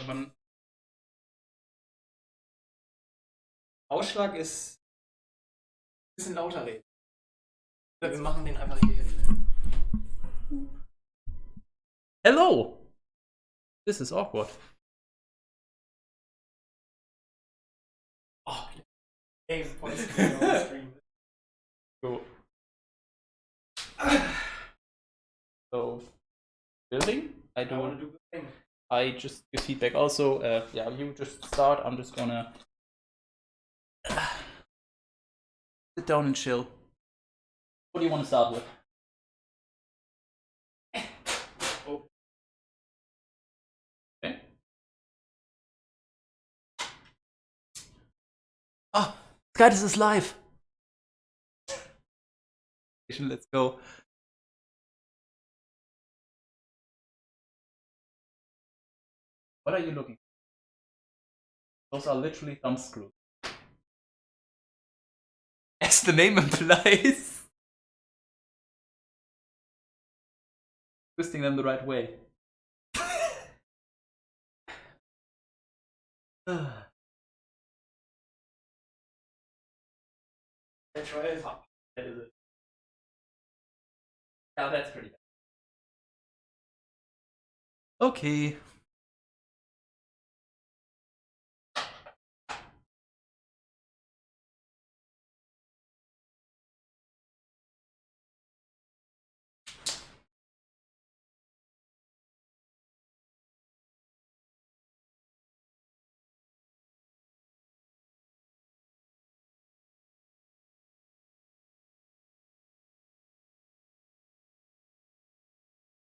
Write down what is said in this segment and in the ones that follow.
Aber Ausschlag ist ein bisschen lauter reden. Oder wir machen den einfach hier hin. Hello! This is awkward. Oh, game on the stream. So. So, building. I want to do the thing. I just give feedback. Also, yeah, you just start. I'm just gonna sit down and chill. What do you want to start with? Okay. Ah, Sky, this is live. Let's go. What are you looking for? Those are literally thumb screws. As the name implies. Twisting them the right way. Let's try it. That is it. Yeah, that's pretty bad. Okay.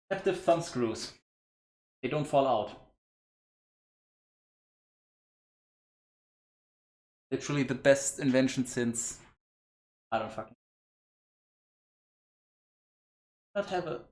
Adaptive thumb screws. They don't fall out. Literally the best invention since I don't fucking not have a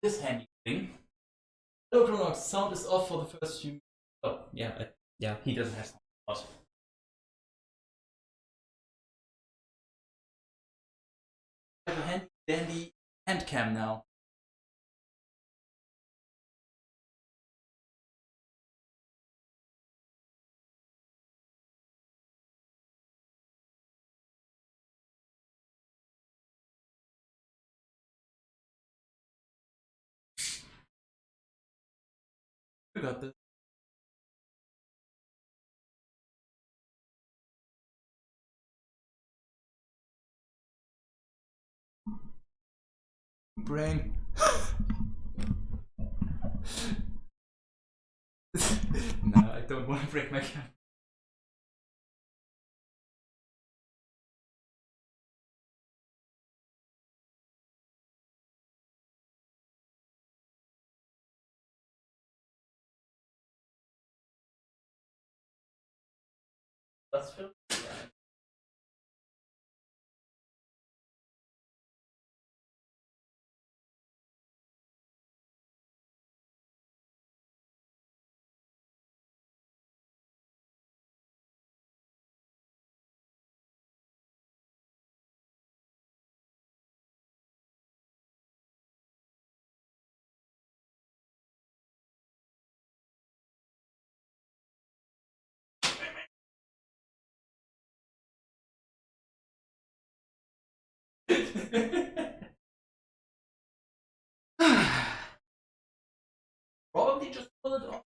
this handy thing. Hello, Chronox. Sound is off for the first few. Oh, yeah, yeah, he doesn't have sound. I have a handy dandy hand cam now. You got this. Brain. No, I don't want to break my camera. That's Phil. Probably just pull it off.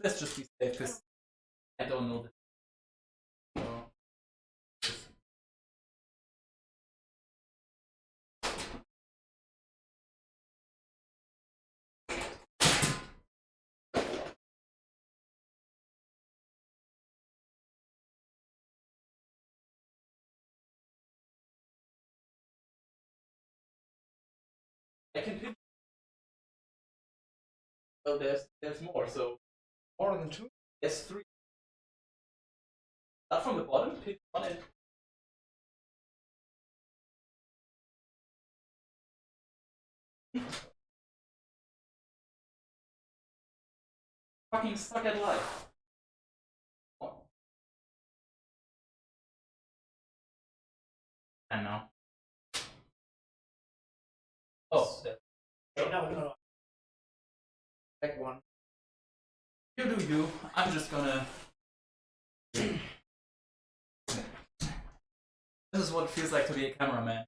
Let's just be safe because I don't know. I can pick. Well, there's more. So more than two. There's three. Not from the bottom. Pick one and Fucking stuck at life. I know. Oh. No. Back one. You do you. I'm just gonna. This is what it feels like to be a cameraman.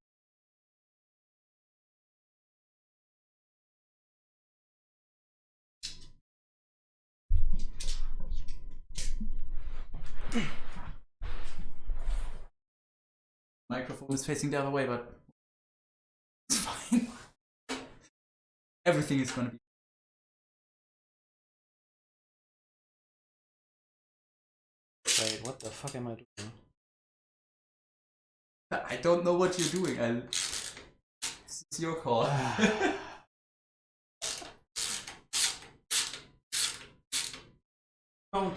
Microphone is facing the other way, but it's fine. Everything is gonna be. Wait, what the fuck am I doing? I don't know what you're doing. It's your call. Wrong.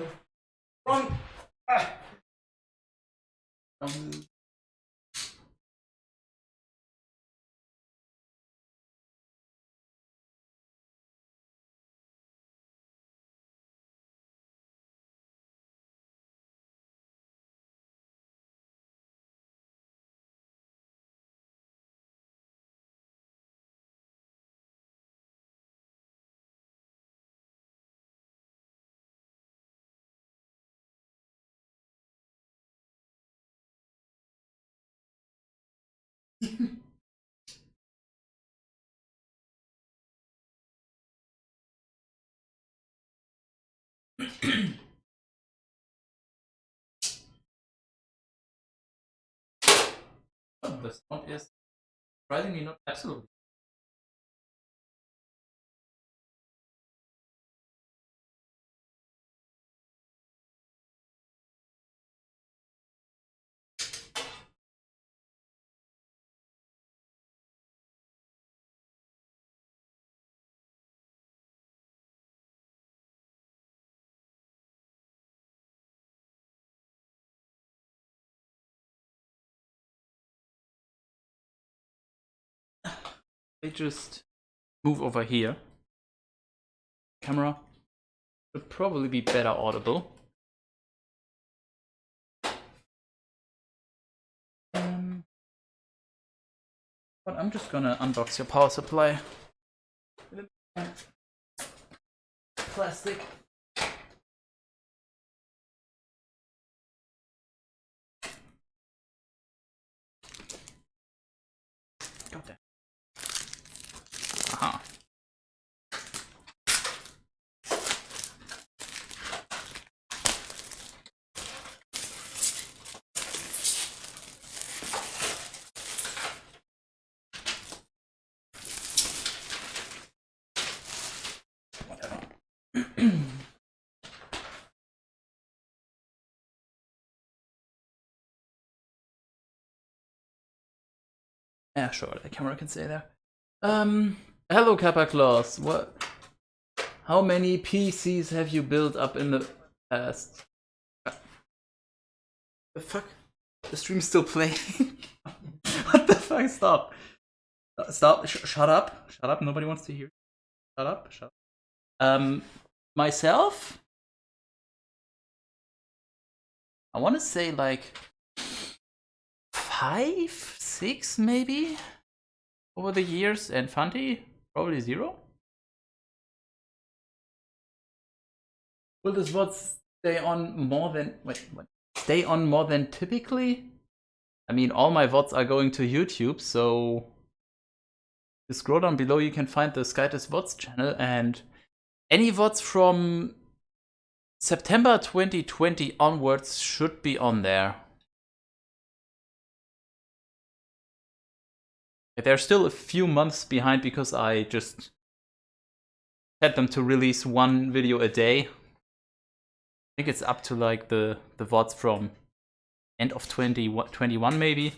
The sound is surprisingly not absolutely. I just move over here. Camera would probably be better audible. But I'm just gonna unbox your power supply. Plastic. Got that. Aha. Yeah, sure, the camera can stay there. Hello Kappa Claus. What? How many PCs have you built up in the past? The fuck? The stream's still playing. What the fuck? Stop. Stop. Shut up. Shut up. Nobody wants to hear. Shut up. Shut up. Myself? I want to say like 5, 6 maybe over the years, and Fanti probably 0. Will this VOD stay on more than stay on more than typically? I mean, all my VODs are going to YouTube, so if you scroll down below, you can find the Skytest VODs channel, and any VODs from September 2020 onwards should be on there. They're still a few months behind because I just set them to release one video a day. I think it's up to like the VODs from end of 2021 maybe.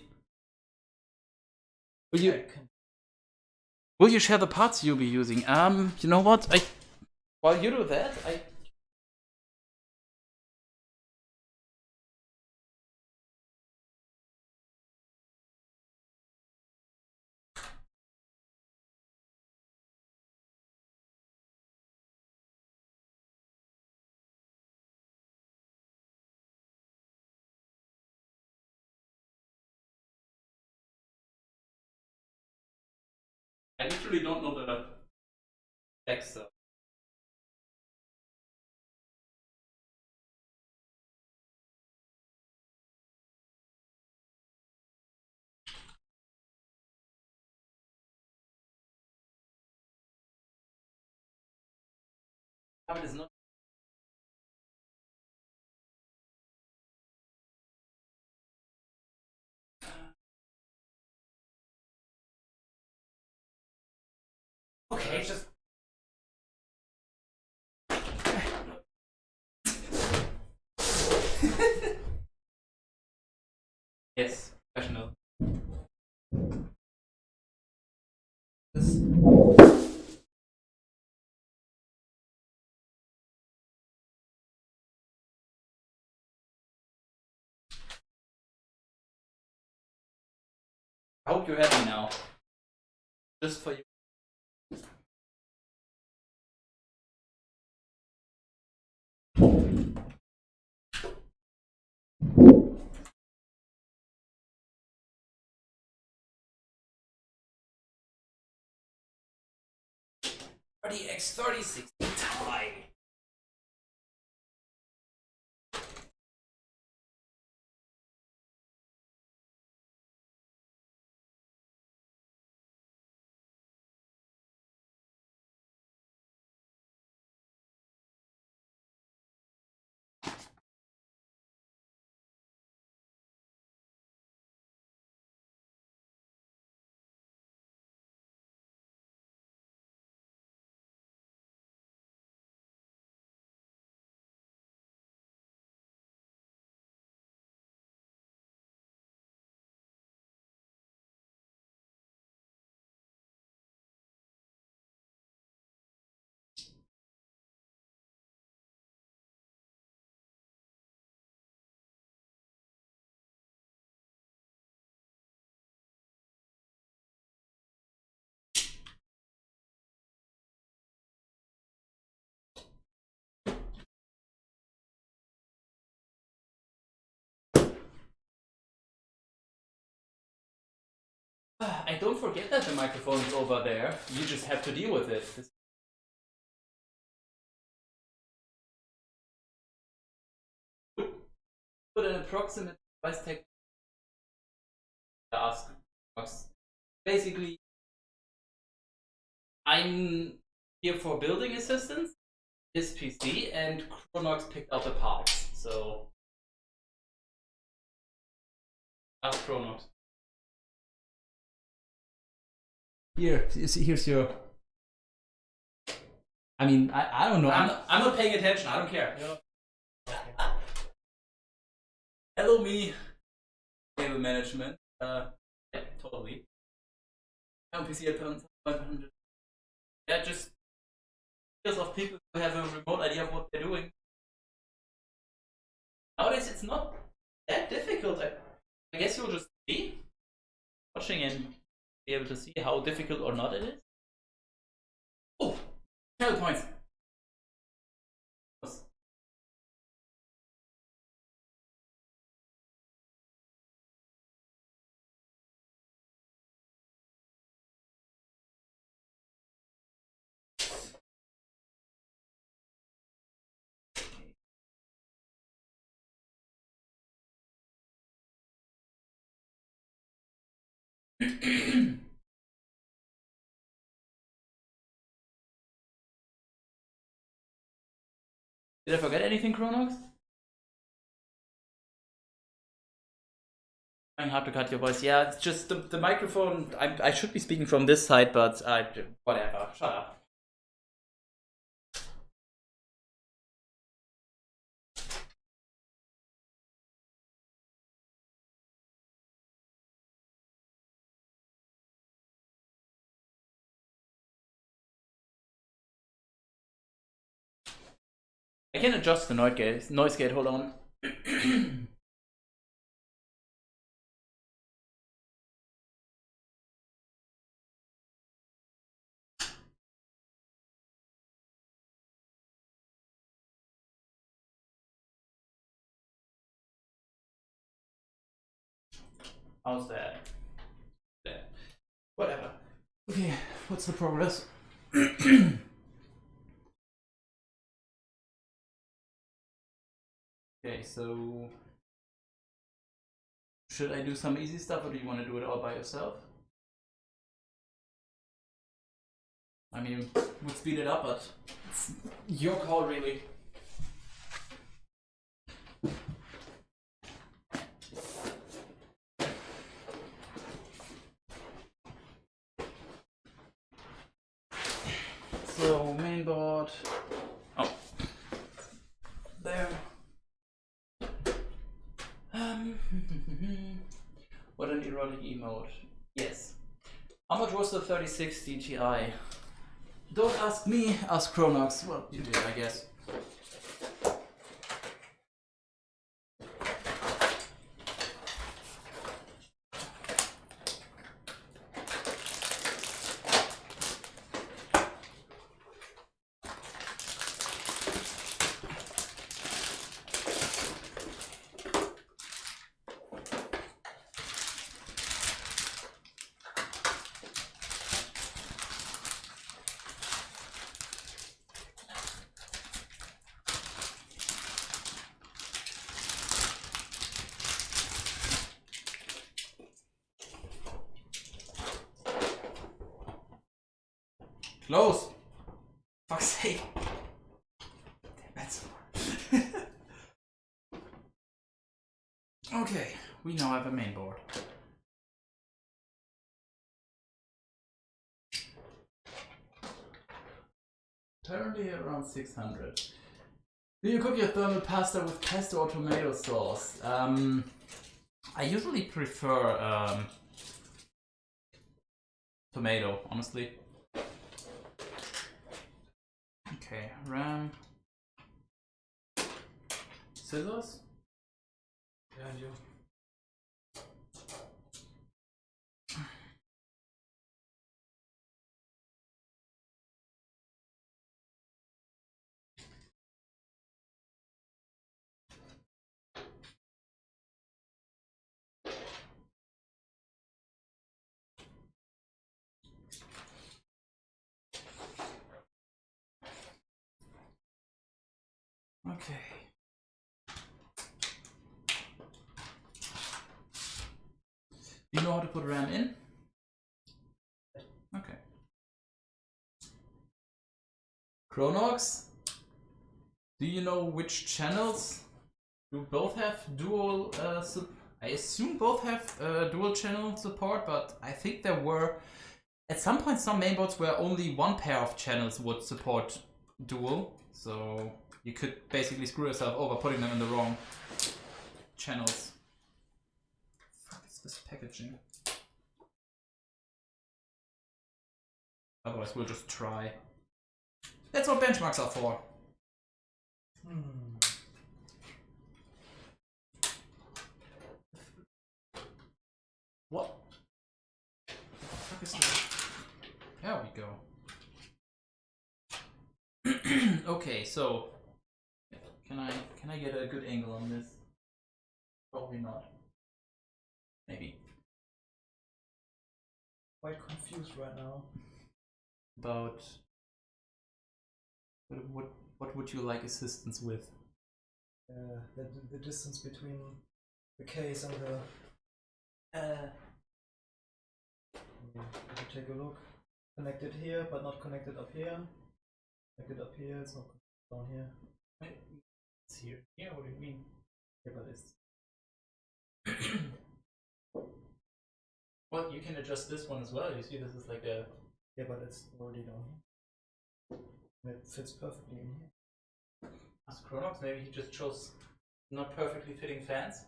Will you share the parts you'll be using? You know what? While you do that, I literally don't know the text, so. It is not. Okay, just. Yes, professional. I hope you're happy now. Just for you. RDX 3060 Ti. I don't forget that the microphone is over there. You just have to deal with it. Put an approximate price tag. Ask. Basically, I'm here for building assistance, this PC, and Chronox picked out the parts. So, ask Chronox. Here's your. I mean, I don't know. I'm not paying attention. I don't care. Hello, me. Cable management. Yeah, totally. I'm PC at 500. Yeah, just because of people who have a remote idea of what they're doing. Nowadays, it's not that difficult. I guess you'll just be watching and be able to see how difficult or not it is. Oh, channel points. Did I forget anything, Chronox? Trying hard to cut your voice. Yeah, it's just the microphone. I should be speaking from this side, but whatever. Shut up. I can adjust the noise gate. Hold on. How's that? There. Whatever. Okay, What's the progress? Okay, so should I do some easy stuff or do you want to do it all by yourself? I mean, would speed it up, but it's your call really. So mainboard. Oh, there. What an erotic emote. Yes. How much was the 3060 Ti? Don't ask me, ask Chronox. Well, you did, I guess. Close! Fuck's sake! That's okay, we now have a main board. Apparently around 600. Do you cook your thermal pasta with pesto or tomato sauce? I usually prefer tomato, honestly. Okay, RAM. Scissors? Behind you. Okay. You know how to put RAM in? Okay. Chronox? Do you know which channels do both have dual I assume both have dual channel support, but I think there were at some point some mainboards where only one pair of channels would support dual, so you could basically screw yourself over putting them in the wrong channels. Fuck is this packaging? Otherwise we'll just try. That's what benchmarks are for. What? The fuck is this? There we go. Okay, so can I get a good angle on this? Probably not. Maybe. Quite confused right now. About what would you like assistance with? The distance between the case and the. If you take a look, connected here, but not connected up here. Connected up here, it's not connected down here. It's here. Yeah, what do you mean? Yeah, but it's. Well, you can adjust this one as well. You see, this is like a. Yeah, but it's already down here. It fits perfectly in here. Ask Chronox, maybe he just chose not perfectly fitting fans.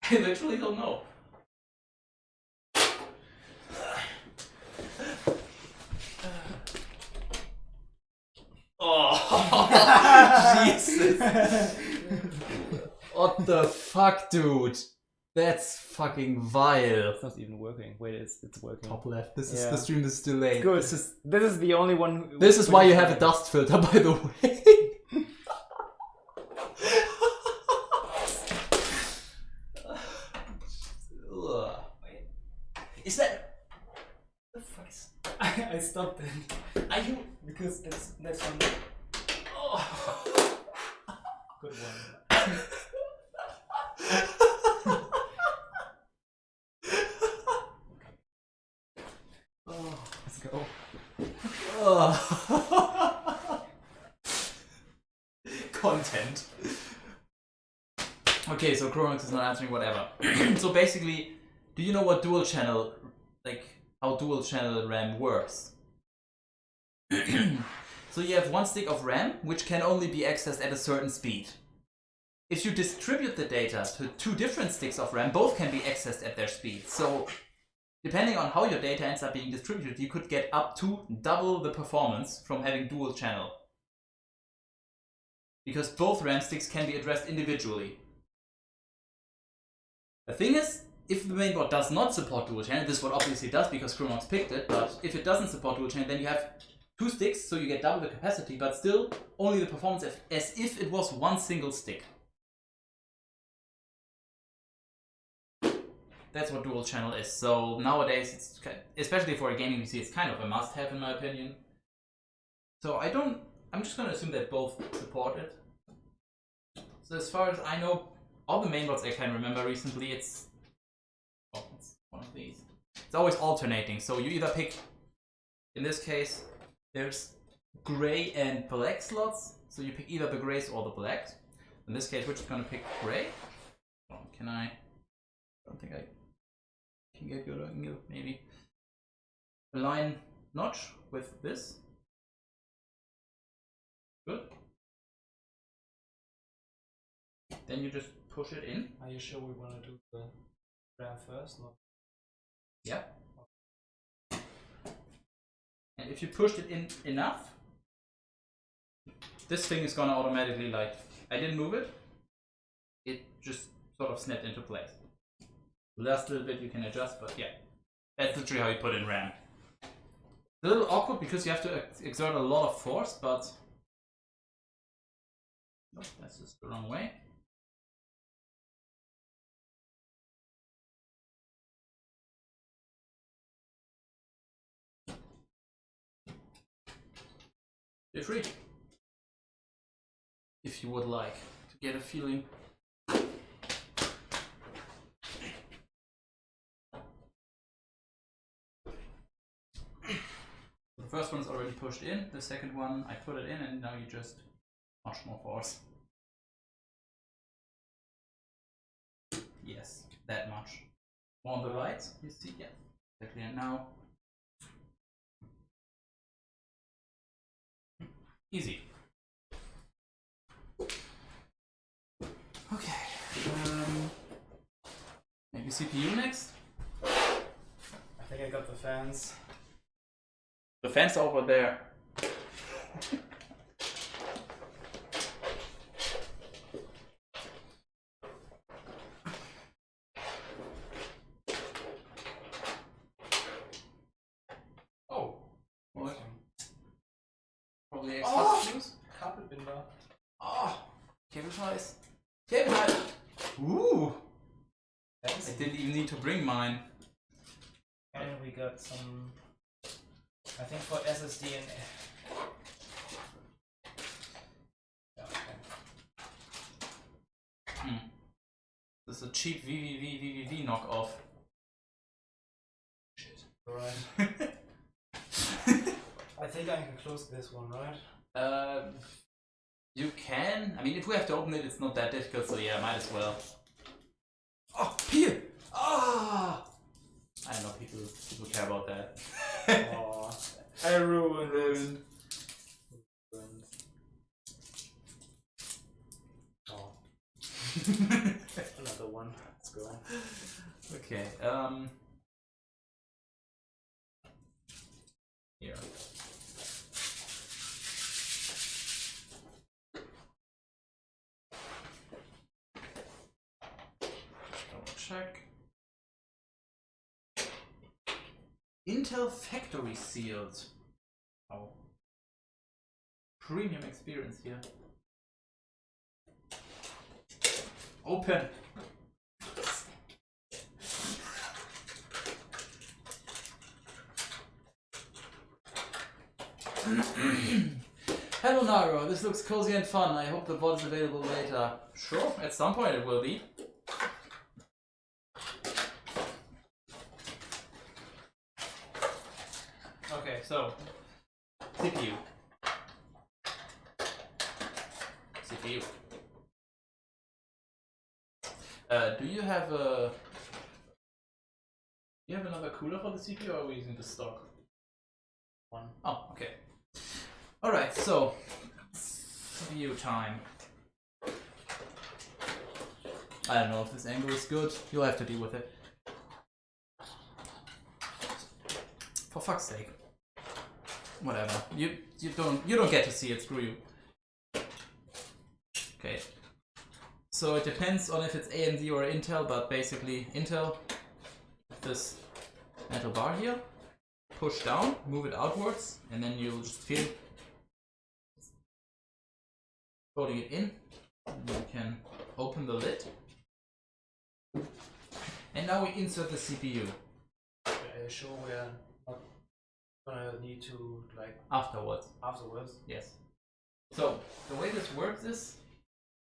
I literally don't know. Oh, Jesus! What the fuck, dude? That's fucking vile. It's not even working. Wait, it's working. Top left. This is the stream is delayed. Good. This is the only one. This is why you have a dust filter, by the way. Is that? I stopped then. Are you? Because that's one. Oh. Good one. Oh, let's go. Oh. Content. Okay, so Chronox is not answering whatever. So basically, do you know what dual channel, like how dual channel RAM works? So you have one stick of RAM, which can only be accessed at a certain speed. If you distribute the data to two different sticks of RAM, both can be accessed at their speed. So depending on how your data ends up being distributed, you could get up to double the performance from having dual channel. Because both RAM sticks can be addressed individually. The thing is, if the mainboard does not support dual channel, this one obviously does because Chronox picked it, but if it doesn't support dual channel, then you have two sticks, so you get double the capacity, but still only the performance as if it was one single stick. That's what dual channel is. So nowadays, it's, especially for a gaming PC, it's kind of a must-have in my opinion. So I'm just gonna assume that both support it. So as far as I know, all the mainboards I can remember recently, it's one of these. It's always alternating. So you either pick, in this case, there's gray and black slots. So you pick either the grays or the blacks. In this case, we're just gonna pick gray. Oh, can I don't think I can get good angle. Maybe align notch with this. Good. Then you just push it in. Are you sure we want to do the RAM first? No. Yeah. And if you pushed it in enough, this thing is gonna automatically, like, I didn't move it. It just sort of snapped into place. The last little bit you can adjust, but yeah. That's literally how you put in RAM. It's a little awkward because you have to exert a lot of force, but nope, that's just the wrong way. Feel free, if you would like to get a feeling. The first one is already pushed in, the second one I put it in, and now you just much more force. Yes, that much. More on the right, you see, yeah, exactly, and now easy. Okay, maybe CPU next? I think I got the fans. The fans are over there. Oh, what? Probably extra screws. Kabelbinder. Oh, cable ties. Cable ties. Ooh. I didn't even need to bring mine. And we got some, I think for SSD and yeah, okay. This is a cheap VVV knockoff. Shit. Alright. I think I can close this one, right? You can. I mean, if we have to open it, it's not that difficult, so yeah, might as well. Oh, here! Ah! I don't know, people care about that. Oh, I ruined. Oh. Another one. Let's go. Okay, here. Double check. Intel factory sealed. Oh. Premium experience here. Open. Nairo, this looks cozy and fun. I hope the VOD is available later. Sure, at some point it will be. Okay, so CPU. Do you have a? Do you have another cooler for the CPU, or are we using the stock one? Oh, okay. All right, so CPU time. I don't know if this angle is good. You'll have to deal with it. For fuck's sake. Whatever. You don't get to see it. Screw you. Okay. So it depends on if it's AMD or Intel, but basically Intel. This metal bar here. Push down, move it outwards, and then you'll just feel folding it in. And you can open the lid. And now we insert the CPU. Are you sure we're not gonna need to like Afterwards. Yes. So the way this works is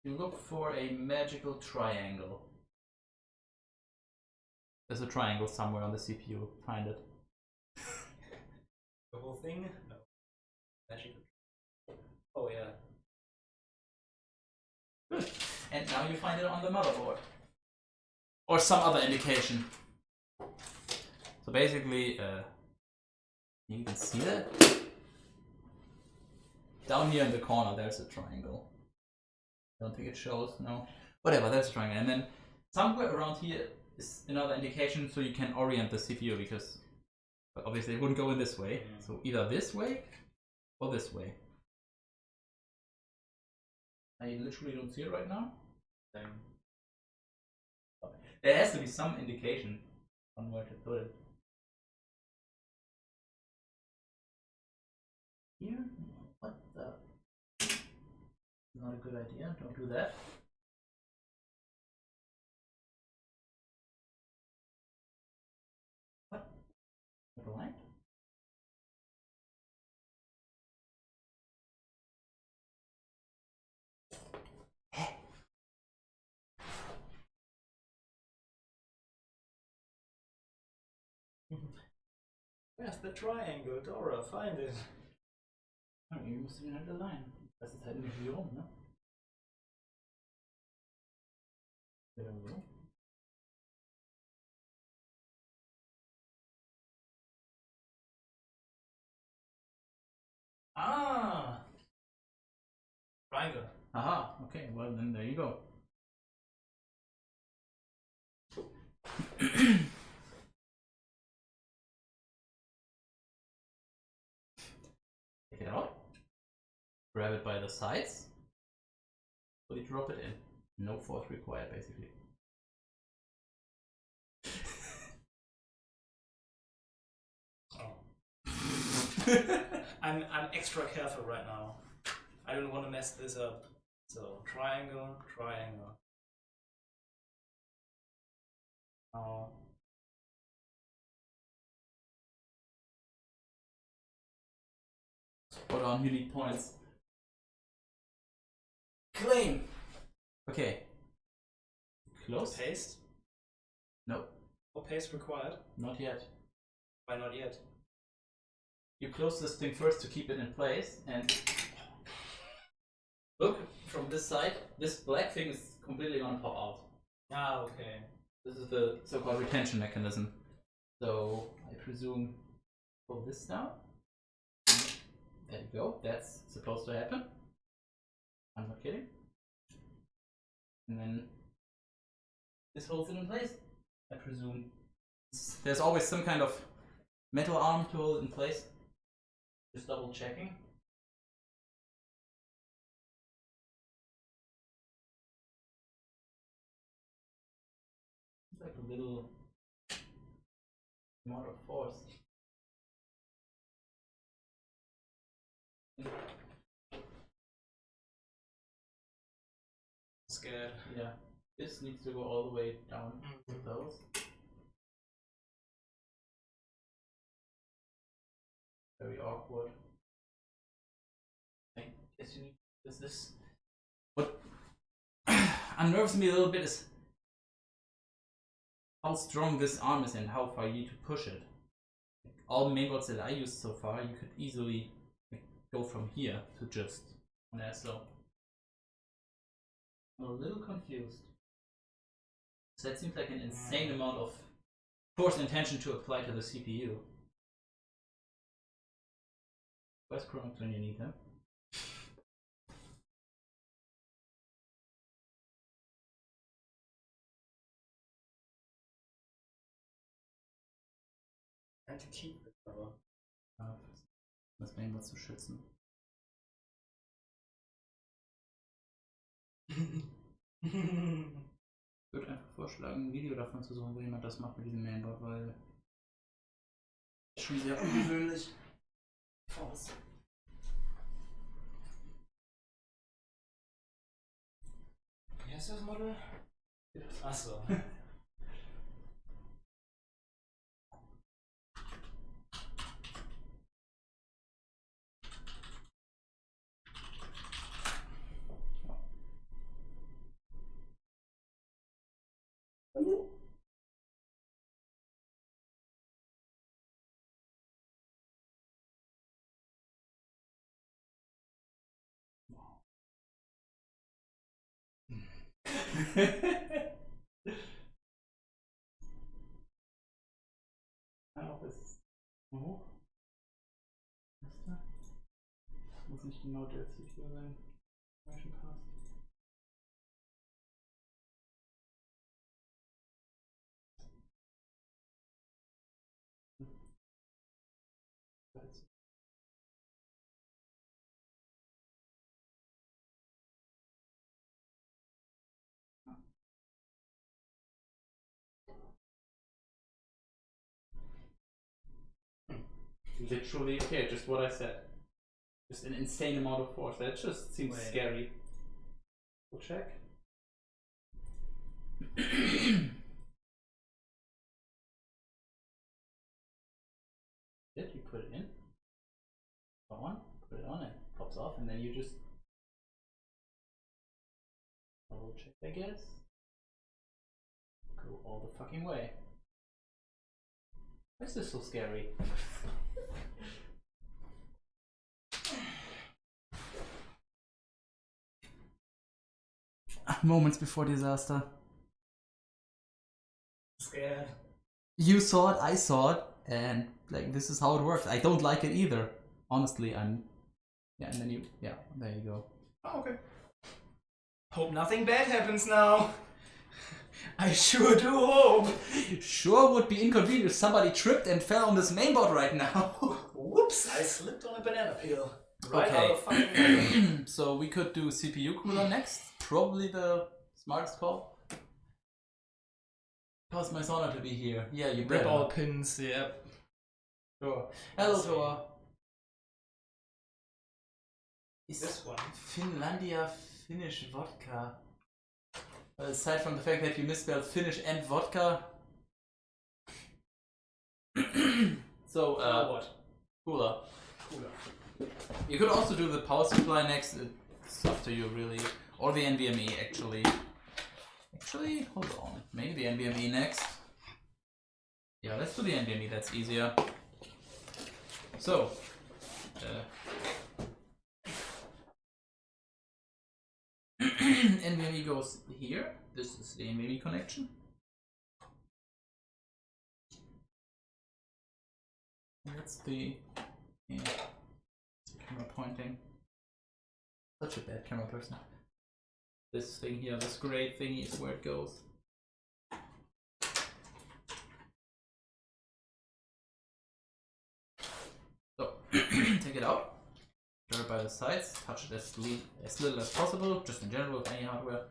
you look for a magical triangle. There's a triangle somewhere on the CPU. Find it. The whole thing? No. Magical. Oh yeah. Good. And now you find it on the motherboard. Or some other indication. So basically, you can see that? Down here in the corner there's a triangle. Don't think it shows, no. Whatever, there's a triangle. And then somewhere around here is another indication so you can orient the CPU, because obviously it wouldn't go in this way. So either this way or this way. I literally don't see it right now. There has to be some indication on where to put it. Here? What the? Not a good idea. Don't do that. What? Blind? Where's the triangle, Dora? Find it. Oh, you musst ihn halt allein. Das ist halt nicht wie rum, ne? Oder so. Ah! Triangle. Aha, okay, well then there you go. Take it out. Grab it by the sides. Fully drop it in. No force required, basically. I'm extra careful right now. I don't want to mess this up. So triangle. Oh. Hold on, you need points. Claim! Okay. Close? Paste? No. No paste required? Not yet. Why not yet? You close this thing first to keep it in place, and look from this side, this black thing is completely gonna pop out. Ah, okay. This is the so-called retention mechanism. So I presume pull this down. There you go. That's supposed to happen. I'm not kidding. And then this holds it in place, I presume. There's always some kind of metal arm to hold it in place. Just double checking. It's like a little amount of force. Scared. Yeah, this needs to go all the way down to those. Very awkward. I guess this what unnerves me a little bit is how strong this arm is and how far you need to push it. All mainboards that I used so far, you could easily go from here to just on airflow. I'm a little confused. So that seems like an insane amount of force and tension to apply to the CPU. Where's Chronox when you need him? And to keep the cover. Das Mainboard zu schützen. Ich würde einfach vorschlagen, ein Video davon zu suchen, wo jemand das macht mit diesem Mainboard, weil ist schon sehr ungewöhnlich. Faust. Wie heißt das Model? Achso. Hallo? Auch ist hoch. Muss nicht genau der CPU sein. Schon passt. Literally, okay, just what I said. Just an insane amount of force. That just seems scary. We'll check. Did you put it in? Put it on, it pops off, and then you just double check, I guess. Go all the fucking way. Why is this so scary? Moments before disaster. Scared. You saw it, I saw it, and like this is how it works. I don't like it either. Honestly, and then you, there you go. Oh, okay. Hope nothing bad happens now. I sure do hope. Sure would be inconvenient if somebody tripped and fell on this mainboard right now. Whoops, I slipped on a banana peel. Right Okay. out of fucking So we could do CPU cooler next. Probably the smartest call. Cause my sauna to be here. Yeah, you Rip better. all pins, yep. Sure. Hello, Tor. Is This one. Finlandia Finnish vodka? Aside from the fact that you misspelled Finnish and vodka. So, what? cooler. Cooler. You could also do the power supply next. It's up to you, really. Or the NVMe, actually. Actually, hold on. Maybe the NVMe next. Yeah, let's do the NVMe. That's easier. So, NVMe goes here. This is the NVMe connection. That's the camera pointing. Such a bad camera person. This thing here, this gray thingy is where it goes. So, take it out. Grab it by the sides, touch it as little as possible, just in general with any hardware.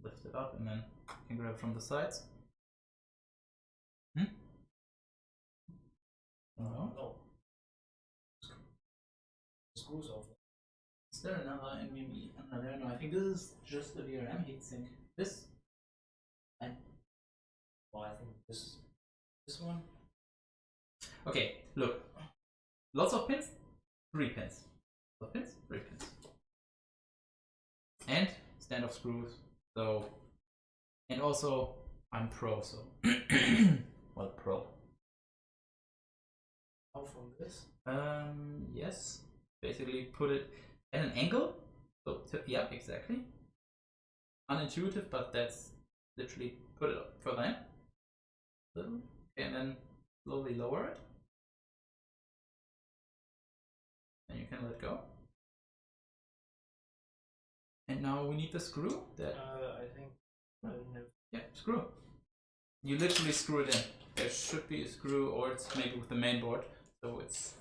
Lift it up and then you can grab it from the sides. No. Screws off. Is there another NVMe? No, I think this is just the VRM heatsink. This? Well, I think this one. Okay, look. Lots of pins, 3 pins. Lots of pins, 3 pins. and standoff screws. So, and also I'm pro, so well, pro. How from this? Yes. Basically, put it at an angle. So, yeah, exactly. Unintuitive, but that's literally put it further in. Little, and then slowly lower it. And you can let go. And now we need the screw. That I think I don't know. yeah, screw. You literally screw it in. There should be a screw, or it's maybe with the main board. So it's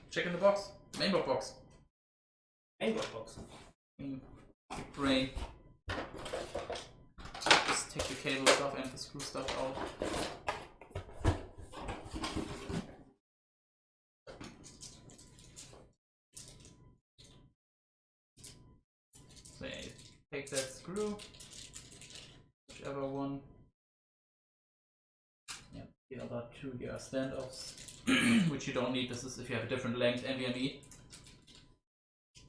check in the box. Mainboard box. Mainboard box. Big brain. Just take the cable stuff and the screw stuff out. So yeah, you take that screw, whichever one. Yeah, the other two here are standoffs, which you don't need. This is if you have a different length NVMe.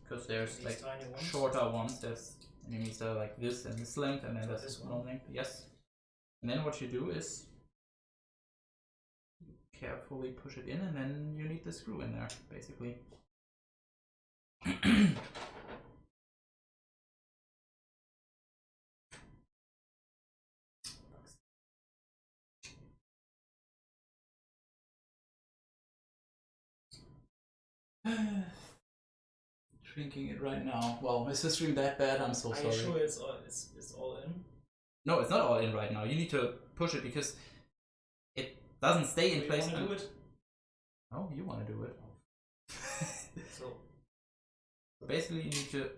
Because there's These like tiny ones? shorter ones. There's NVMe's that are like this and this length, and then there's this long length. Yes. And then what you do is carefully push it in, and then you need the screw in there, basically. Shrinking it right now. Well, is the stream that bad? I'm so sorry. Are you sure it's all in? No, it's not all in right now. You need to push it because it doesn't stay in place. You want to do it? Oh, you want to do it. So basically, you need to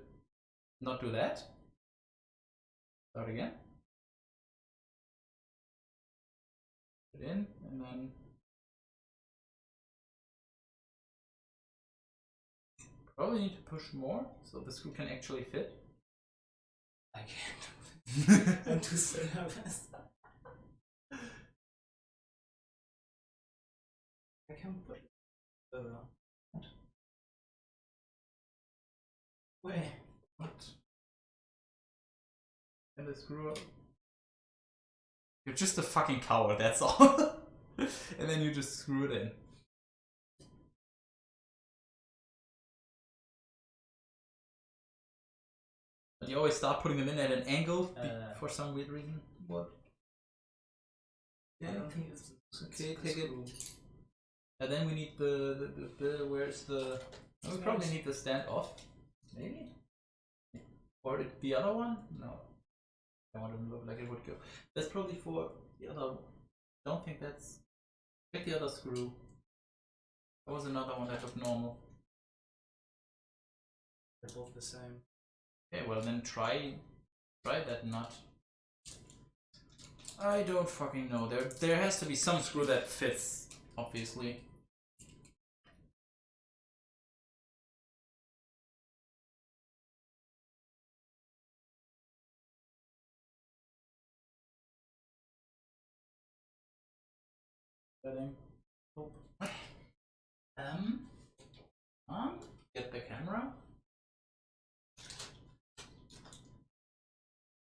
not do that. Start again. Put it in, and then probably need to push more so the screw can actually fit. I can't. I'm too nervous. I can push it further. Wait. What? And the screw up. You're just a fucking coward, that's all. And then you just screw it in. But you always start putting them in at an angle for some weird reason. What? I don't think it's okay. Take it. And then we need the where's the? We probably need the standoff. Maybe. Or the other one? No. I want to look like it would go. That's probably for the other. Don't think that's. Check the other screw. There was another one that looked normal. They're both the same. Okay, well then try that nut. I don't fucking know. There has to be some screw that fits, obviously. Nope. Get the camera.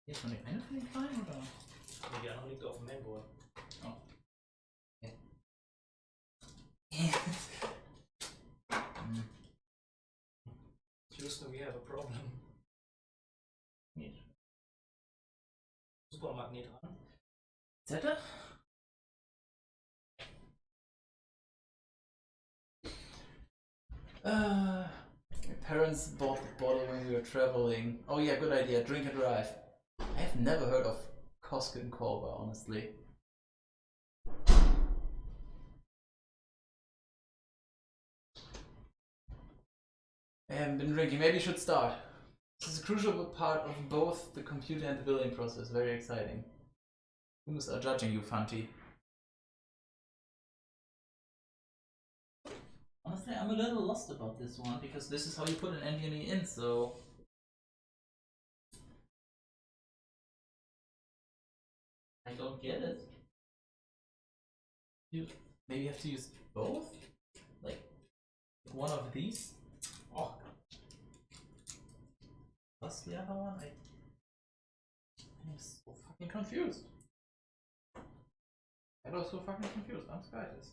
Jetzt noch nicht eine von den kleinen, oder? Die andere liegt auf dem Mainboard. Oh. Okay. Houston, we have a problem. Nicht. Supermagnet an. Zettel? My parents bought the bottle when we were traveling. Oh yeah, good idea. Drink and drive. I have never heard of Costco and Culver, honestly. I haven't been drinking. Maybe you should start. This is a crucial part of both the computer and the building process. Very exciting. Humans are judging you, Fanti. Honestly, I'm a little lost about this one because this is how you put an NVMe in, so. I don't get it. You maybe have to use both? Like, one of these. Oh. What's the other one? I'm so fucking confused. I was so fucking confused. I'm Skytis.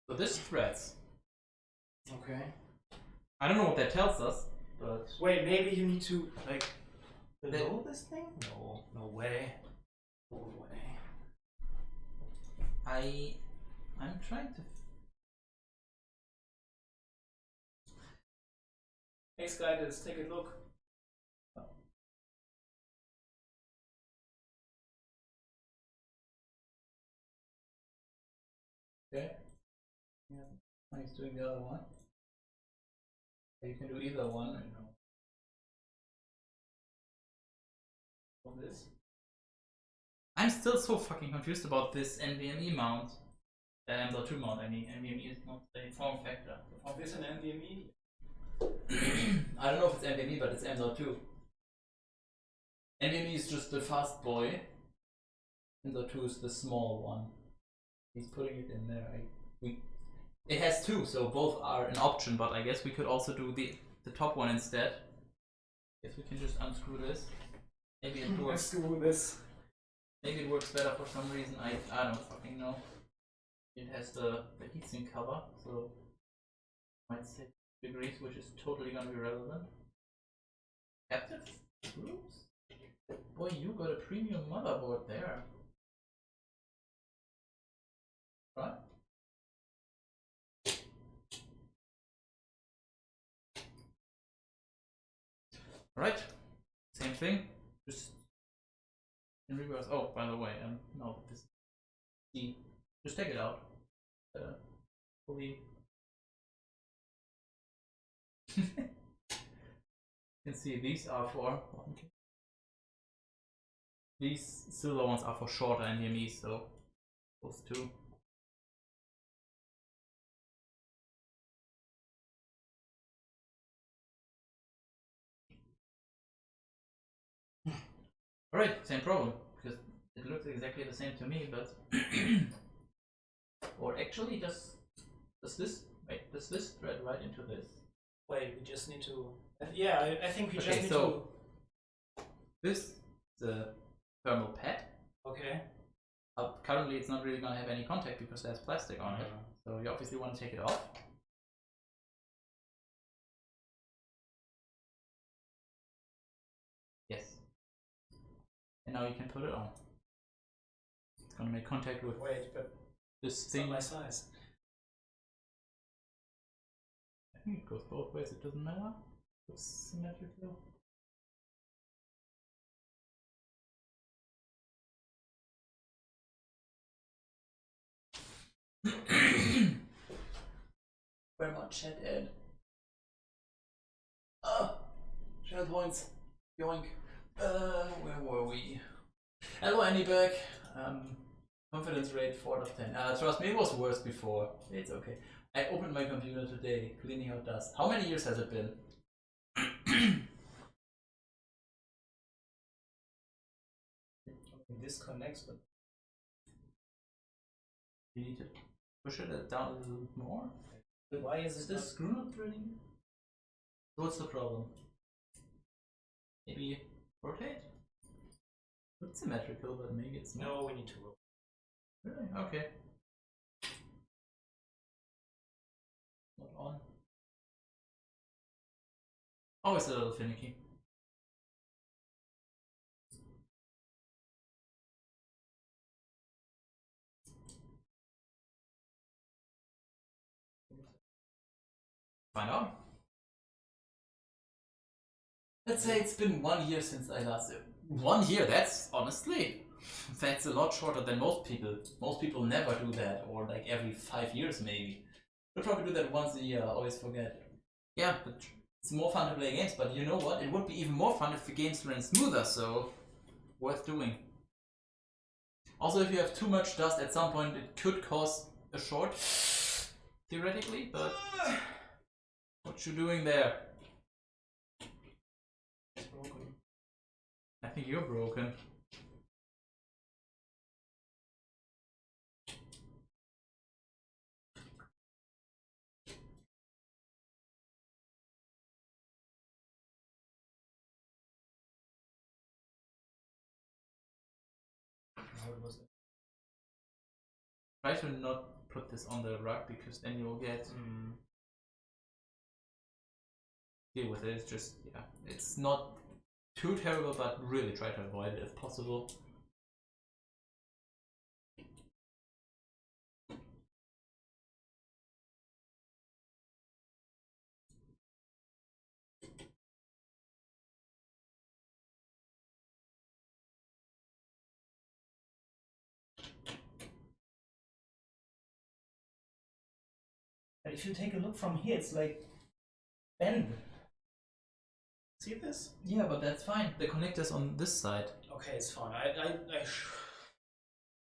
So this threads. Okay. I don't know what that tells us, but wait, maybe you need to like below this thing? No, no way. No way. I'm trying to. Hey Skytis, take a look. Okay. Yeah. He's doing the other one. You can do either one, you know. Of this. I'm still so fucking confused about this NVMe mount. M.2 mount, I mean. NVMe is not a form factor. Is this an NVMe? I don't know if it's NVMe, but it's M.2. NVMe is just the fast boy. M.2 is the small one. He's putting it in there. It has two, so both are an option, but I guess we could also do the top one instead. Guess we can just unscrew this. Maybe it works. Unscrew this. Maybe it works better for some reason. I don't fucking know. It has the heatsink cover, so might say degrees, which is totally gonna be relevant. Captive screws? Boy, you got a premium motherboard there. Right? Right. Same thing. Just in reverse. Oh, by the way, no, this D. Just take it out. Fully. You can see these are for. These silver ones are for shorter NVMe, so those two. Alright, same problem, because it looks exactly the same to me, but or actually does this thread right into this? Wait, we just need to yeah, I think we okay, just need so this is the thermal pad. Okay. Currently it's not really gonna have any contact because there's plastic on it. So you obviously want to take it off. Yes. And now you can put it on. It's gonna make contact with but this it's thing. not my size. I think it goes both ways, it doesn't matter. It's symmetrical. Very much chat Ed. Channel points. Yoink. Where were we? Hello Annieberg. Confidence rate 4 out of 10. Trust me, it was worse before. It's okay. I opened my computer today, cleaning out dust. How many years has it been? This connects, but You need to push it down a little more. why is this screw not threading? What's the problem? Maybe rotate? It's symmetrical, but maybe it's not. No, we need to rotate. Really? Okay. Not on. Always a little finicky. Find out. Let's say it's been 1 year since I last. 1 year? That's honestly, that's a lot shorter than most people. Most people never do that, or like every 5 years maybe. They'll probably do that once a year. I always forget. Yeah, but it's more fun to play games. But you know what? It would be even more fun if the games ran smoother. So worth doing. Also, if you have too much dust, at some point it could cause a short, theoretically, but What you doing there? It's broken. I think you're broken. How was it? Try to not put this on the rug because then you'll get deal with it. It's just yeah, it's not too terrible, but really try to avoid it if possible. And if you take a look from here, it's like bend. See this? Yeah, but that's fine. The connector's on this side. Okay, it's fine.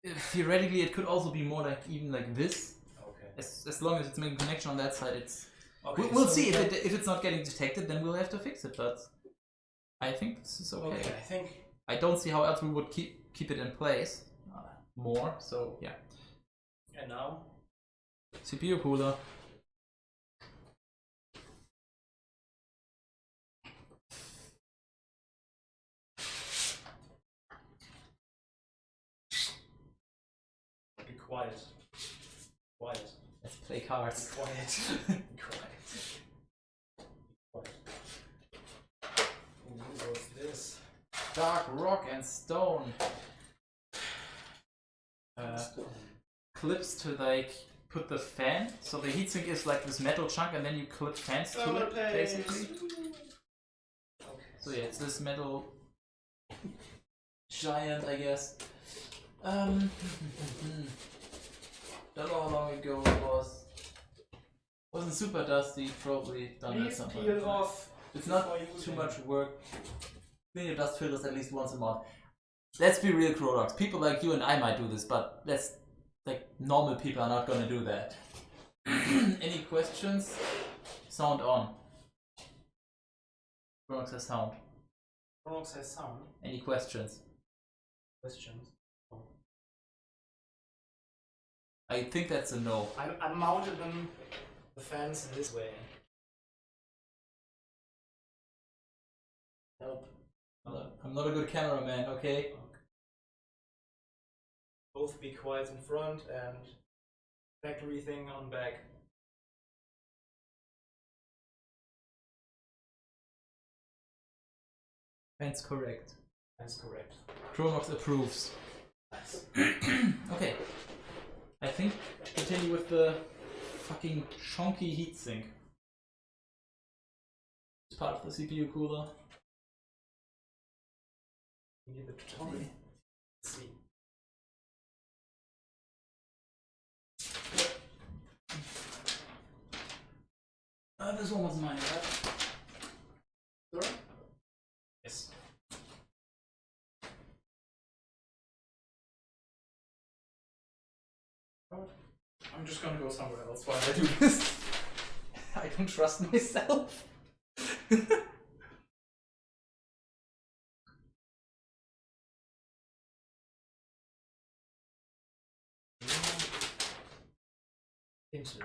Theoretically, it could also be more like even like this. Okay. As long as it's making connection on that side, it's. Okay, We'll so see if it's not getting detected, then we'll have to fix it. But I think this is okay. Okay, I think. I don't see how else we would keep it in place more. So yeah. And now? CPU cooler. Be quiet. Quiet. Let's play cards. Be quiet. Be quiet. Quiet. Ooh, what's this? Dark rock and stone. Clips to like put the fan, so the heatsink is like this metal chunk, and then you clip fans to it, basically. Okay. So yeah, it's this metal giant, I guess. Don't know how long ago it was. Wasn't super dusty, probably done it Please sometime. peel off. It's not too much work. Clean your dust filters at least once a month. Let's be real, Crodox. People like you and I might do this, but let's like normal people are not gonna do that. Any questions? Sound on. Crodox has sound. Crodox has sound. Any questions? Questions? No. I think that's a no. I mounted them, the fans, this way. Help. I'm not a good cameraman, okay? Both be quiet in front and factory thing on back. That's correct. That's correct. Chronox approves. Nice. Okay. I think continue with the fucking chunky heatsink. It's part of the CPU cooler. We need the tutorial. Let's see. This one was mine, right? Sorry? Yes. I'm just gonna go somewhere else while I do this. I don't trust myself. Into it.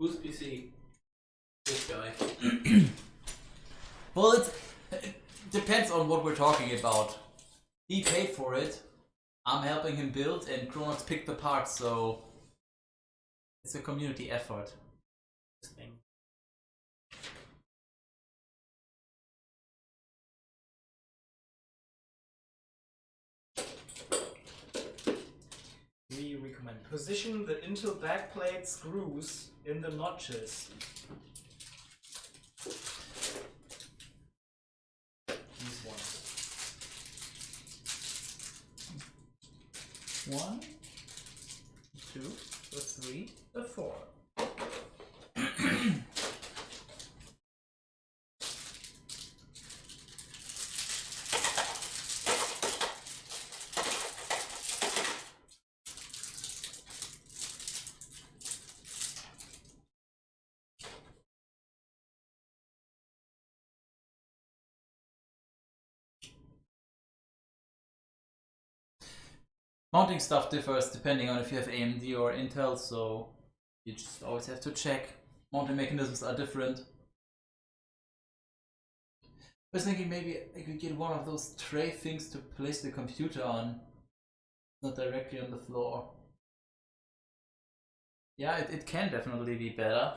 Whose PC? This guy. Well, it depends on what we're talking about. He paid for it. I'm helping him build, and Chronox picked the parts, so it's a community effort. This thing. We recommend position the Intel backplate screws in the notches. These ones. 1, 2, a 3, a 4. Mounting stuff differs depending on if you have AMD or Intel, so you just always have to check. Mounting mechanisms are different. I was thinking maybe I could get one of those tray things to place the computer on, not directly on the floor. Yeah, it can definitely be better.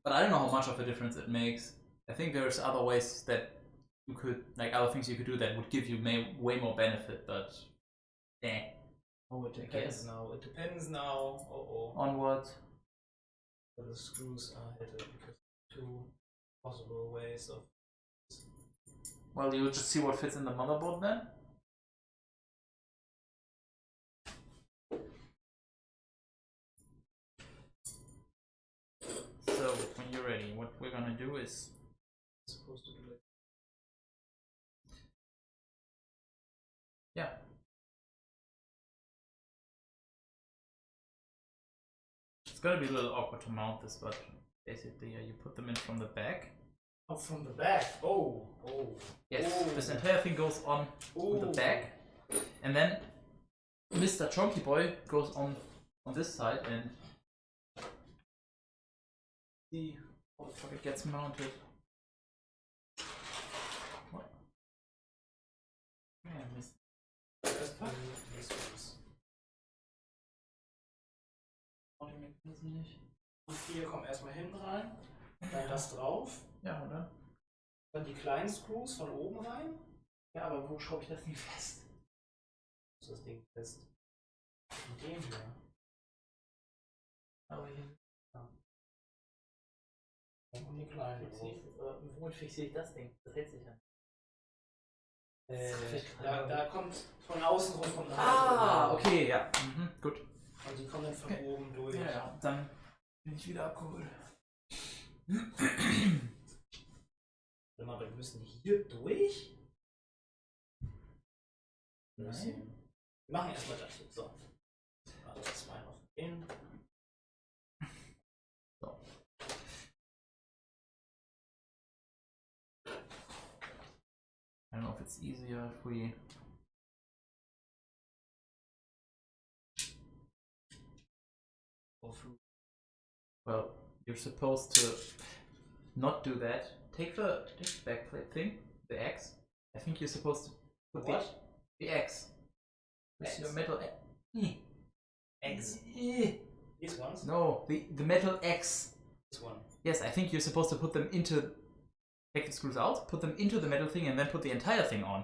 But I don't know how much of a difference it makes. I think there's other ways that you could, like other things you could do that would give you way more benefit, but eh. Oh, it depends now. It depends now. On what? Where the screws are headed, because two possible ways of. Well, you'll just see what fits in the motherboard then. So when you're ready, what we're gonna do is Supposed to do it. Yeah. It's gonna be a little awkward to mount this, but basically, yeah, you put them in from the back. Oh, from the back. Oh. Yes, oh. this entire thing goes on the back, and then Mr. Chonky Boy goes on this side, and see how the fuck it gets mounted. What? Yeah, I missed. These ones. Die vier kommen erstmal hinten rein, dann das drauf. Ja, oder? Dann die kleinen Screws von oben rein. Ja, aber wo schraube ich das Ding fest? Ist das Ding fest? Mit dem hier. Aber hier. Ja. Und die kleinen. Womit fixiere ich das Ding? Das hält sich ja. Da kommt von außen rum kommt okay, ja. Mhm, gut. Und die kommen dann von oben durch. Ja, dann bin ich wieder abgeholt. Aber wir müssen hier durch? Nein. Wir machen erstmal das hier. So. Also zwei auf den. So. I don't know if it's easier if we go through. Well, you're supposed to not do that. Take the backplate thing, the X. I think you're supposed to put the X. X. Your metal X. These ones? No, the metal X. This one. Yes, I think you're supposed to put them into. Take the screws out, put them into the metal thing, and then put the entire thing on.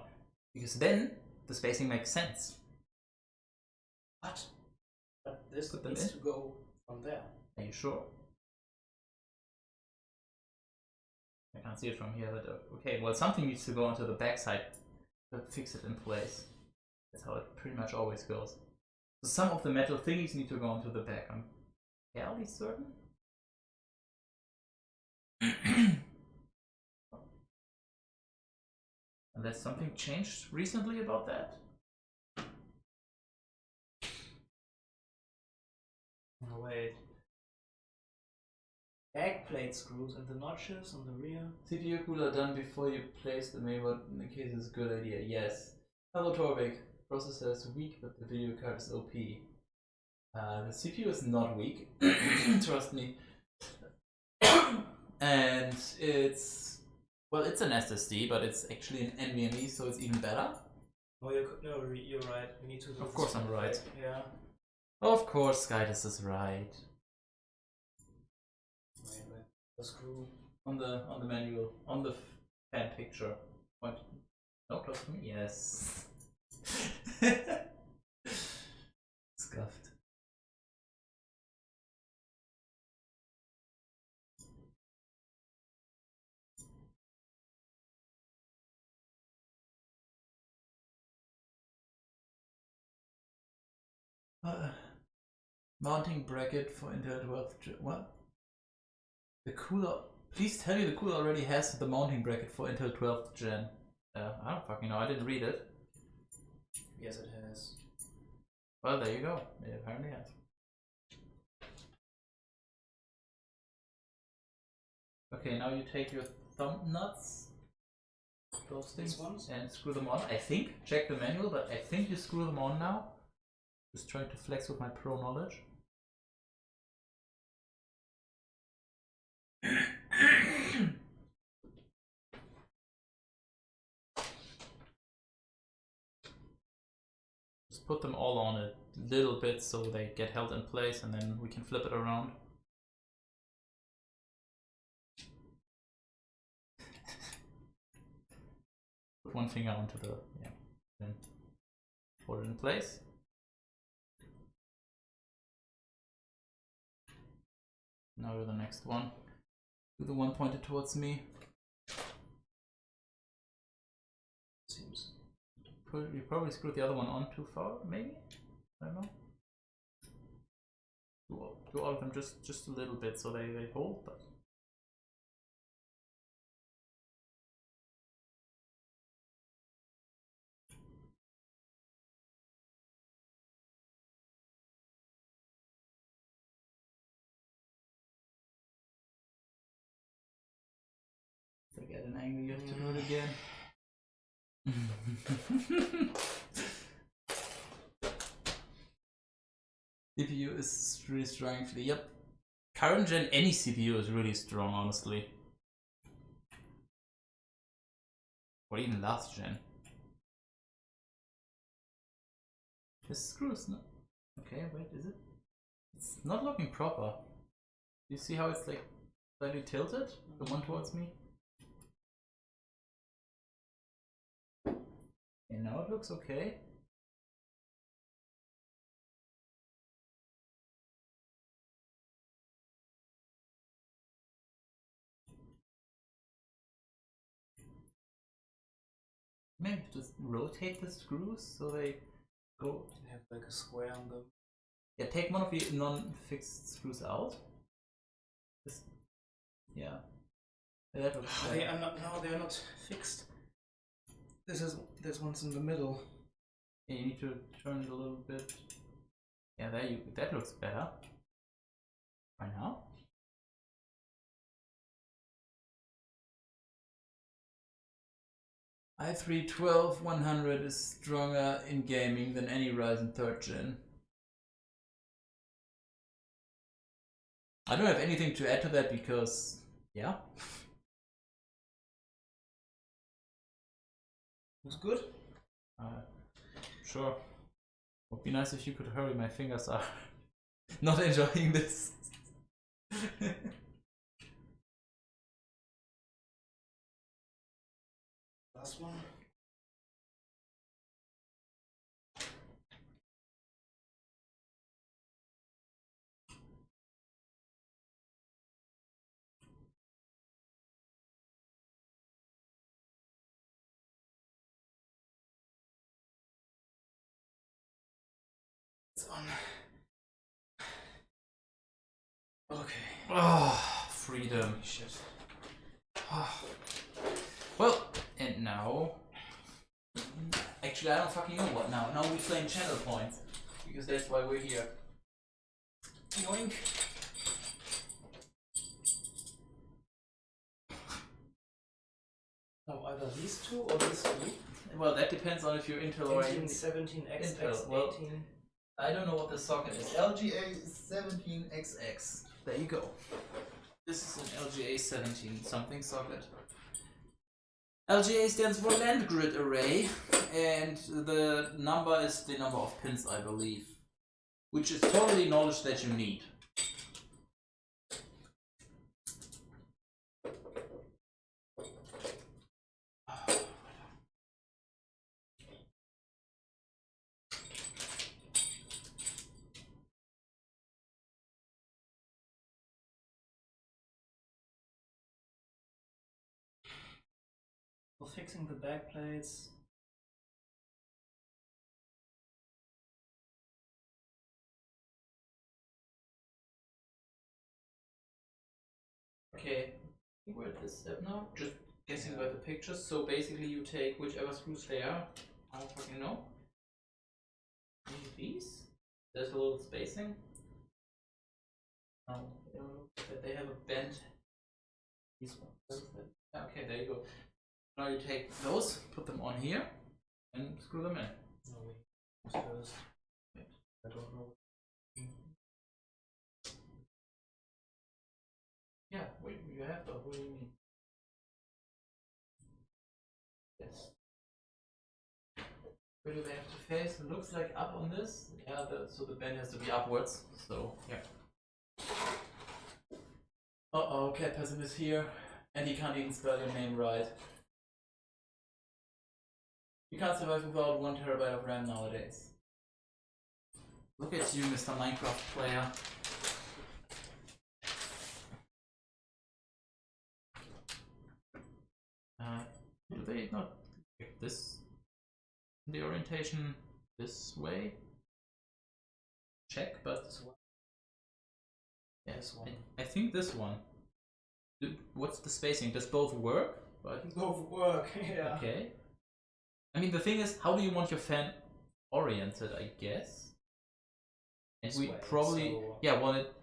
Because then the spacing makes sense. What? But this needs to go from there. Are you sure? I can't see it from here, but okay. Well, something needs to go onto the backside to fix it in place. That's how it pretty much always goes. So some of the metal thingies need to go onto the back. I'm fairly certain. Unless something changed recently about that. Oh, wait. Backplate screws and the notches on the rear. CPU cooler done before you place the mainboard in case it's a good idea. Yes. Hello Torvik. Processor is weak, but the video card is OP. The CPU is not weak. Trust me. And it's... Well, it's an SSD, but it's actually an NVMe, so it's even better. Oh, you're right. We need to do Of course I'm right. Yeah. Of course Skytus is right. Wait. The screw. On the manual, on the fan picture. What? No, close to me? Yes. Scuffed. Mounting bracket for Intel 12th Gen. What? The cooler. Please tell you the cooler already has the mounting bracket for Intel 12th Gen. I don't fucking know. I didn't read it. Yes, it has. Well, there you go. It apparently has. Okay, now you take your thumb nuts, those things, and screw them on. I think. Check the manual, but I think you screw them on now. Just trying to flex with my pro knowledge. Just put them all on a little bit so they get held in place, and then we can flip it around. Put one finger onto the, then hold it in place. Now to the next one. Do the one pointed towards me. Seems. You probably screwed the other one on too far, maybe? I don't know. Do all of them just a little bit so they hold, but to get an angle you have to do it again. CPU is really strong actually. Yep. Current gen, any CPU is really strong, honestly. Or even last gen. This screw is not. Okay, wait, is it? It's not looking proper. You see how it's like slightly tilted? The one towards me? And now it looks okay. Maybe just rotate the screws so they go. They have like a square on them. Yeah, take one of the non-fixed screws out. Just, yeah. That looks They are not. No, they are not fixed. There's one's in the middle. Yeah, you need to turn it a little bit. Yeah, there you. That looks better. Right now. i3-12100 is stronger in gaming than any Ryzen 3rd gen. I don't have anything to add to that because, yeah. Was good? Sure. Would be nice if you could hurry, my fingers are not enjoying this. Last one. It's on. Okay. Oh, freedom. Shit. Well, and now. Actually, I don't fucking know what now. Now we claim channel points. Because that's why we're here. Yoink. No, either these two or these two. Well, that depends on if you're Intel or 18, 17, XX, Intel. Well, 18. I don't know what the socket is. LGA 17XX. There you go. This is an LGA 17 something socket. LGA stands for Land Grid Array, and the number is the number of pins, I believe. Which is totally knowledge that you need. For fixing the back plates, Okay, we're at this step now. Just guessing by the pictures. So basically, you take whichever screws they are. I don't fucking know. Maybe these. There's a little spacing. Oh, they have a bend. These ones. Okay, there you go. Now you take those, put them on here, and screw them in. No, wait. First. I don't know. Yeah, wait, you have to. What do you mean? Yes. Where do they have to face? It looks like up on this. Yeah, so the bend has to be upwards. So, yeah. Uh-oh, Cat Pessim is here, and he can't even spell your name right. You can't survive without 1 terabyte of RAM nowadays. Look at you, Mr. Minecraft player. Do they not pick this? The orientation this way? Check, but This one. yeah, This one. I think this one. What's the spacing? Does both work? But Both work, yeah. okay. I mean, the thing is, how do you want your fan oriented? I guess. And we probably want it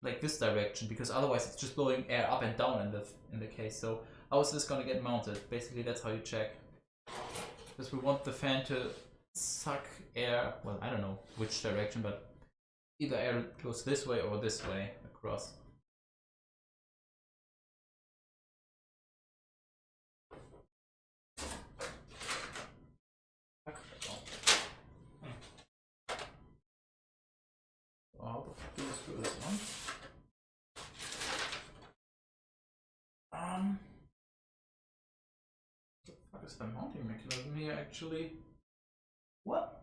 like this direction, because otherwise it's just blowing air up and down in the case. So how is this gonna get mounted? Basically, that's how you check. Because we want the fan to suck air. Well, I don't know which direction, but either air goes this way or this way across. How the fuck do you screw this on? The fuck is the mounting mechanism here actually? What?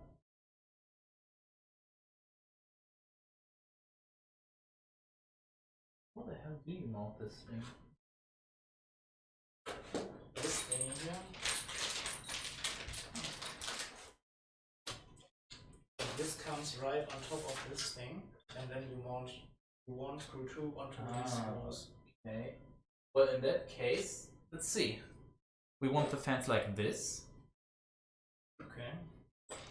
How the hell do you mount this thing? This thing here. This comes right on top of this thing, and then you mount one screw tube onto these screws. Okay. Well, in that case, let's see. We want the fans like this. Okay.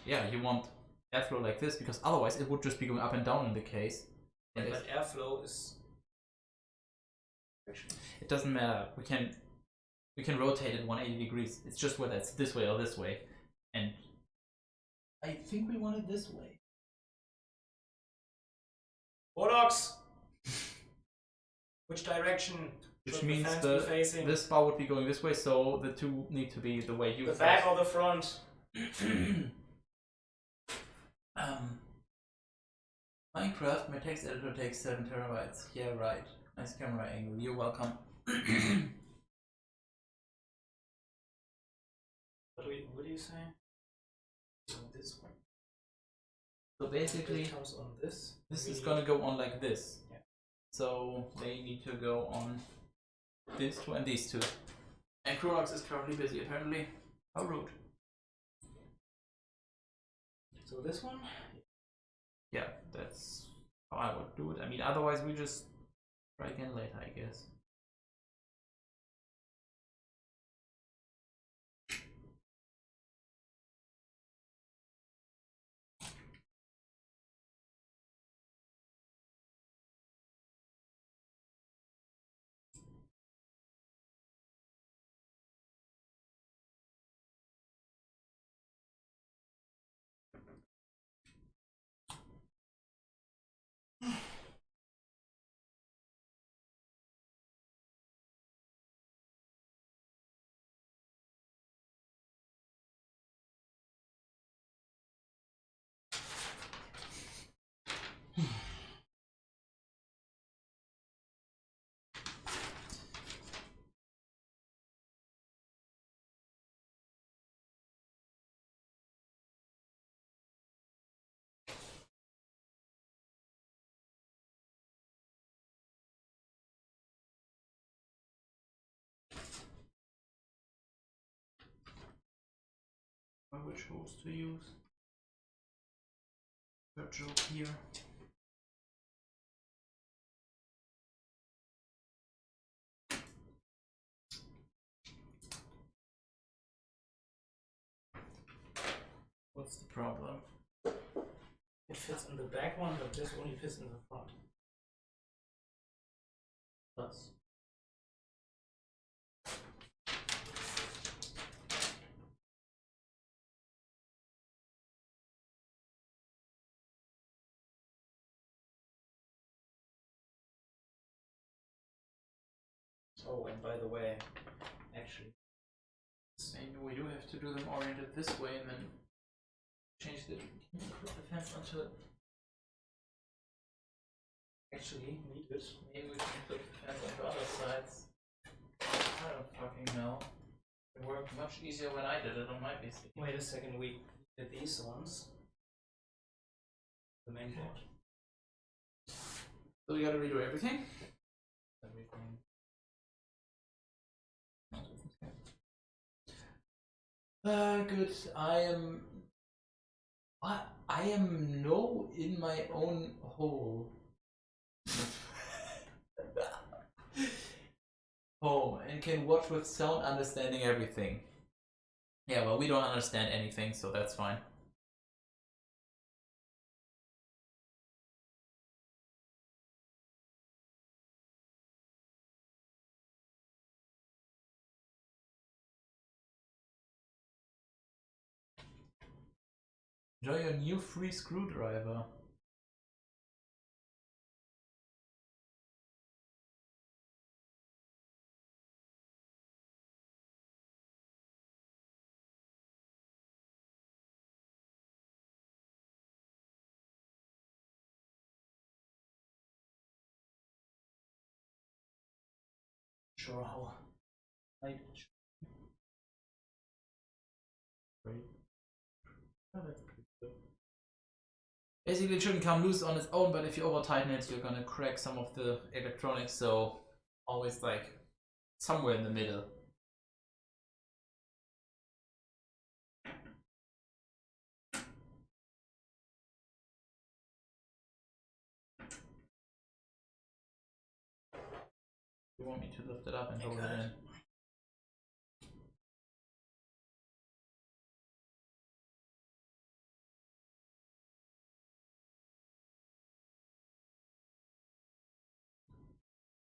Yeah, you want airflow like this, because otherwise it would just be going up and down in the case. And but airflow is. It doesn't matter. We can rotate it 180 degrees. It's just whether it's this way or this way. And I think we want it this way. Bollocks! Which direction? Which means this bar would be going this way, so the two need to be the way you. The back or the front? Minecraft, my text editor takes 7 terabytes. Yeah, right. Nice camera angle. You're welcome. What do you say? So this one. So basically, it comes on this. This is gonna go on like this. Yeah. So they need to go on these two and these two. And Kronox is currently busy apparently. How rude. So this one? Yeah, that's how I would do it. I mean, otherwise we just try again later, I guess. Which host to use? Virtual here. What's the problem? It fits in the back one, but this only fits in the front. Plus. Oh, and by the way, actually, maybe we do have to do them oriented this way and then change the. Can you put the fence onto it? actually needed. Maybe we can put the fence onto other sides. I don't fucking know. It worked much easier when I did it on my PC. Wait a second, we did these ones. The main board. So we gotta redo everything? Everything. Good. I am no in my own hole. Home and can watch with sound, understanding everything. Yeah, well, we don't understand anything, so that's fine. Enjoy your new free screwdriver. Sure how. Right. Great. Oh, that's pretty good. Basically, it shouldn't come loose on its own, but if you over tighten it, you're gonna crack some of the electronics. So always like somewhere in the middle. You want me to lift it up and hold it in?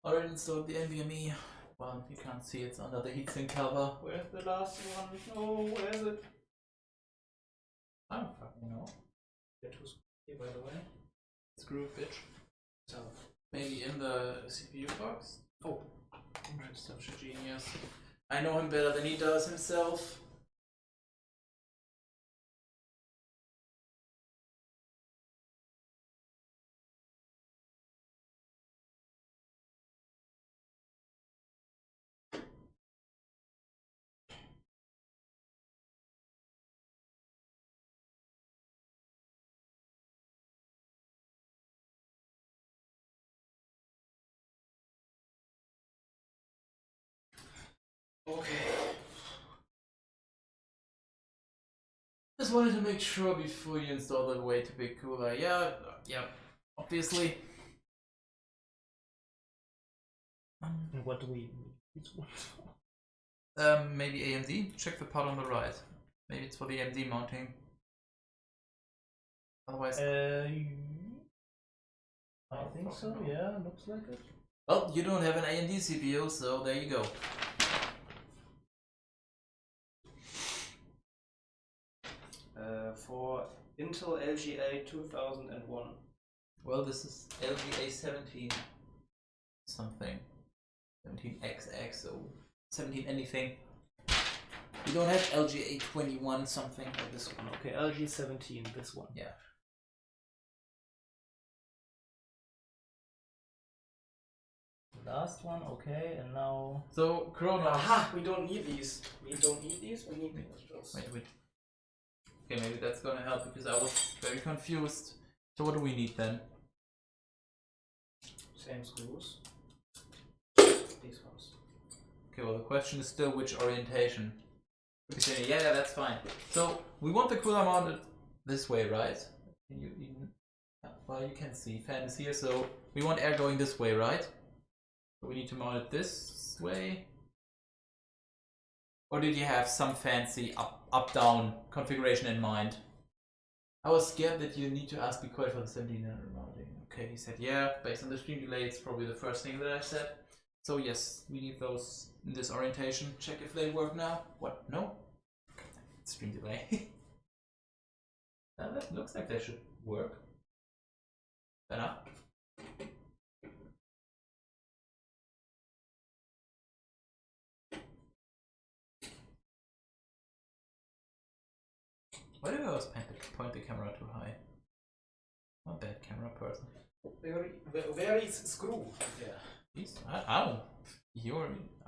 Already installed the NVMe. Well, you can't see it's under the heatsink cover. Where's the last one? Oh, where's it? I don't fucking know. That was here, by the way. Screw bitch. So, Maybe in the CPU box? oh, Such a genius. I know him better than he does himself. Okay. Just wanted to make sure before you install the way too big cooler. Yeah, obviously. and what do we need? Maybe AMD. Check the part on the right. Maybe it's for the AMD mounting. Otherwise, I think so, yeah, looks like it. well, you don't have an AMD CPU, so there you go. For Intel LGA 2001. Well, this is LGA 17 something. 17XX, so 17 anything. You don't have LGA 21 something like this one. Okay, LG 17, this one. Yeah. Last one, okay, and now. So, Chronos. Aha! We don't need these. We don't need these, we need these. Wait. Okay, maybe that's gonna help because I was very confused. So, what do we need then? Same screws. These ones. Okay, well, the question is still which orientation. Yeah, that's fine. So, we want the cooler mounted this way, right? Can you even. Well, you can see. Fan is here, so we want air going this way, right? So we need to mount it this way. Or did you have some fancy up-down configuration in mind? I was scared that you need to ask Bitcoin for the 1700 mounting. Okay, he said yeah, based on the stream delay, it's probably the first thing that I said. So yes, we need those in this orientation. Check if they work now. What? No? Stream delay. That looks like they should work. Better. Why do I always point the camera too high? I'm a bad camera person. Where is screw? Yeah. Please? I'm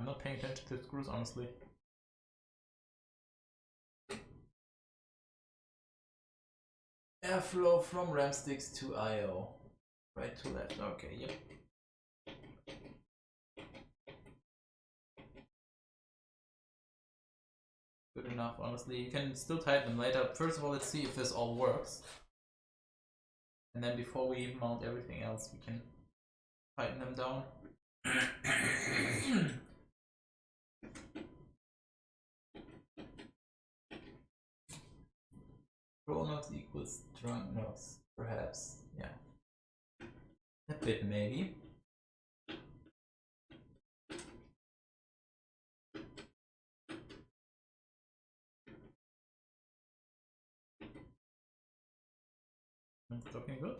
not paying attention to the screws, honestly. Airflow from RAM sticks to I/O. Right to left. Okay, yep. Good enough, honestly. You can still tighten them later. First of all, let's see if this all works. And then before we mount everything else, we can tighten them down. Pro notes equals drunk notes, perhaps. Yeah. A bit, maybe. It's looking good.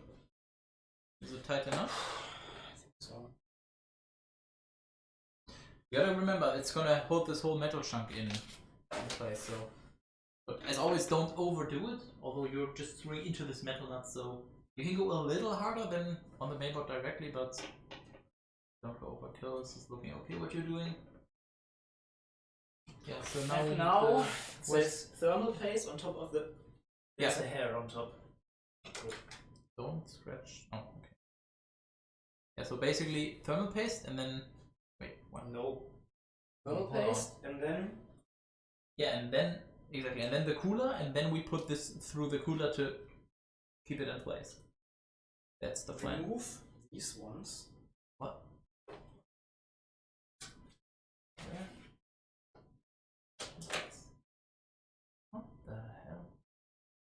Is it tight enough? I think so. You gotta remember, it's gonna hold this whole metal chunk in place, so. But as always, don't overdo it, although you're just screwing into this metal nut, so you can go a little harder than on the mainboard directly, but don't go overkill. This is looking okay what you're doing. Yeah, so now And we now need it says thermal paste on top of the. There's a hair on top. Good. Don't scratch. Oh, okay. Yeah, so basically thermal paste and then wait, what? No. Thermal Hold on. paste and then. Yeah, and then exactly, and then the cooler, and then we put this through the cooler to keep it in place. That's the plan. Remove these ones. What? Where? What the hell?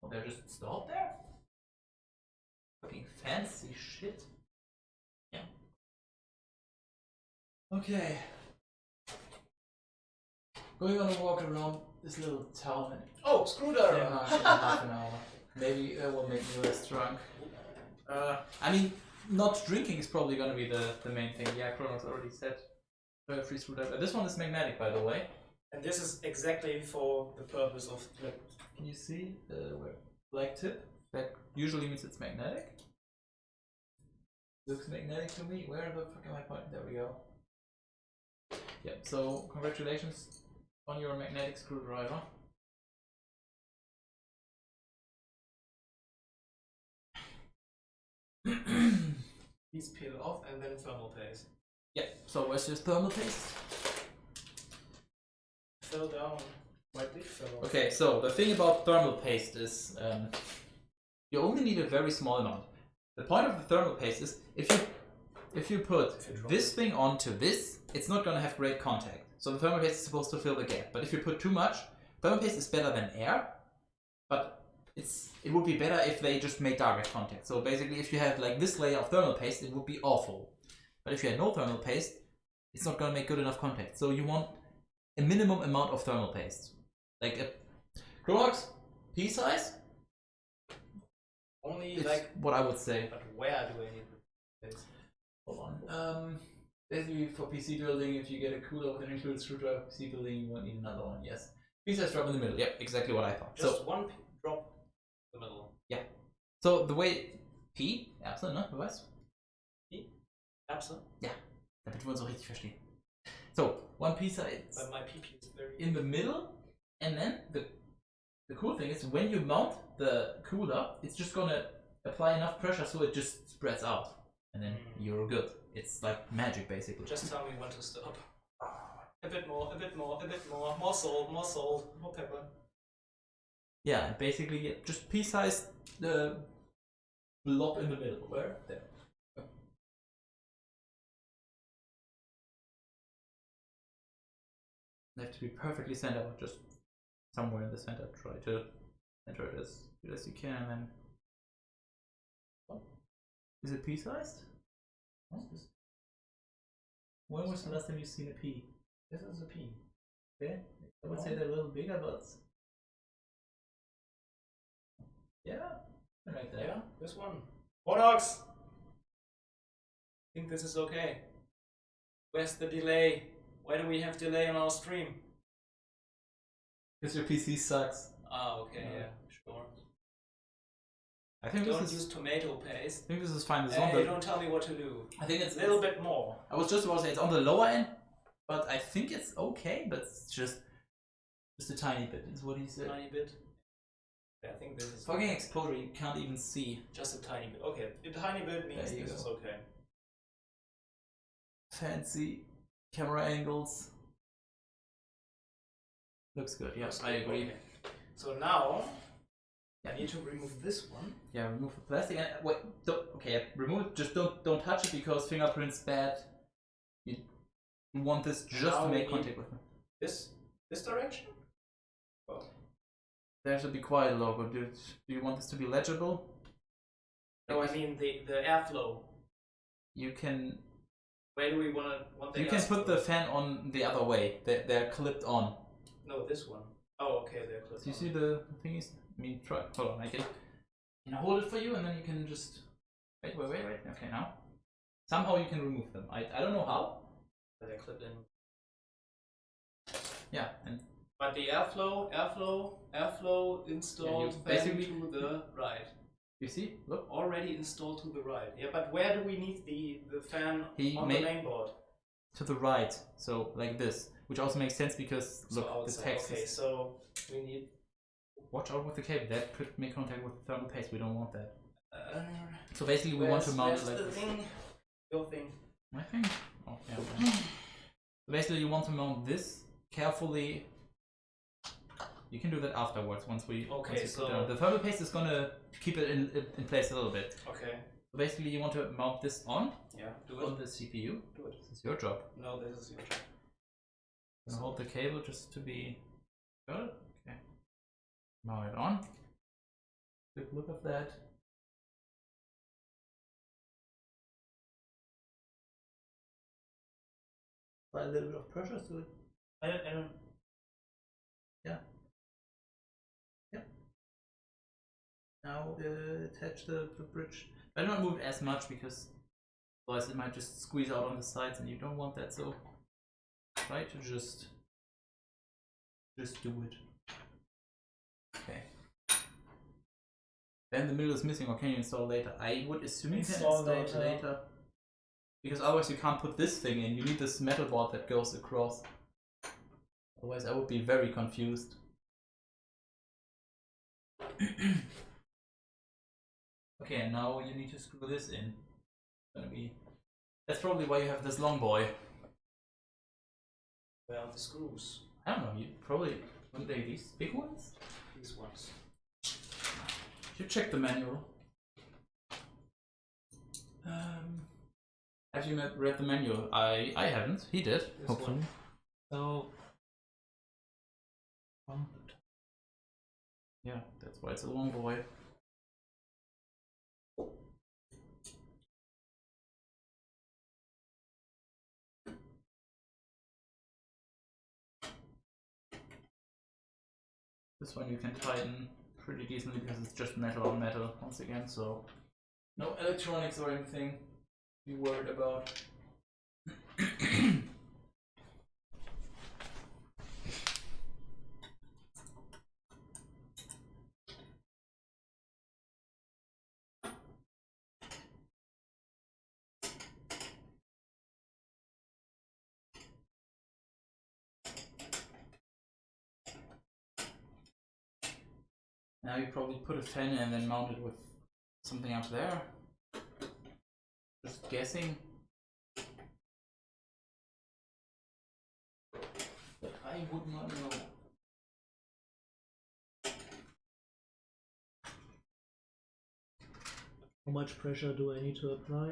Oh, they're just installed there? Fucking fancy shit. Yeah. Okay. Going on a walk around this little town and Oh, screwdriver! in half an hour. Maybe that will make me less drunk. I mean, not drinking is probably gonna be the main thing. Yeah, Kronos already said. Free screwdriver. This one is magnetic, by the way. And this is exactly for the purpose of. Can you see the black tip? That usually means it's magnetic. Looks magnetic to me. Where the fuck am I pointing? There we go. Yep, so congratulations on your magnetic screwdriver. These peel off and then thermal paste. Yep, so where's your thermal paste? Fell down. Quite big fell off. Okay, so the thing about thermal paste is you only need a very small amount. The point of the thermal paste is if you put this thing onto this, it's not gonna have great contact. So the thermal paste is supposed to fill the gap. But if you put too much, thermal paste is better than air, but it would be better if they just made direct contact. So basically, if you have like this layer of thermal paste, it would be awful. But if you had no thermal paste, it's not gonna make good enough contact. So you want a minimum amount of thermal paste, like a Clorox pea size. Only It's like. what I would say. But where do I need this? Hold on. Basically for PC building, if you get a cooler with an included screwdriver PC building, you won't need another one. Yes. Pea size drop in the middle. Yep, exactly what I thought. Just So one drop in the middle. yeah. So the way P, Erbse, ne? Du weißt? Erbse? Ja. Damit wir uns auch richtig verstehen. So one pea size But my PP is very. in the middle, and then the cool thing is when you mount the cooler, it's just gonna apply enough pressure so it just spreads out, and then you're good. It's like magic, basically. Just tell me when to stop. A bit more, a bit more, a bit more. More salt, more pepper. Yeah, and basically yeah, just pea-sized blob in the middle. Where? There. They have to be perfectly centered, just somewhere in the center. Try to center it as good as you can, and then. Oh. Is it pea-sized? Oh. When was the last time you've seen a pea? This is a P. Okay, I would say they're a little bigger, but yeah, right there. Yeah, this one. Bonox! I think this is okay. Where's the delay? Why do we have delay on our stream? Because your PC sucks. Ah, okay, yeah, sure. I think Don't this is. use tomato paste. I think this is fine. It's Hey, on the. don't tell me what to do. I think it's A little bit more. I was just about to say it's on the lower end, but I think it's okay. But it's just a tiny bit. Is what he said. Tiny bit. Yeah, I think this is Fucking exposure, you can't even see. just a tiny bit. Okay, a tiny bit means There you this is go. okay. Fancy camera angles. Looks good. Yes, I agree. Okay. So now Yeah. I need to remove this one. Yeah, remove the plastic. And wait, okay, remove it. Just don't touch it because fingerprints bad. You want this just Now to we make need- contact with it. This direction? Oh. There should be quite a logo. Do you want this to be legible? No, I mean the airflow. You can. Where do we want the You can put airflow? the fan on the other way. They're clipped on. No, this one. Oh, okay, they're clipped. Do you on. see the thingies? I mean, try. Hold on, I can hold it for you, and then you can just wait. Okay, now somehow you can remove them. I don't know how. They're clipped in. Yeah, and But the airflow installed you then basically- to the right. you see, look. Already installed to the right. Yeah, but where do we need the fan He on made- the main board? To the right, so like this, which also makes sense because So look, the outside. text Okay, is. so we need. Watch out with the cable. That could make contact with the thermal paste. We don't want that. Uh, So basically, we want to mount it like the this. thing? Your thing. My thing. Oh yeah. Okay. So basically, you want to mount this carefully. You can do that afterwards once we. Okay, once you so- put down. The thermal paste is gonna keep it in place a little bit. Okay. So basically, you want to mount this on Yeah. Do on it. the CPU. Do it. This is your job. No, this is your job. And hold the cable just to be. Got it? Okay. Mount it on. Quick look at that. Apply a little bit of pressure to it. I don't. Yeah. Yep. Now attach the bridge. I don't move it as much because otherwise it might just squeeze out on the sides and you don't want that, so try to just do it. Okay. Then the middle is missing, or can you install later? I would assume you can Install install it later. later. Because otherwise you can't put this thing in, you need this metal board that goes across. Otherwise I would be very confused. Okay, and now you need to screw this in. That's probably why you have this long boy. Where are the screws? I don't know, you probably wouldn't they these big ones? These ones. You check the manual. Have you read the manual? I haven't. He did. This Hopefully. one. So. Yeah, that's why it's a long boy. This one you can tighten pretty decently because it's just metal on metal once again, so no electronics or anything to be worried about. Now you probably put a fan and then mount it with something up there. Just guessing. But I would not know. How much pressure do I need to apply?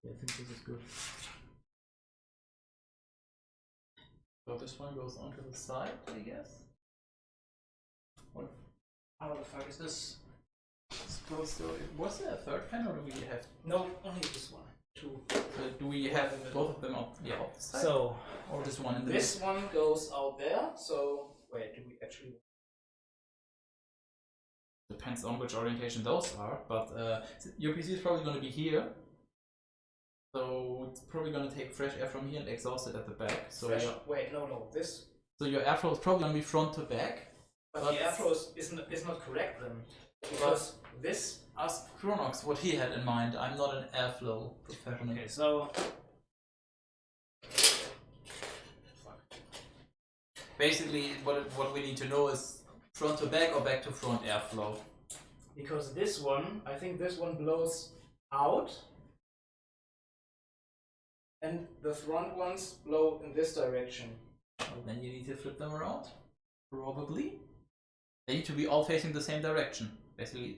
Yeah, I think this is good. So this one goes onto the side, I guess. What? How the fuck is this supposed to? Was there a third fan, or do we have? No, only this one. Two. Do we have both of them on the outside? So, or just one in the this one goes out there. So, wait, do we actually? Depends on which orientation those are, but your PC is probably going to be here. So it's probably going to take fresh air from here and exhaust it at the back. So wait, no, this. So your airflow is probably going to be front to back. But the airflow is not correct then. Because this. Ask Chronox what he had in mind. I'm not an airflow professional. Okay, so. Basically, what we need to know is front to back or back to front airflow. Because this one, I think this one blows out. And the front ones blow in this direction. Well, then you need to flip them around. Probably. They need to be all facing the same direction. Basically,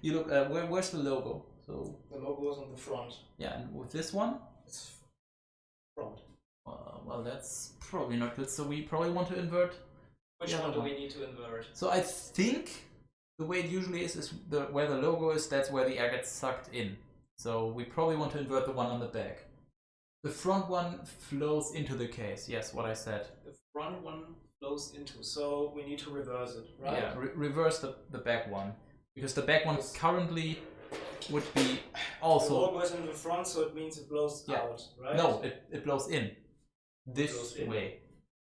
you look. Where's the logo? So the logo is on the front. Yeah, and with this one, it's front. Well, that's probably not good. So we probably want to invert. Which one do we need to invert? So I think the way it usually is where the logo is. That's where the air gets sucked in. So we probably want to invert the one on the back. The front one flows into the case. Yes, what I said. The front one flows into, so we need to reverse it, right? Yeah, reverse the back one. Because the back one currently would be also... The logo is in the front, so it means it blows out, right? No, it blows in. This way.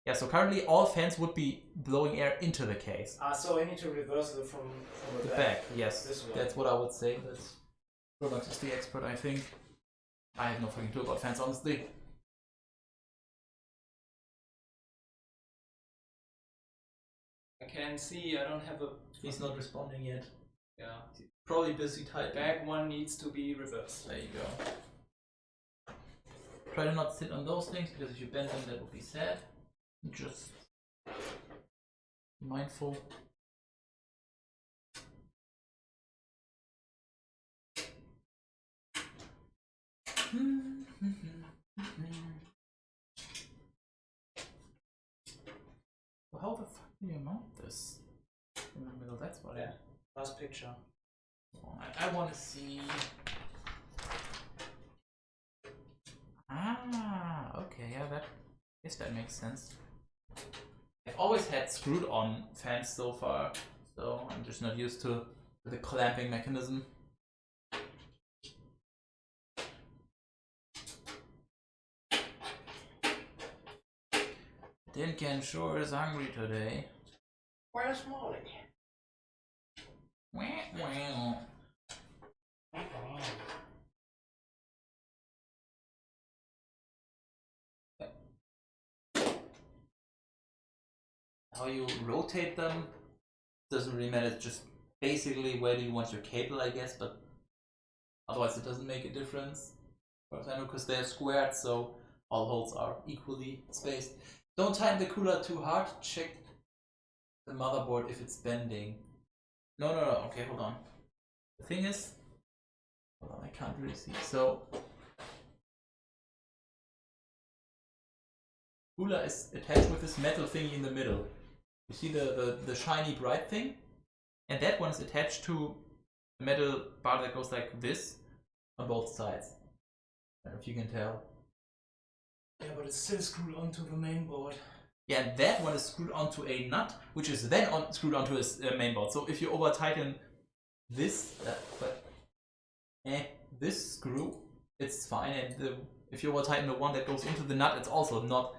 Yeah, so currently all fans would be blowing air into the case. So I need to reverse it from the back. Yes, that's what I would say. Rolex is the expert, I think. I have no fucking clue about fans, honestly. I can see, I don't have a... He's not responding yet. Yeah. He's probably busy typing. Back one needs to be reversed. There you go. Try to not sit on those things, because if you bend them, that would be sad. Just be mindful. Well, how the fuck do you mount this? In the middle, that's what last picture. I want to see. Okay, yeah, I guess that makes sense. I've always had screwed on fans so far, so I'm just not used to the clamping mechanism. Dinkin sure is hungry today. Where's Molly? Wow. How you rotate them doesn't really matter. It's just basically where do you want your cable, I guess, but otherwise it doesn't make a difference. As far as I know, because they're squared, so all holes are equally spaced. Don't tighten the cooler too hard. Check the motherboard if it's bending. No. Okay, hold on. The thing is, hold on, I can't really see. So, cooler is attached with this metal thingy in the middle. You see the shiny bright thing? And that one is attached to a metal bar that goes like this on both sides. I don't know if you can tell. Yeah, but it's still screwed onto the main board. Yeah, that one is screwed onto a nut, which is then screwed onto a main board. So if you over tighten this, this screw, it's fine. And if you over tighten the one that goes into the nut, it's also not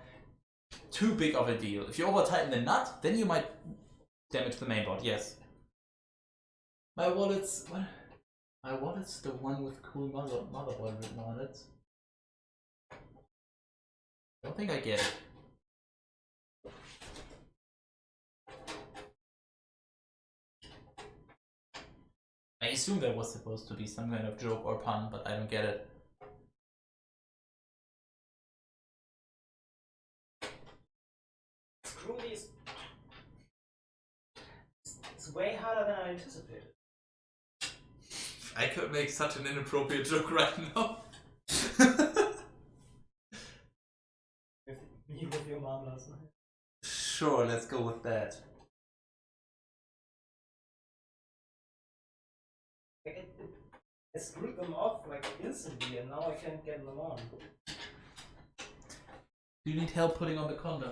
too big of a deal. If you over tighten the nut, then you might damage the main board. Yes. My wallet's the one with cool motherboard written on it. I don't think I get it. I assume that was supposed to be some kind of joke or pun, but I don't get it. Screw these. It's way harder than I anticipated. I could make such an inappropriate joke right now. Me with your mom last night. Sure, let's go with that. I screwed them off like instantly, and now I can't get them on. Do you need help putting on the condom?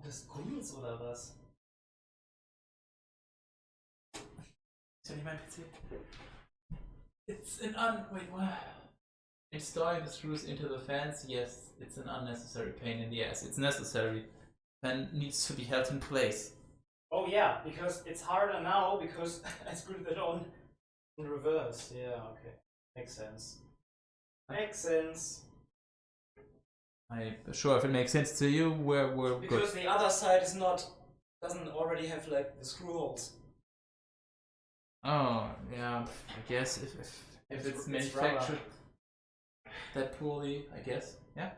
Das Kunst oder was? Ist ja nicht mein PC. It's an wait, what? Installing the screws into the fans, yes, it's an unnecessary pain in the ass. It's necessary. Fan needs to be held in place. Oh yeah, because it's harder now because I screwed it on in reverse. Yeah, okay. Makes sense. Makes sense. I'm sure if it makes sense to you, we're because good. the other side is doesn't already have like the screw holes. Oh, yeah, I guess if it's manufactured that poorly, I guess, yeah.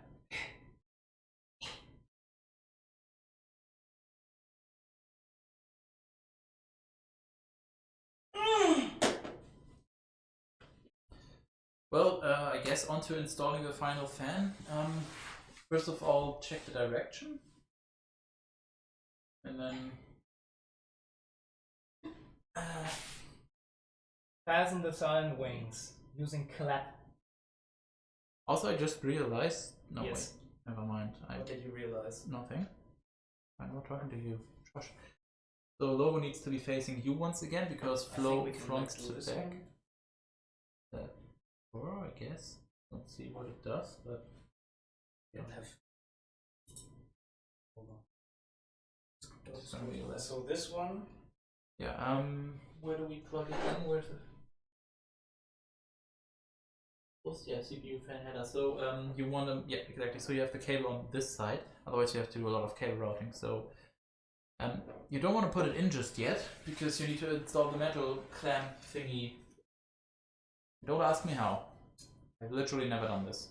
Well, I guess onto installing the final fan. First of all, check the direction. And then Fasten the silent wings using clap. also, I just realized. No, Yes. wait, never mind. What did you realize? Nothing. I'm not talking to you, Josh. The logo needs to be facing you once again because flow front to back. Or I guess. Let's see what it does, but Yeah. Hold on. So this one. Yeah. Where do we plug it in? Where's it? Yeah, CPU fan header. So you want to, yeah, exactly. So you have the cable on this side. Otherwise, you have to do a lot of cable routing. So you don't want to put it in just yet because you need to install the metal clamp thingy. Don't ask me how. I've literally never done this.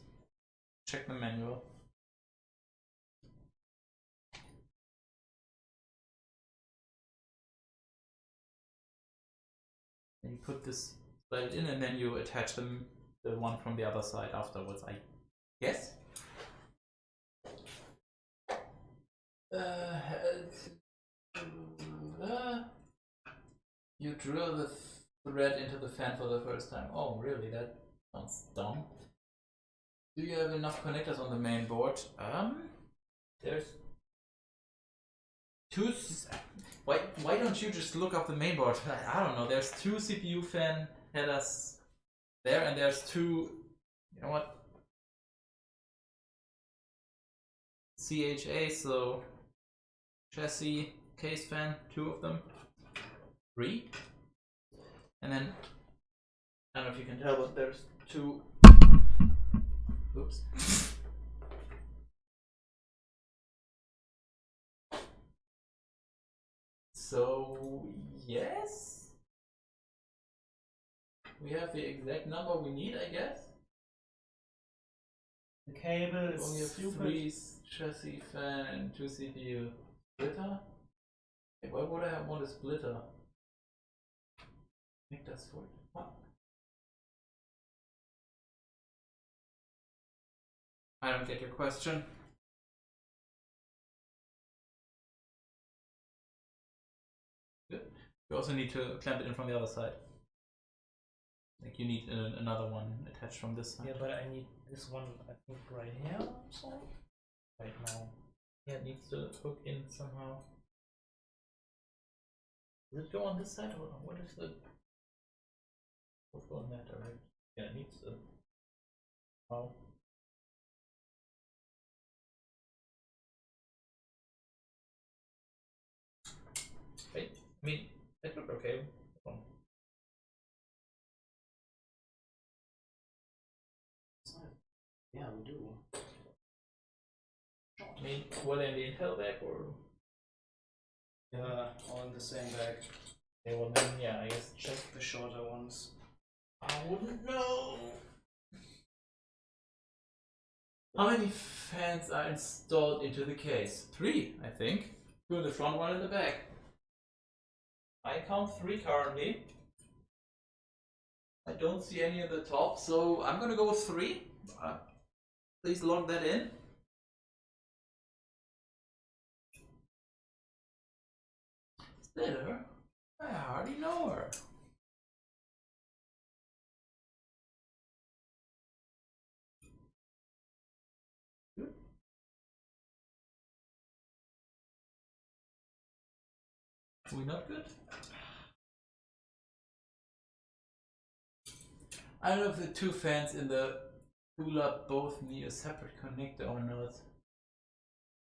Check the manual. And you put this slide in, and then you attach them, the one from the other side afterwards, I guess. You drill the thread into the fan for the first time. Oh, really? That sounds dumb. Do you have enough connectors on the main board? There's two. Why don't you just look up the main board? I don't know. There's two CPU fan headers there, and there's two. You know what? CHA, so chassis, case fan, two of them. Three. And then, I don't know if you can tell, but there's two. Oops. So, yes? We have the exact number we need, I guess. The cable is only have three chassis fan and two CPU. Splitter? Hey, why would I want a splitter? Make das for what? I don't get your question. Good. You also need to clamp it in from the other side. Like you need another one attached from this side. Yeah, but I need this one, I think, right here. So right now. Yeah, it needs to hook in somehow. Does it go on this side or what is the? Let's go in that direction. Yeah, it needs to. Oh. Wait, I mean, it looked okay. Yeah, we do. I mean, were they in the Intel bag or? Yeah, all in the same bag. Okay, well then, yeah, I guess check. The shorter ones. I wouldn't know. How many fans are installed into the case? 3, I think. 2 in the front, 1 in the back. I count 3 currently. I don't see any at the top, so I'm gonna go with 3. Please log that in. Splitter? I already know her. We not good? I don't know if the two fans in the cooler both need a separate connector or not.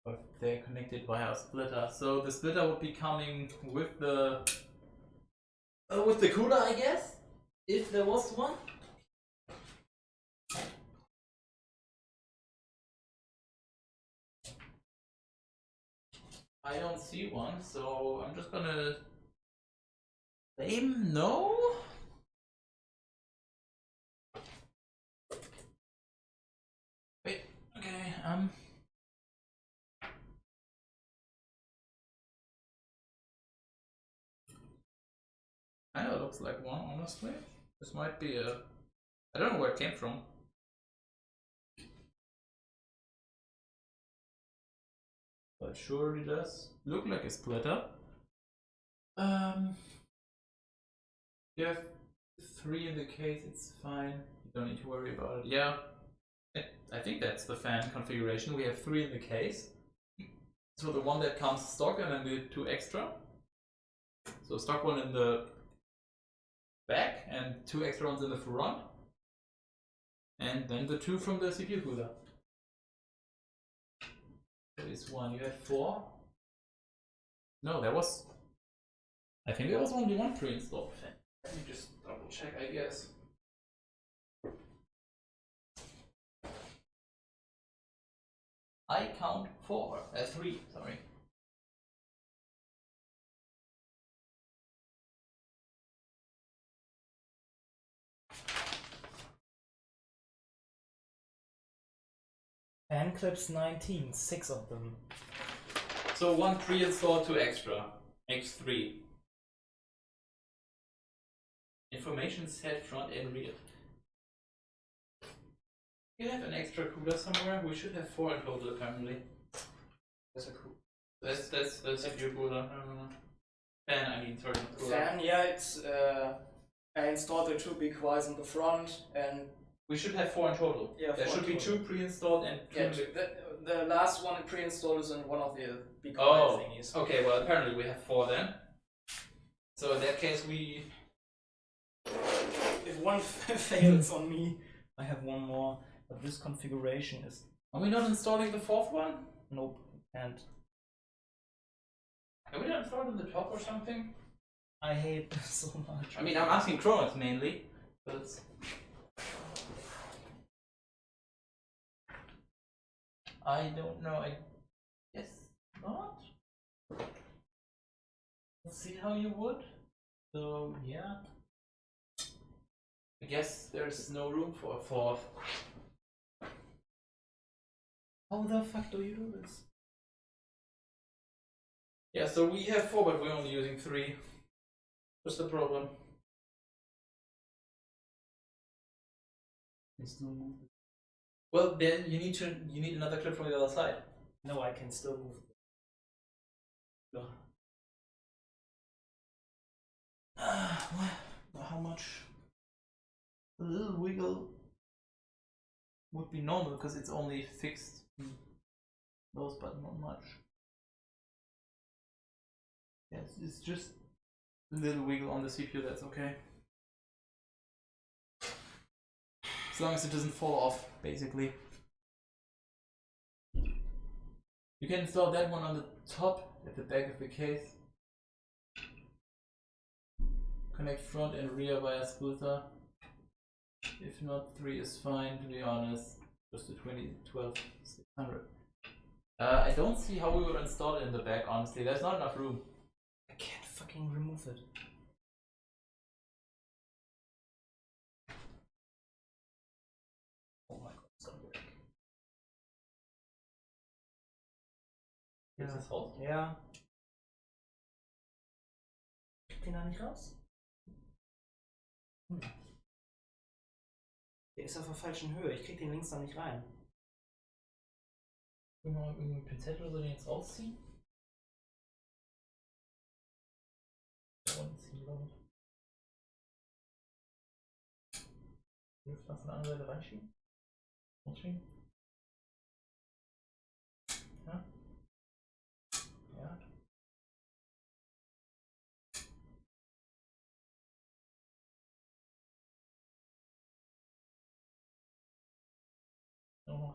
Or if they're connected via a splitter. So the splitter would be coming with the cooler, I guess? If there was one. I don't see one, so I'm just gonna blame no. Wait, okay, I know it looks like one, honestly. This might be a... I don't know where it came from. But surely does look like a splitter. You have 3 in the case, it's fine. You don't need to worry about it. Yeah, I think that's the fan configuration. We have 3 in the case. So the one that comes stock and then the 2 extra. So stock one in the back and 2 extra ones in the front. And then the 2 from the CPU cooler. There is 1. You had 4. No, there was... I think there was only 1 pre-installed fan. Let me just double check, I guess. I count 3, sorry. Fan clips 19, 6 of them. So 1 pre-installed, 2 extra. Makes 3. Information set front and rear. You have an extra cooler somewhere? We should have 4 in total apparently. That's a cool. That's a your cooler. Fan, I mean, sorry, not cooler. Fan, yeah, it's I installed the 2 big wires in the front, and we should have 4 in total. Yeah, there should be 2 pre-installed and 2 yeah, the last one pre-installed is in one of the big wire oh, thingies. okay, well apparently we have 4 then. So in that case we... If one fails on me, I have 1 more. But this configuration is... Are we not installing the 4th one? Nope, and... Can we not install it on the top or something? I hate this so much. I mean, I'm asking Cronus mainly, but it's... I don't know, I guess not? Let's see how you would. So, yeah. I guess there's no room for a 4th. How the fuck do you do this? Yeah, so we have 4, but we're only using 3. What's the problem? Well, then you need another clip from the other side. No, I can still move it. Well, how much? A little wiggle would be normal because it's only fixed those, but not much. Yes, it's just a little wiggle on the CPU, that's okay. As long as it doesn't fall off, basically. You can install that one on the top, at the back of the case. Connect front and rear via splitter. If not, 3 is fine, to be honest. Just the 2012-600. I don't see how we would install it in the back, honestly. There's not enough room. I can't fucking remove it. Oh my god, it's gonna break. Ist das raus? Ja. Kriegt den da nicht raus? Der ist auf der falschen Höhe. Ich krieg den links da nicht rein. Können wir mal irgendwie Pinzette oder so den jetzt rausziehen? Da unten ziehen, glaube ich. Luft nach der anderen Seite reinschieben? Rausschieben? Ja? Ja. Noch.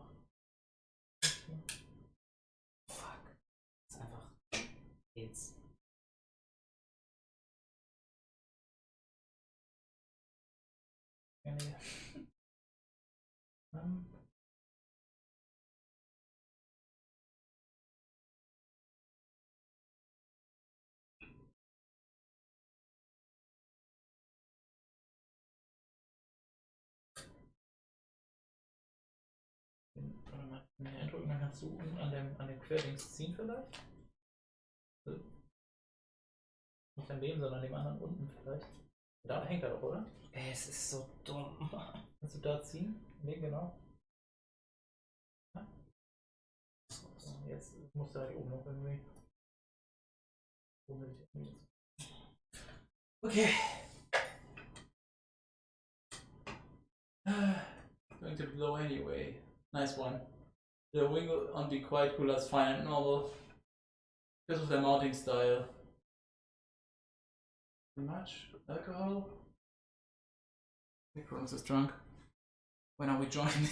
Fuck. Das ist einfach. Jetzt. Ja, nee. Warte mal, wenn wir eindrücken, dann kannst du unten an dem Querdings ziehen vielleicht. So. Nicht an dem, sondern an dem anderen unten vielleicht. Da hängt er doch, oder? Ey, es ist so dumm. Kannst du da ziehen? Ne, genau. Ja? So, jetzt musst du halt oben noch irgendwie. Okay. Going to blow anyway. Nice one. The wing on the quiet cooler is fine and normal because of their mounting style. Too much alcohol? Nicholas is drunk. When are we joining?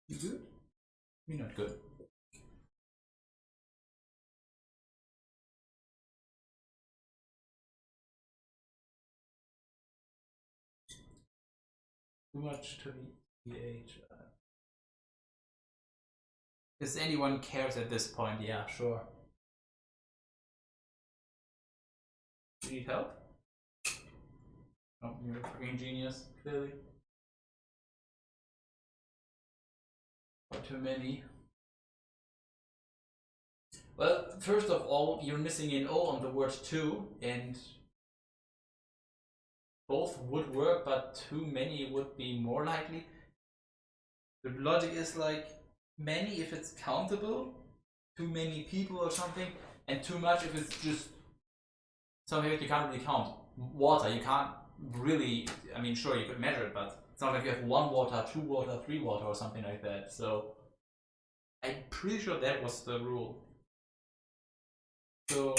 You good? Me not good. Too much to the age. Does anyone cares at this point? Yeah, sure. You need help? Oh, you're a fucking genius, clearly. Or too many. Well, first of all, you're missing an O on the word too, and both would work, but too many would be more likely. The logic is like many if it's countable, too many people or something, and too much if it's just something that you can't really count. Water, you can't really, I mean, sure, you could measure it, but it's not like you have 1 water, 2 water, 3 water or something like that. So I'm pretty sure that was the rule. So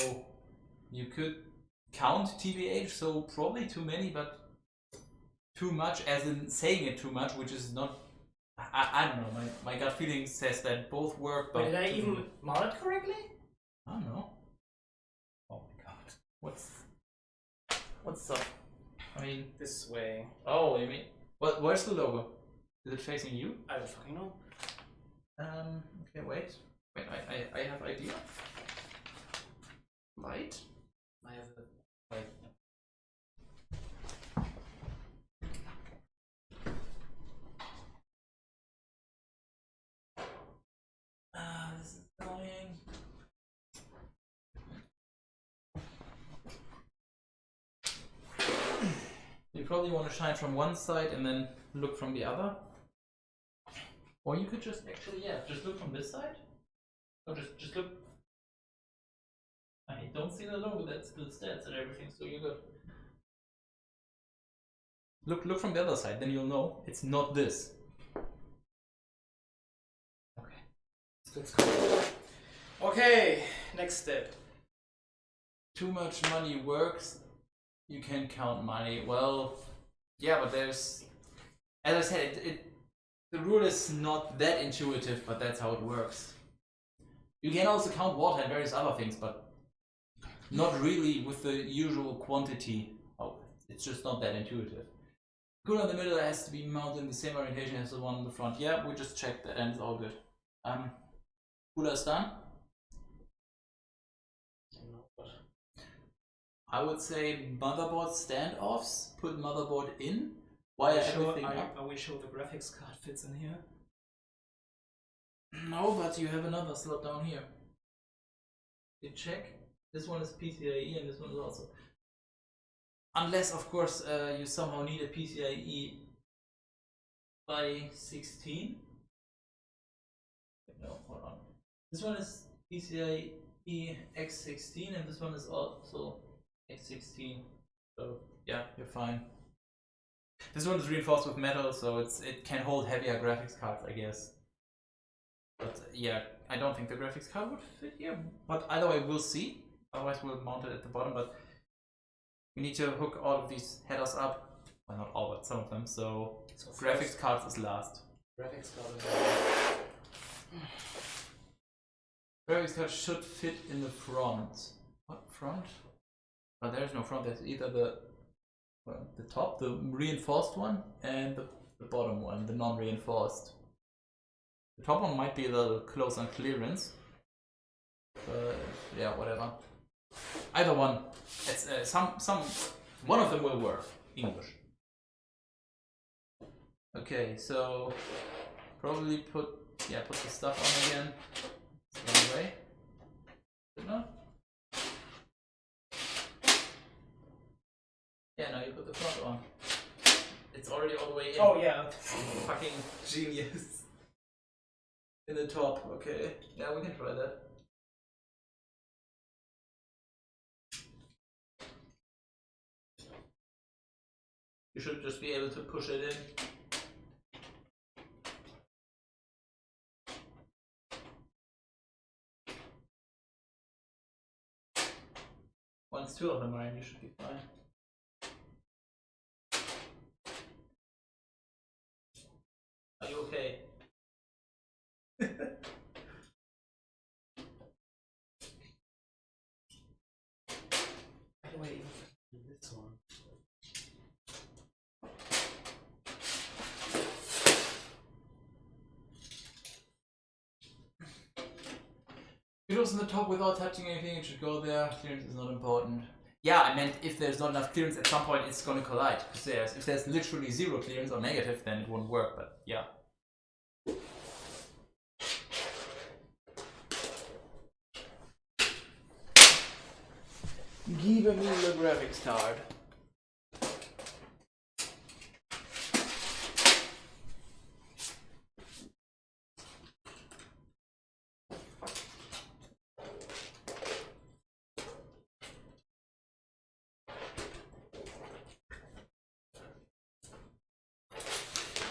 you could count TBH, so probably too many, but too much as in saying it too much, which is not, I don't know, my gut feeling says that both work, but... Wait, did I even mount it correctly? I don't know. Oh my god. What's up? I mean... This way. Oh, you mean... Where's the logo? Is it facing you? I don't fucking know. Okay, wait. Wait, I have idea. Light? I have the... Wait. This is annoying. You probably want to shine from one side and then look from the other. Or you could just actually, yeah, just look from this side. Or just look. I don't see the logo, that's the stats and everything, so you're good. Look from the other side, then you'll know it's not this. Okay. Let's go. Okay, next step. Too much money works. You can count money. Well, yeah, but there's, as I said, the rule is not that intuitive, but that's how it works. You can also count water and various other things, but not really with the usual quantity. Oh, it's just not that intuitive. Cooler in the middle has to be mounted in the same orientation as the one in the front. Yeah, we just checked that and it's all good. Cooler is done. I would say motherboard standoffs, put motherboard in, wire everything up. Are we sure the graphics card fits in here? No, but you have another slot down here. You check. This one is PCIe and this one is also. Unless, of course, you somehow need a PCIe by 16. No, hold on. This one is PCIe X16 and this one is also X16. So yeah, you're fine. This one is reinforced with metal, so it can hold heavier graphics cards, I guess. But yeah, I don't think the graphics card would fit here. But either way, we'll see. Otherwise, we'll mount it at the bottom. But we need to hook all of these headers up. Well, not all, but some of them. So graphics cards is last. Graphics card is last. Graphics card should fit in the front. What front? Oh, there's no front. There's either the top, the reinforced one, and the bottom one, the non-reinforced. The top one might be a little close on clearance. But yeah, whatever. Either one. It's one of them will work. English. Okay, so probably put the stuff on again. One way. Good enough? Yeah, now you put the front on. It's already all the way in. Oh yeah. Fucking genius. In the top, okay. Yeah, we can try that. You should just be able to push it in. Once two of them are in, you should be fine. Are you okay? By the way, this one. It goes on the top without touching anything, it should go there. Clearance is not important. Yeah, I meant if there's not enough clearance at some point, it's gonna collide. If there's literally zero clearance or negative, then it won't work, but yeah. Give me the graphics card.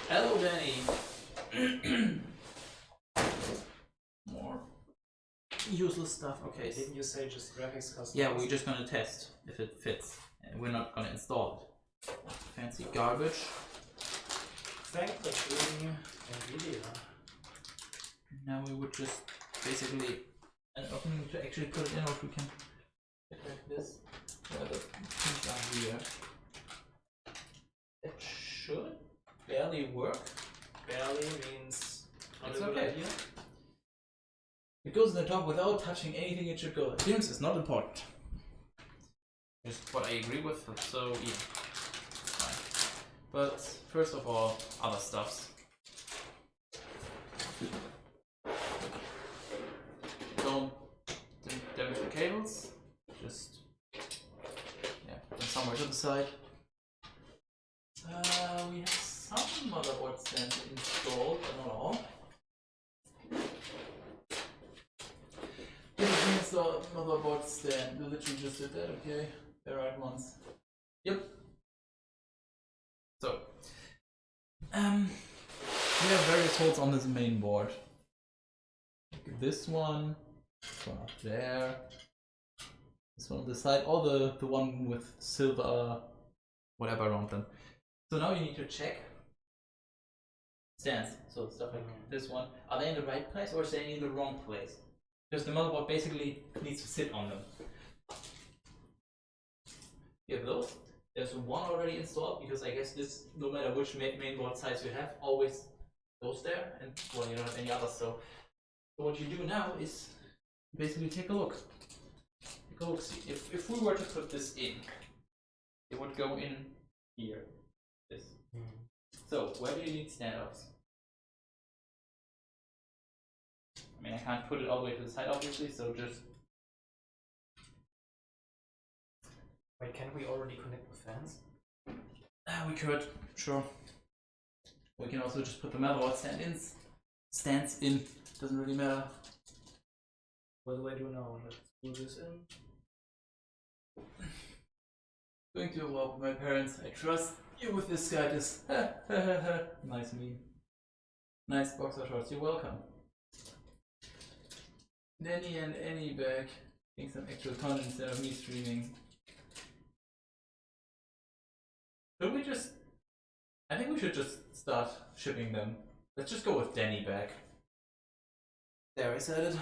Hello, Danny. More useless stuff. Okay. Didn't you say just graphics custom? Yeah, we're just gonna test if it fits. And we're not gonna install it. Fancy garbage. Thank for doing NVIDIA. Now we would just basically an opening to actually put it in, or if we can get like this. Where the pins are here. It should barely work. Barely means not It's a good okay. idea. It goes in the top without touching anything, it should go. Clearance is not important. Just what I agree with, so yeah. Fine. But first of all, other stuffs. Don't damage the cables. Just put them somewhere to the side. We have some motherboard stands installed, but not all. The motherboard stand. We literally just did that, okay? The right ones. Yep. So, we have various holes on this main board. Like this one up there, this one on this side, or the one with silver, whatever around them. So now you need to check stands. So stuff like this one. Are they in the right place or are they in the wrong place? Because the motherboard basically needs to sit on them. You have those. There's one already installed because I guess this, no matter which mainboard size you have, always goes there, and well, you don't have any others. So what you do now is basically take a look. Take a look. See if we were to put this in, it would go in here. This. So where do you need standoffs? I mean, I can't put it all the way to the side, obviously, so just Wait, can we already connect the fans? We could, sure. We can also just put the motherboard stands in. Doesn't really matter. What do I do now? Let's screw this in. Going to walk with my parents. I trust you with this guy. This nice meme. Nice boxer shorts. You're welcome. Nanny and Annie back. Getting some actual content instead of me streaming. Should we just... I think we should just start shipping them. Let's just go with Danny back. There, I said it.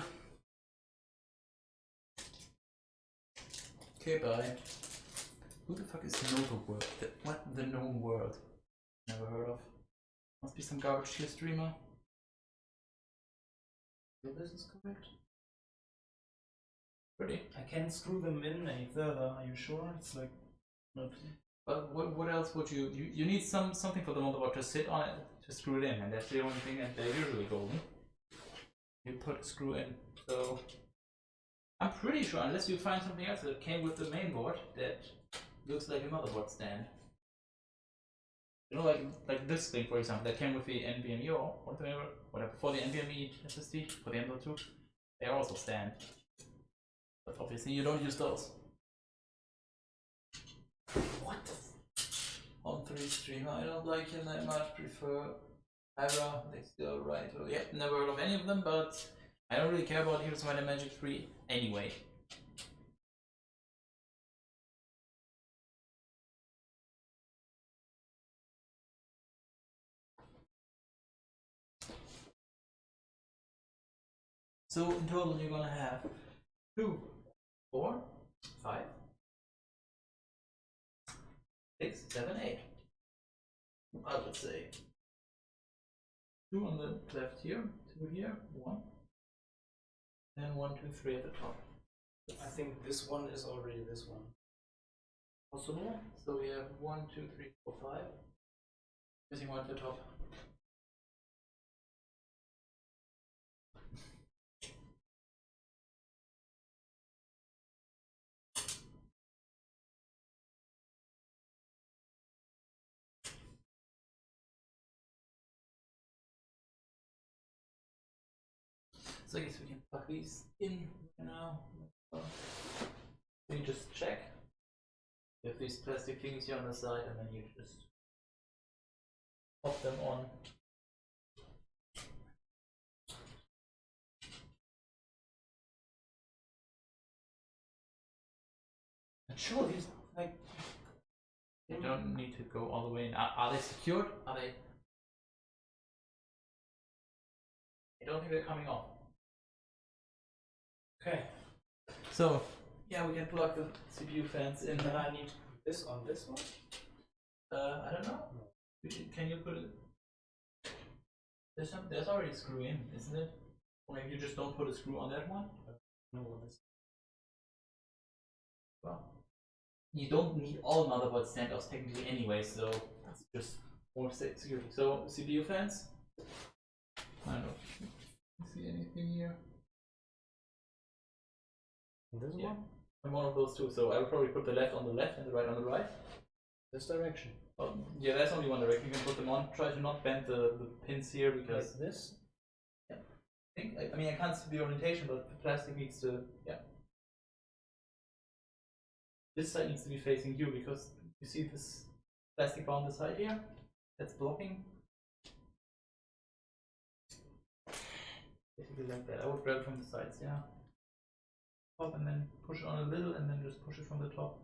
Okay, bye. Who the fuck is Nova World? What? The known world? Never heard of. Must be some garbage tier streamer. So this is correct. Pretty. I can't screw them in any further. Are you sure? It's like not. But what else would you need something for the motherboard to sit on it to screw it in, and that's the only thing that they're usually golden. You put a screw in. So I'm pretty sure, unless you find something else that came with the main board that looks like a motherboard stand. You know, like this thing, for example, that came with the NVMe or whatever for the NVMe SSD for the M.2. They also stand, but obviously you don't use those. What the on 3 streamer, I don't like him that much, prefer Ira, they still right. Well, yep, never heard of any of them, but I don't really care about Heroes of Might and Magic 3 anyway. So in total you're gonna have 2, 4, 5, 6, 7, 8. I would say 2 on the left here, 2 here, 1, and 1, 2, 3 at the top. I think this one is already this one. Possible. So we have 1, 2, 3, 4, 5. Missing one at the top. So I guess we can plug these in now. So you just check. You have these plastic things here on the side, and then you just pop them on. And sure, these like they don't need to go all the way in. Are they secured? Are they? I don't think they're coming off. Okay. So yeah, we can plug the CPU fans in. Then I need this on this one. I don't know. Can you put it? There's already a screw in, isn't it? Or maybe you just don't put a screw on that one. No, this. Well, you don't need all motherboard standoffs technically anyway, so that's just more security. So CPU fans. I don't know. See anything here? This Yeah. one. And one of those two. So I would probably put the left on the left and the right on the right. This direction. Yeah, there's only one direction you can put them on. Try to not bend the pins here because Like this. I mean I can't see the orientation, but the plastic needs to This side needs to be facing you because you see this plastic bar on the side here that's blocking. Basically like that. I would grab it from the sides, yeah. Pop and then push it on a little and then just push it from the top.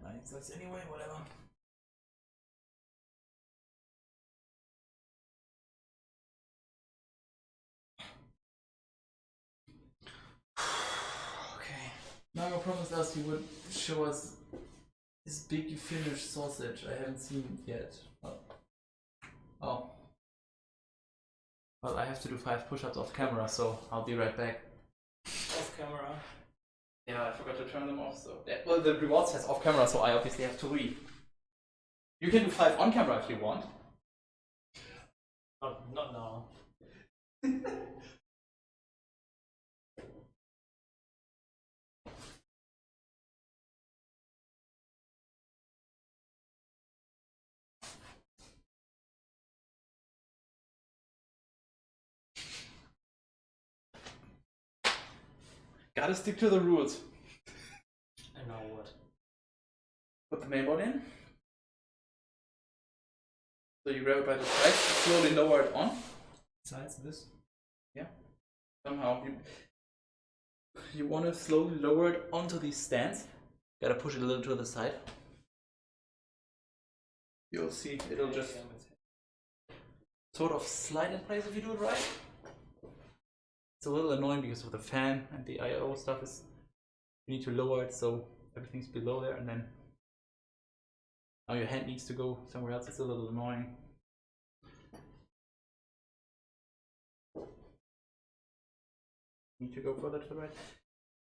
Nice, that's anyway, whatever. Okay. promised us he would show us his big finished sausage. I haven't seen it yet. Oh. Well, I have to do 5 push-ups off camera, so I'll be right back. Off camera. Yeah, I forgot to turn them off, so... Yeah, well, the reward says off camera, so I obviously have to leave. You can do 5 on camera if you want. Not now. Gotta stick to the rules. And now what? Put the mainboard in. So you grab it by the side, slowly lower it on. Besides this? Yeah. Somehow you want to slowly lower it onto these stands. Gotta push it a little to the side. You'll see it'll just sort of slide in place if you do it right. It's a little annoying because with the fan and the I/O stuff is you need to lower it so everything's below there, and then now your hand needs to go somewhere else. It's a little annoying. Need to go further to the right.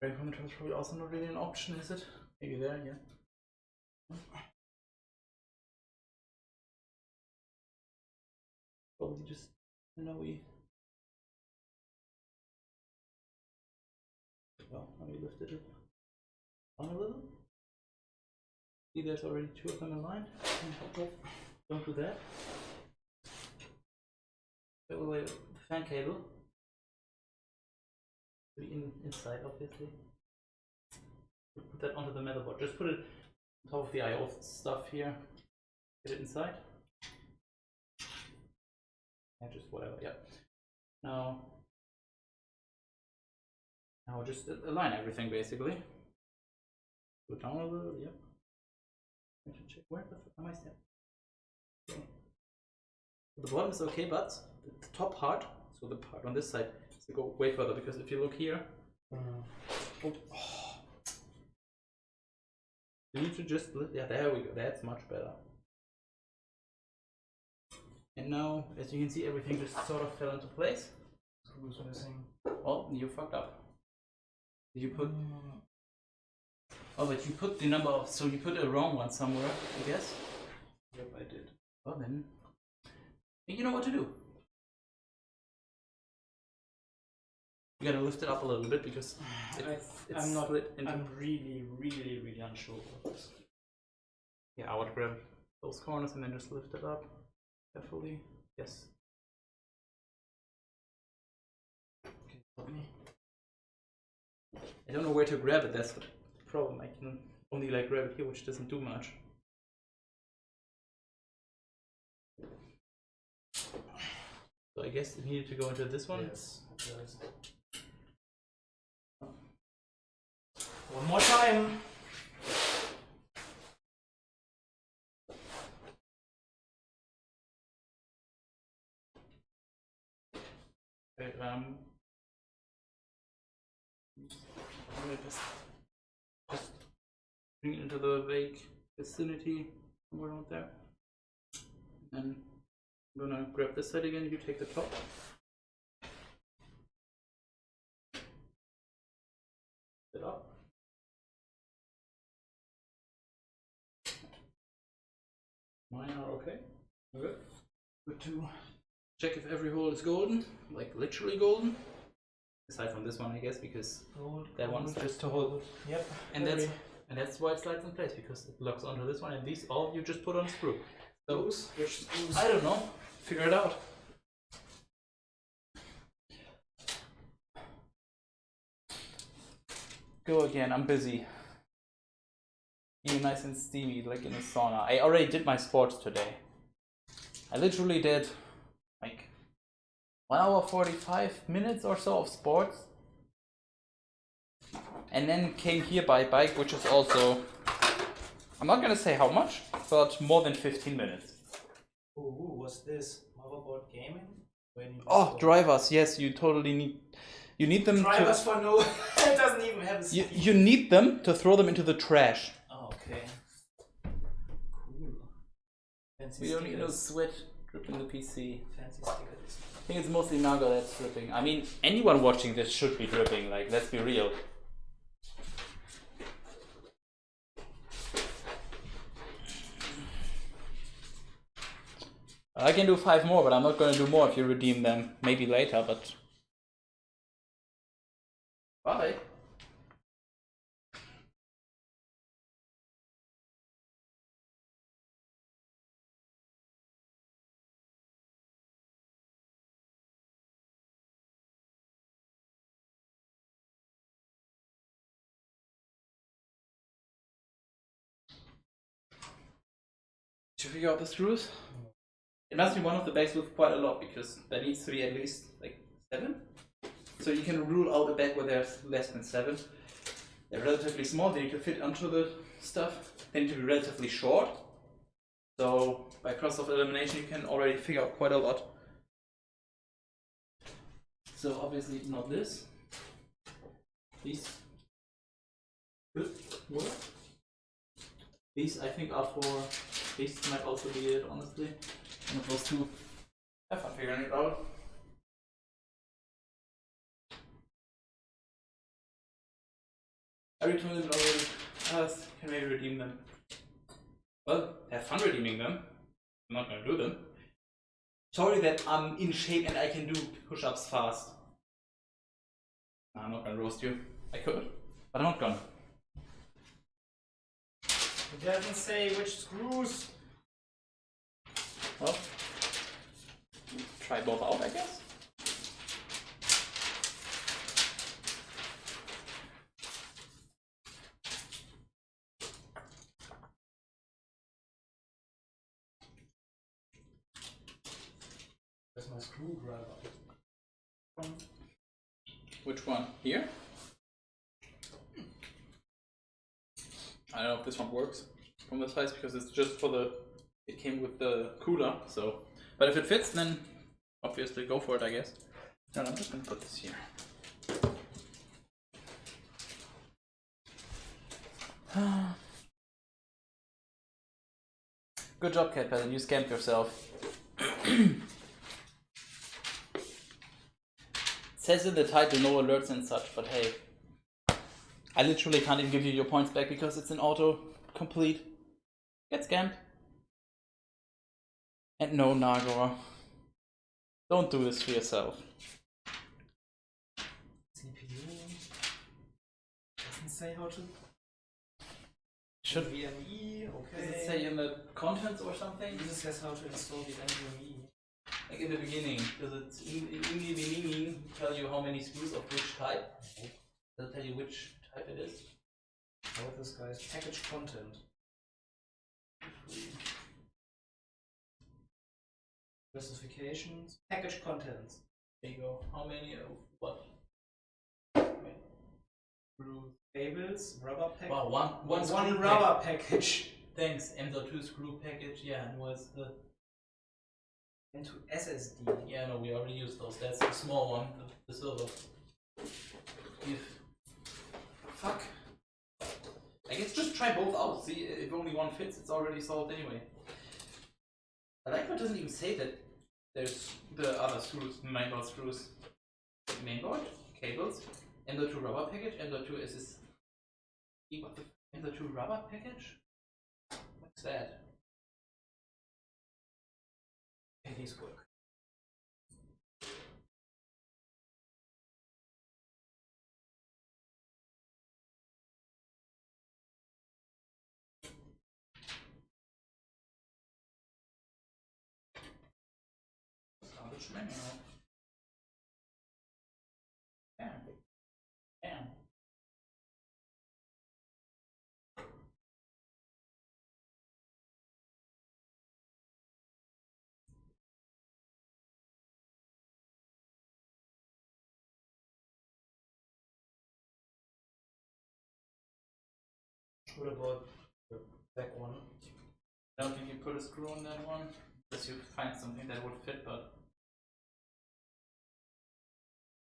Right from the top is probably also not really an option, is it? Maybe there, yeah. Probably just we. Well, let me lift it on a little. See, there's already 2 of them in line. Don't do that. That will the fan cable. Inside, obviously. Put that onto the motherboard. Just put it on top of the I/O stuff here. Get it inside. And just whatever. Yeah. Now just align everything basically. Go down a little. Yep. I should check where the fuck am I standing? Okay. The bottom is okay, but the top part, so the part on this side, has to go way further, because if you look here, you need to just lift. Yeah, there we go. That's much better. And now, as you can see, everything just sort of fell into place. Screws missing. Oh, you fucked up. You put. Oh, but you put the number of. So you put a wrong one somewhere, I guess. Yep, I did. Well then, you know what to do. You gotta lift it up a little bit because it's I'm not. split into. I'm really unsure about this. Yeah, I would grab those corners and then just lift it up carefully. Yes. Okay, help me. I don't know where to grab it. That's the problem. I can only like grab it here, which doesn't do much. So I guess it needed to go into this one. Yes, it does. One more time. Okay, just bring it into the vague vicinity somewhere out there. And I'm gonna grab this side again. You take the top. It up. Mine are okay. Good. Good to check if every hole is golden, like literally golden. Aside from this one, I guess, because that one's just to hold. Yep. And that's why it slides in place, because it locks onto this one, and these all you just put on a screw. So Which screws? I don't know. Figure it out. Go again. I'm busy. Being nice and steamy, like in a sauna. I already did my sports today. I literally did like 1 hour 45 minutes or so of sports, and then came here by bike, which is also, I'm not gonna say how much, but more than 15 minutes. Ooh, what's this? Motherboard gaming? Oh, drivers, yes, you You need them Drivers to. for no. It doesn't even have a You, speed. you need them to throw them into the trash. Oh, okay. Cool. Fancy We don't need no stickers. sweat dripping the PC. Fancy stickers. I think it's mostly Naga that's dripping. I mean, anyone watching this should be dripping, like, let's be real. I can do 5 more, but I'm not gonna do more if you redeem them. Maybe later, but... Bye. Did you figure out the screws? It must be one of the bags with quite a lot, because there needs to be at least, like, 7? So you can rule out a bag where there's less than 7. They're relatively small, they need to fit onto the stuff. They need to be relatively short. So by process of elimination you can already figure out quite a lot. So obviously not this. These could work. These I think are for, these might also be it, honestly. One of those two. Have fun figuring it out. I returned them already. Can maybe redeem them. Well, have fun redeeming them. I'm not gonna do them. Sorry that I'm in shape and I can do push-ups fast. I'm not gonna roast you. I could, but I'm not gonna. It doesn't say which screws. Well, try both out, I guess. Where's my screwdriver? Which one? Here? I don't know if this one works from the size because it's just for the. It came with the cooler, so. But if it fits, then obviously go for it, I guess. No, I'm just gonna put this here. Good job, Cat Pattern. You scammed yourself. Says in the title, no alerts and such, but hey. I literally can't even give you your points back because it's an auto complete. Get scammed. And no, Nagor. Don't do this to yourself. CPU. Doesn't say how to. Should NVMe, okay. Does it say in the contents or something? This says how to install the NVMe. Like in the beginning, does it in the beginning tell you how many screws of which type? Does it tell you which type it is? How about this guy's package content? Specifications, package contents. There you go. How many of what? Screws. Cables, rubber package. Wow, one One rubber package. Thanks, M.2 screw package. Yeah, and was the. Into SSD. Yeah, no, we already used those. That's the small one, the silver. Fuck. I guess just try both out. See, if only one fits, it's already solved anyway. I like how it doesn't even say that there's the other screws, mainboard screws. Mainboard, cables, M.2 rubber package, M.2 SS. What the M.2 rubber package? What's that? Okay, these work. Damn. What about the back one? I don't think you put a screw on that one, unless you find something that would fit, but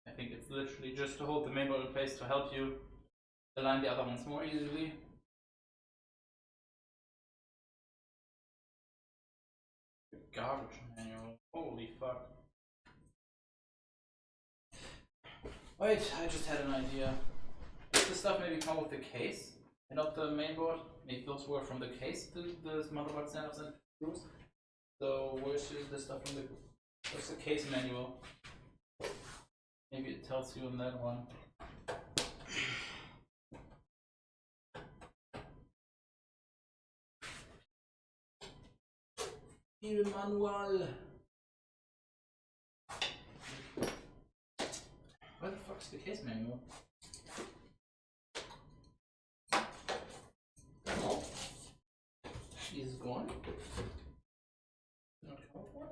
I think it's literally just to hold the main board in place to help you align the other ones more easily. Garbage manual. Holy fuck. Wait, I just had an idea. Does this stuff maybe come with the case and not the main board? Maybe those were from the case, the motherboard stand-ups and screws. So where's the stuff from the... What's the case manual? Maybe it tells you on that one. Il manual. Where the fuck's the case manual? Is it gone? Not come with one?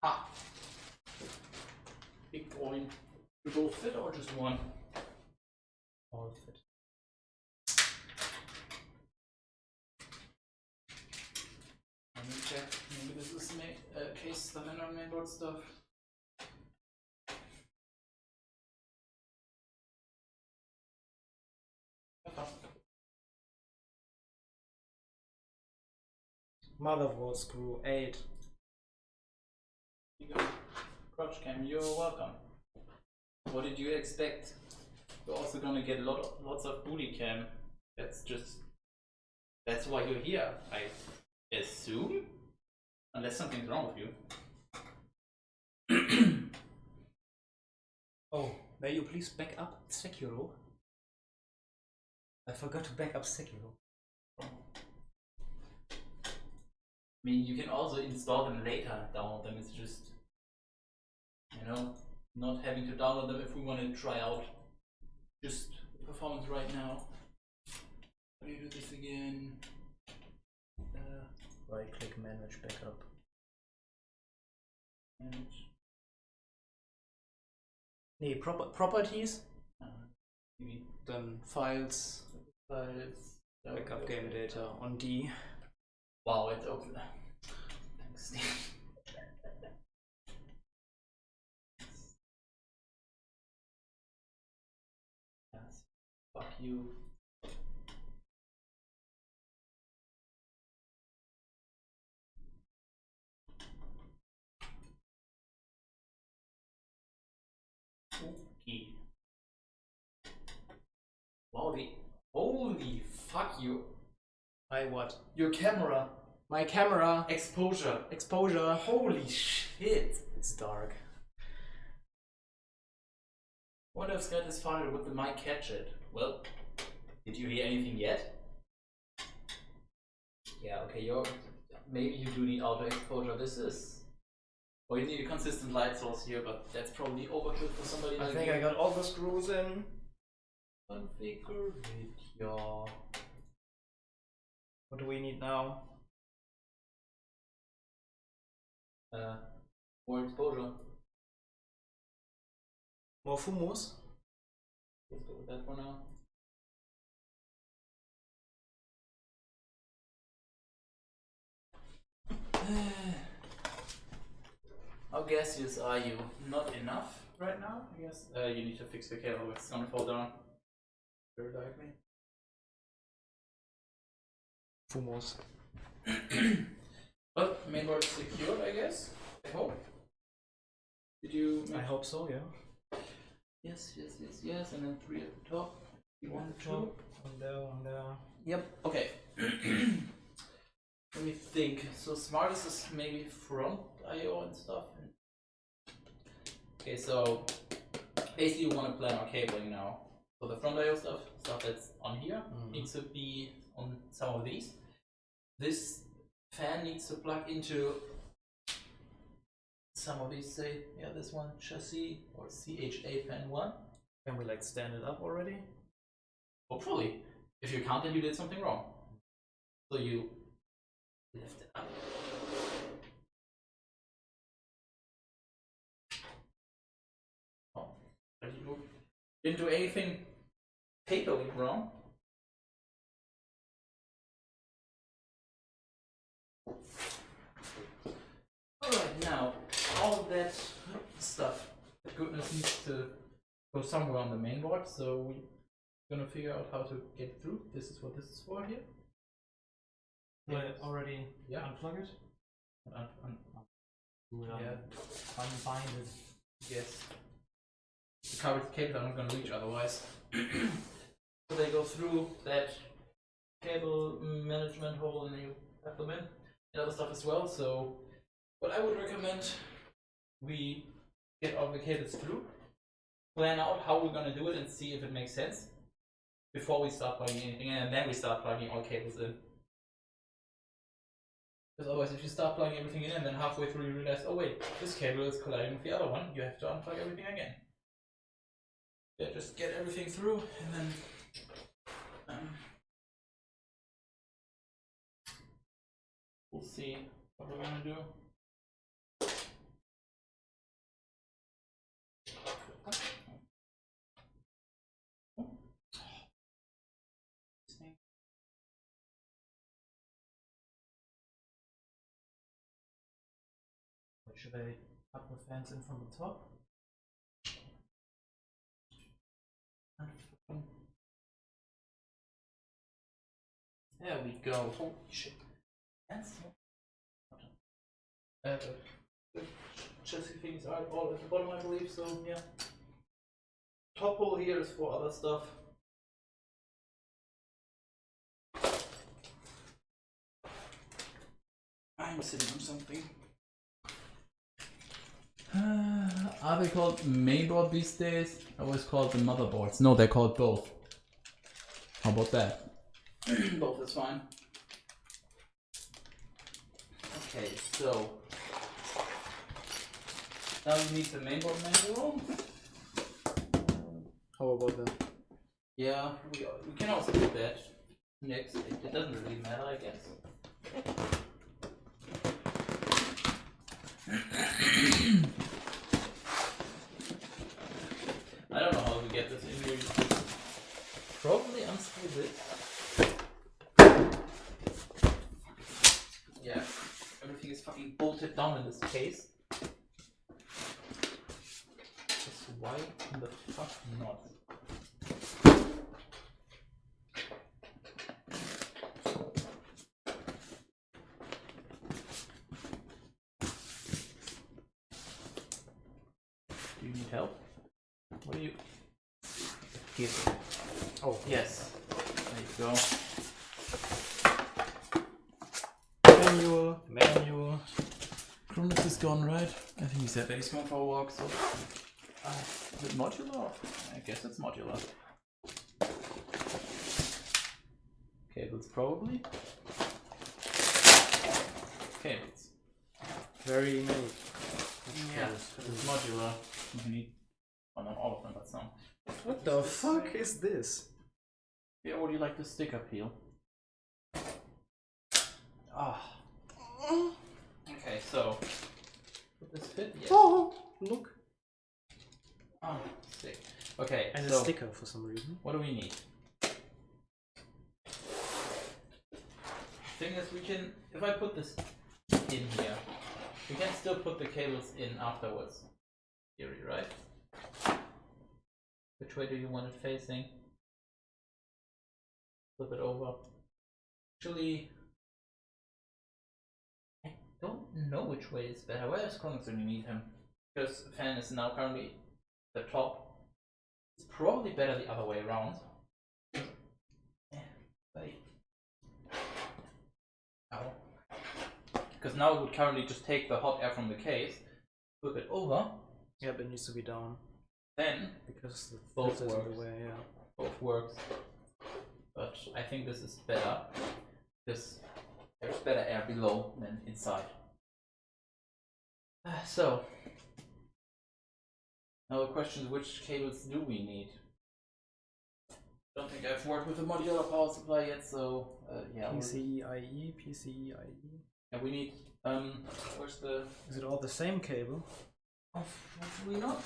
Ah! Big point. You both fit or just one? All fit. Let me check. Maybe this is case stuff and not mainboard stuff. Motherboard screw 8. You go. Crotch cam, you're welcome. What did you expect? You're also gonna get lots of booty cam. That's why you're here, I assume? Unless something's wrong with you. Oh, may you please back up Sekiro? I forgot to back up Sekiro. I mean, you can also install them later, download them. It's just, you know, not having to download them if we want to try out just performance right now. How do you do this again? Right click, manage backup. Manage. Nee, properties. Maybe Dann Files, backup game data on D. Wow, it's open. Thanks. Yes. Fuck you. Okay. Wow, holy fuck you. My what? Your camera. My camera. Exposure. Exposure. Holy shit. It's dark. What if Skype is founded with the mic catch it? Well, did you hear anything yet? Yeah, okay, maybe you do need auto exposure. This is... Or you need a consistent light source here, but that's probably overkill for somebody like I think you. I got all the screws in. Configure video. What do we need now? More exposure. More Fumus? Let's go with that for now. How gaseous are you? Not enough right now, I guess. You need to fix the cable, it's gonna fall down. Very likely. Fumus. Well, mainboard is secured, I guess. I hope. Did you? I hope so, yeah. Yes, yes, yes, yes, and then 3 at the top. 1, 2. One there. Yep, okay. Let me think. So smartest is maybe front I/O and stuff. Okay, so basically you want to plan our cabling now. So the front I/O stuff that's on here needs to be on some of these. This fan needs to plug into some of these, say, yeah, this one, chassis or CHA fan 1. Can we like stand it up already? Hopefully. If you can't, then you did something wrong. So you lift it up. Oh, but you didn't do anything fatally wrong. Alright, now, all of that stuff, goodness, needs to go somewhere on the main board, so we're gonna figure out how to get it through. This is what this is for here. Already unplug it? Yeah. Unbind it. Yes. The cables are not gonna reach otherwise. So they go through that cable management hole and you have them in and other stuff as well. So what I would recommend, we get all the cables through, plan out how we're gonna do it and see if it makes sense before we start plugging anything in, and then we start plugging all cables in. Because otherwise, if you start plugging everything in and then halfway through you realize, oh wait, this cable is colliding with the other one, you have to unplug everything again. Yeah, just get everything through and then we'll see what we're gonna do. Should I up the fans in from the top? There we go. Holy shit. That's the chassis things are all at the bottom, I believe, so yeah. Top hole here is for other stuff. I'm sitting on something. Are they called mainboard these days? I always called them motherboards. No, they're called both. How about that? Both is fine. Okay, so now you need the mainboard manual. How about that? Yeah, we can also do that next. It doesn't really matter, I guess. I don't know how we get this in here. Probably unscrew this. Yeah, everything is fucking bolted down in this case. Just why in the fuck not? Do you need help? What do you... Here. Oh, yes. There you go. Manual. Cronus is gone, right? I think he said that he's going for a walk, so... is it modular? I guess it's modular. Cables, probably? Cables. Very made. Yeah, it's modular. You need... well, not all of them, but some. What the fuck is this? Yeah, or do you like the sticker peel? Ah. Okay, so... would this fit? Yes. Oh, look. Ah, sick. Okay, And so... a sticker for some reason. what do we need? Thing is, we can... if I put this in here, we can still put the cables in afterwards. Theory, right? Which way do you want it facing? Flip it over. Actually, I don't know which way is better. Where is Cronus when you need him? Because Fan is now currently the top. It's probably better the other way around. Wait. Ow. Because now it would currently just take the hot air from the case, flip it over. Yeah, but it needs to be down. Then Because the both filter's in works. the way, yeah. Both works. But I think this is better. Because there's better air below than inside. So now the question is, which cables do we need? I don't think I've worked with a modular power supply yet, so yeah. PCIe, PCIe. And we need where's the... Is it all the same cable? oh, we not?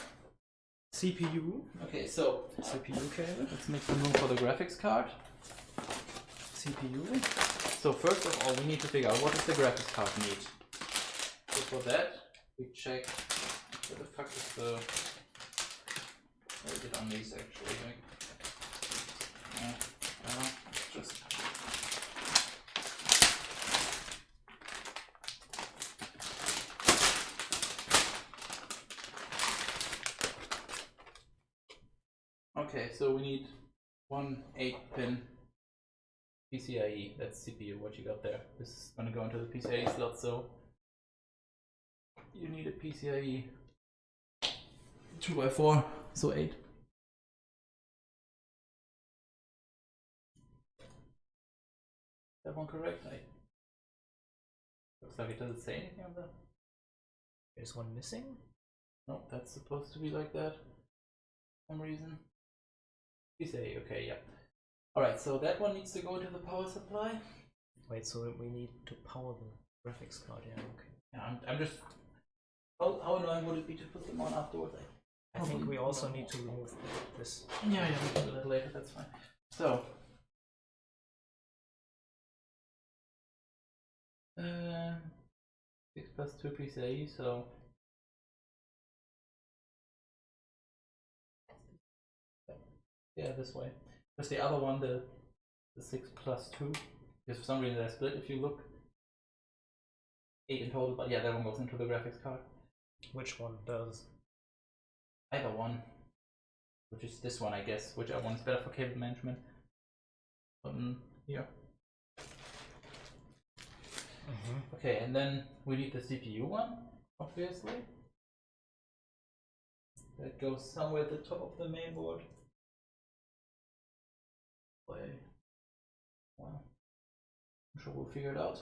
CPU? Okay, so CPU cable? let's make some room for the graphics card. CPU? so first of all, we need to figure out what does the graphics card need. So for that, we check where the fuck is the. Where is it on these actually? Just. Okay, so we need one 8-pin PCIe. That's CPU, what you got there. This is gonna go into the PCIe slot, so you need a PCIe 2x4, so 8. That one correct? Looks like it doesn't say anything on that. There's one missing? No, that's supposed to be like that for some reason. PCIe, okay, yeah. Alright, so that one needs to go to the power supply. Wait, so we need to power the graphics card, yeah, okay. Yeah, I'm just. How annoying would it be to put them on afterwards? I think we also need to remove this. Yeah, we can do that later, that's fine. So. 6 plus 2 PCIe, so. Yeah, this way. Because the other one, the 6 plus 2, because for some reason they're split. If you look, 8 in total, but yeah, that one goes into the graphics card. Which one does? Either one, which is this one, I guess. Whichever one is better for cable management. Here. Okay, and then we need the CPU one, obviously. That goes somewhere at the top of the main board. Well, I'm sure we'll figure it out.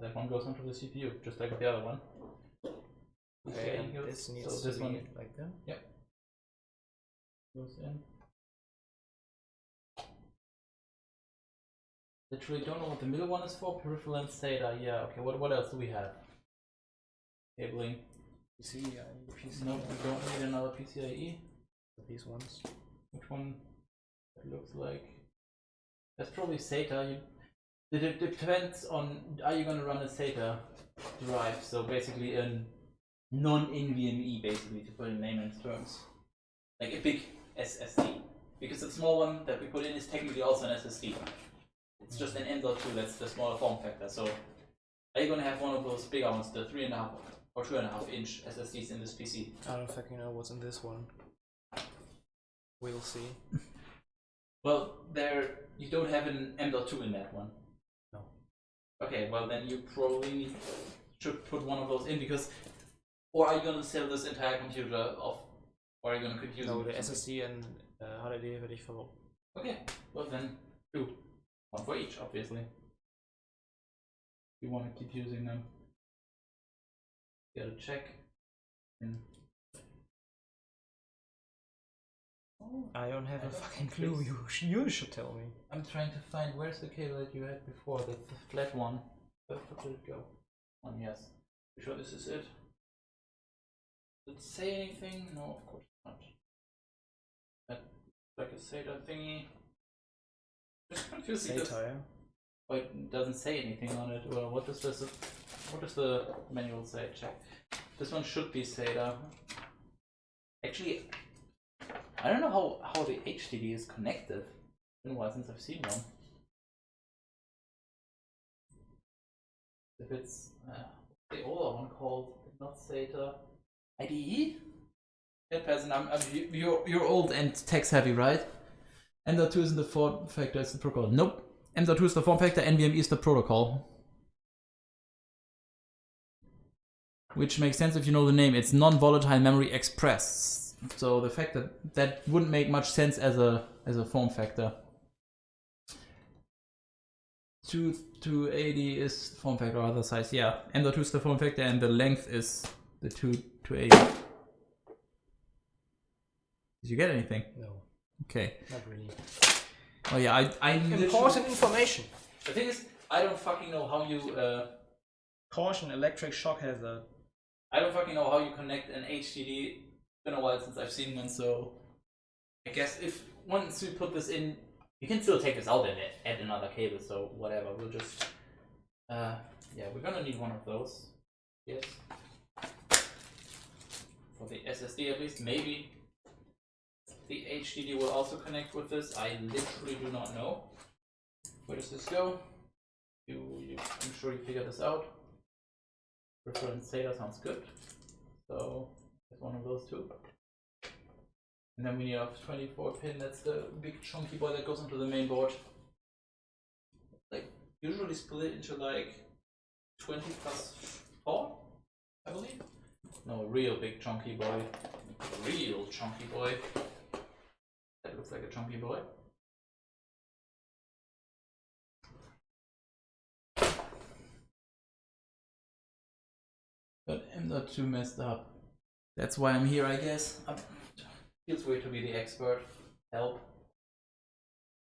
That one goes onto the CPU, just like the other one. Okay, and this needs to be like that? Yep. Goes in. Literally don't know what the middle one is for. Peripheral and SATA, yeah, okay, what else do we have? Cabling. PCIe. No, we don't need another PCIe. These ones. Which one? It looks like that's probably SATA. It depends on, are you going to run a SATA drive? So basically a non-NVMe, basically, to put in layman's terms, like a big SSD. Because the small one that we put in is technically also an SSD. It's just an M.2. That's the smaller form factor. So are you going to have one of those bigger ones, the 3.5 or 2.5 inch SSDs in this PC? I don't fucking know what's in this one. We'll see. Well, you don't have an M.2 in that one. No. Okay, well then you probably should put one of those in, because, or are you going to sell this entire computer off, or are you going to confuse it? No, the SSD and HDD werde ich verloren. Okay, well then 2. One for each, obviously. You want to keep using them. Gotta check. I don't have a fucking clue. You should tell me. I'm trying to find where's the cable that you had before, the flat one. Where did it go? One, yes. You sure this is it? Did it say anything? No, of course not. That like a SATA thingy. Just confusing. SATA, yeah. Oh, it doesn't say anything on it. Well, what does the manual say? Check. This one should be SATA. Actually, I don't know how the HDD is connected. It's been a while since I've seen one. If it's the older one called not SATA IDE. Yeah, person, you're old and text heavy, right? M.2 isn't the form factor, it's the protocol. Nope. M.2 is the form factor, NVMe is the protocol. Which makes sense if you know the name. It's non-volatile memory express. So the fact that wouldn't make much sense as a form factor. 280 is form factor other size. Yeah, M.2 is the form factor and the length is the 280. Did you get anything? No. Okay. Not really. Oh yeah, I important information. The thing is, I don't fucking know how you Caution, electric shock hazard. I don't fucking know how you connect an HDD. It's been a while since I've seen one, so I guess if once we put this in, You can still take this out and add another cable, so whatever. We'll just yeah, we're gonna need one of those. Yes. For the SSD at least. Maybe the HDD will also connect with this. I literally do not know. Where does this go? I'm sure you figured this out. Reference data sounds good. So there's one of those two. And then we need a 24 pin, that's the big chunky boy that goes onto the main board. Like usually split into like 20 plus 4, I believe. No, a real big chunky boy. Real chunky boy. That looks like a chunky boy. But I'm not too messed up. That's why I'm here, I guess. Feels weird to be the expert. Help.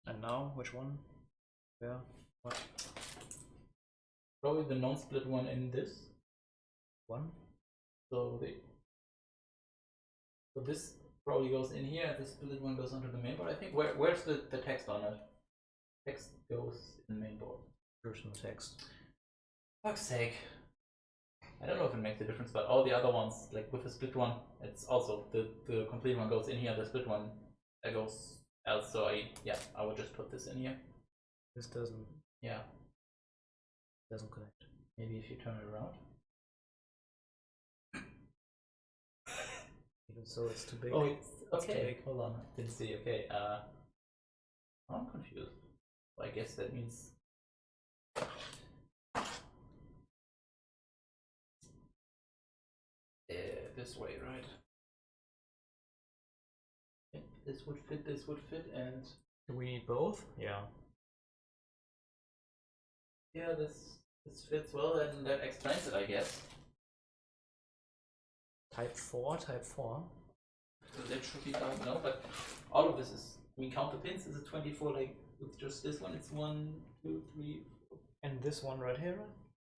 And now, which one? Yeah. What? Probably the non-split one in this one. So this probably goes in here, and the split one goes onto the main board. I think where's the text on it? Text goes in the main board. There's no text. Fuck's sake. I don't know if it makes a difference, but all the other ones, like with the split one, it's also the complete one goes in here, the split one that goes else. So I would just put this in here. This doesn't. Yeah. Doesn't connect. Maybe if you turn it around. Even so, it's too big. Oh, it's okay. Too big. Hold on, I didn't see. Okay. I'm confused. Well, I guess that means. This way, right? Yep, this would fit, and Do we need both? Yeah. yeah, this fits well, and that explains it, I guess. Type 4, type 4. So that should be fine, no, but all of this is, we count the pins, is it 24, like, with just this one, it's 1, 2, 3, 4. And this one right here?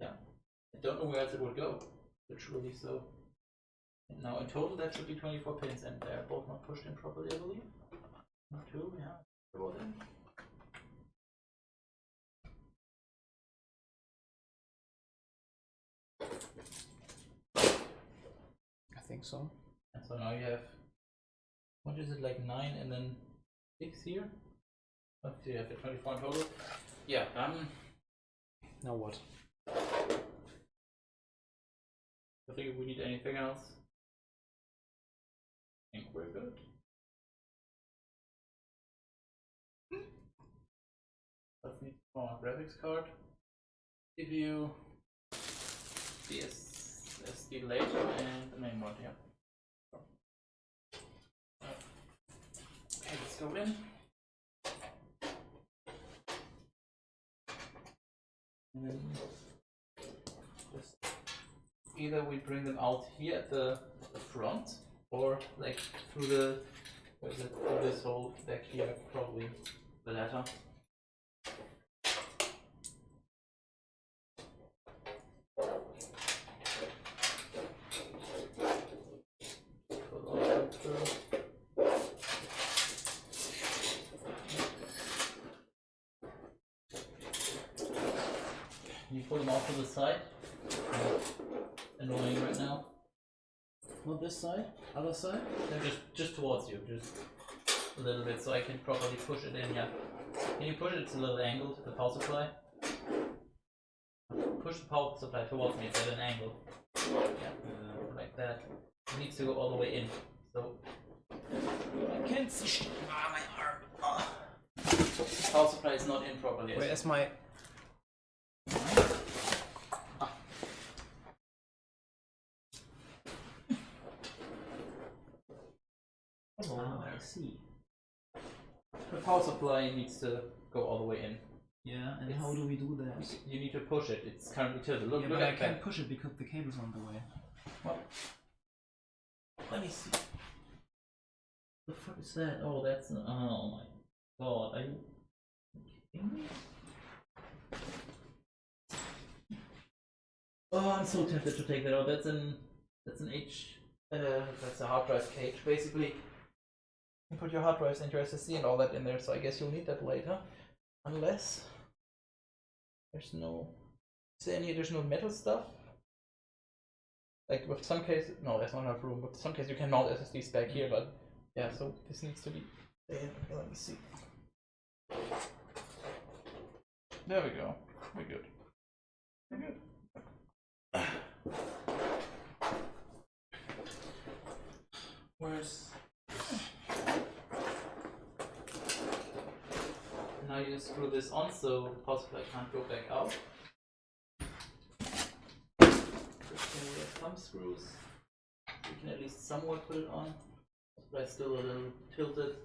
Yeah. I don't know where else it would go, literally, so. And now in total that should be 24 pins, and they're both not pushed in properly, I believe. 2, yeah, throw it in. I think so. And so now you have, what is it, like 9 and then 6 here? Oh, so you have the 24 in total. Yeah, Now what? I think if we need anything else, I think we're good. Let's need a graphics card. Give you the SSD later and the main one, yeah. Okay, let's go in. And then just either we bring them out here at the front, or like through the through this hole back here, probably the latter. You pull them off to the side. Annoying right now. Not this side? Other side? No, just towards you, just a little bit, so I can properly push it in. Yeah. Can you push it? It's a little angled. The power supply. Push the power supply towards me. It's at an angle. Yeah, like that. It needs to go all the way in. So I can't see shit. Ah, my arm. Ah. The power supply is not in properly. Where's my... Oh, I see. The power supply needs to go all the way in. Yeah, and how do we do that? You need to push it. It's currently tilted. Look, Yeah, look but I at can't that. push it because the cable's on the way. What? Let me see. The fuck is that? Oh, that's. Oh my god. Are you kidding me? Oh, I'm so tempted to take that out. That's a hard drive cage, basically. You put your hard drives and your SSD and all that in there, so I guess you'll need that later. Unless there's no... Is there any additional metal stuff? Like with some cases, no, there's not enough room, but in some cases you can mount SSDs back here, but yeah, so this needs to be there. Okay, let me see. There we go. We're good. We're good. Where's... Now you screw this on so the power supply can't go back out. We have thumb screws. We can at least somewhat put it on, but it's still a little tilted.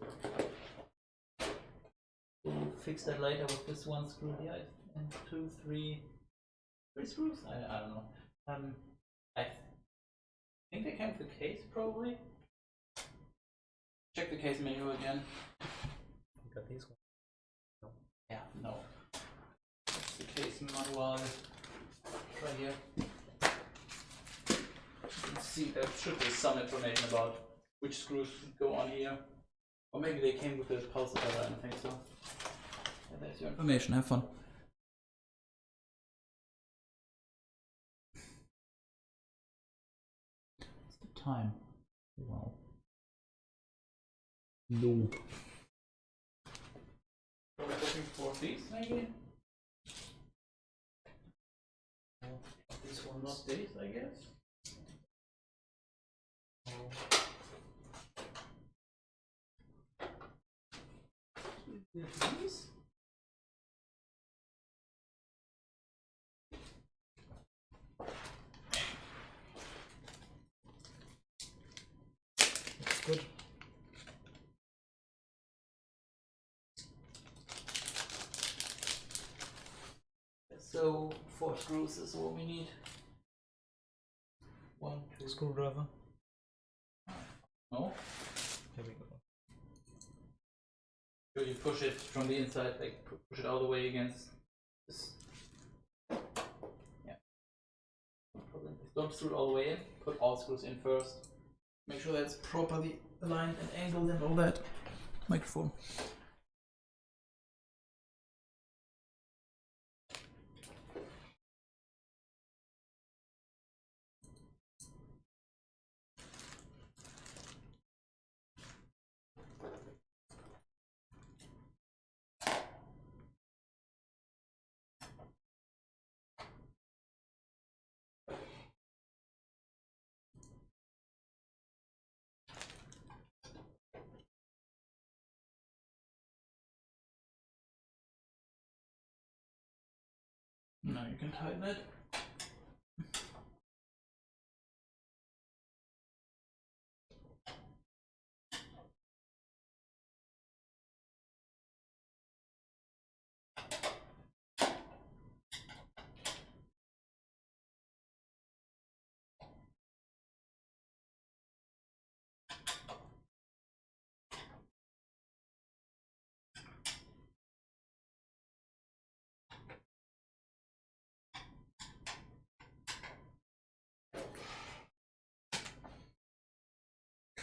We'll fix that later with this one screw here, and three screws? I don't know. I think they came with the case, probably. Check the case menu again. You got these ones? No. Yeah, no. That's the case manual. Right here. You can see there should be some information about which screws go on here. Or maybe they came with a power supply, I don't think so. Yeah, there's your information, have fun. What's the time? Wow. No. Are we looking for these, maybe? These ones. Not these, I guess. These? Looks good. So 4 screws is what we need. 1, 2. Screwdriver. No. Here we go. So you push it from the inside, like push it all the way against this. Yeah. No problem. Don't screw it all the way in. Put all screws in first. Make sure that's properly aligned and angled and all that. Microphone. Now you can tighten it.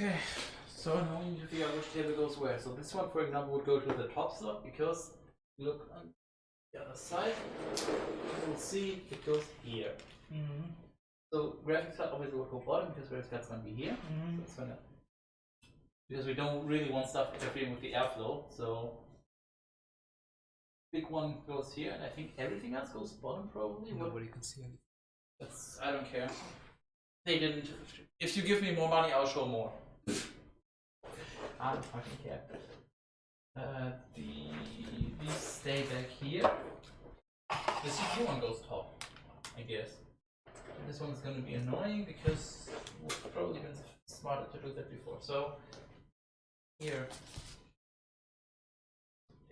Okay, so now we need to figure out which table goes where. So this one, for example, would go to the top slot because look on the other side, you will see it goes here. Mm-hmm. So graphics card obviously will go bottom because graphics card's going to be here. Mm-hmm. So it's gonna, because we don't really want stuff interfering with the airflow. So big one goes here, and I think everything else goes bottom probably. Nobody can see anything. That's, I don't care. They didn't. If you give me more money, I'll show more. I don't fucking care. These stay back here. The CPU one goes top, I guess. And this one's going to be annoying because we've probably been smarter to do that before. So here,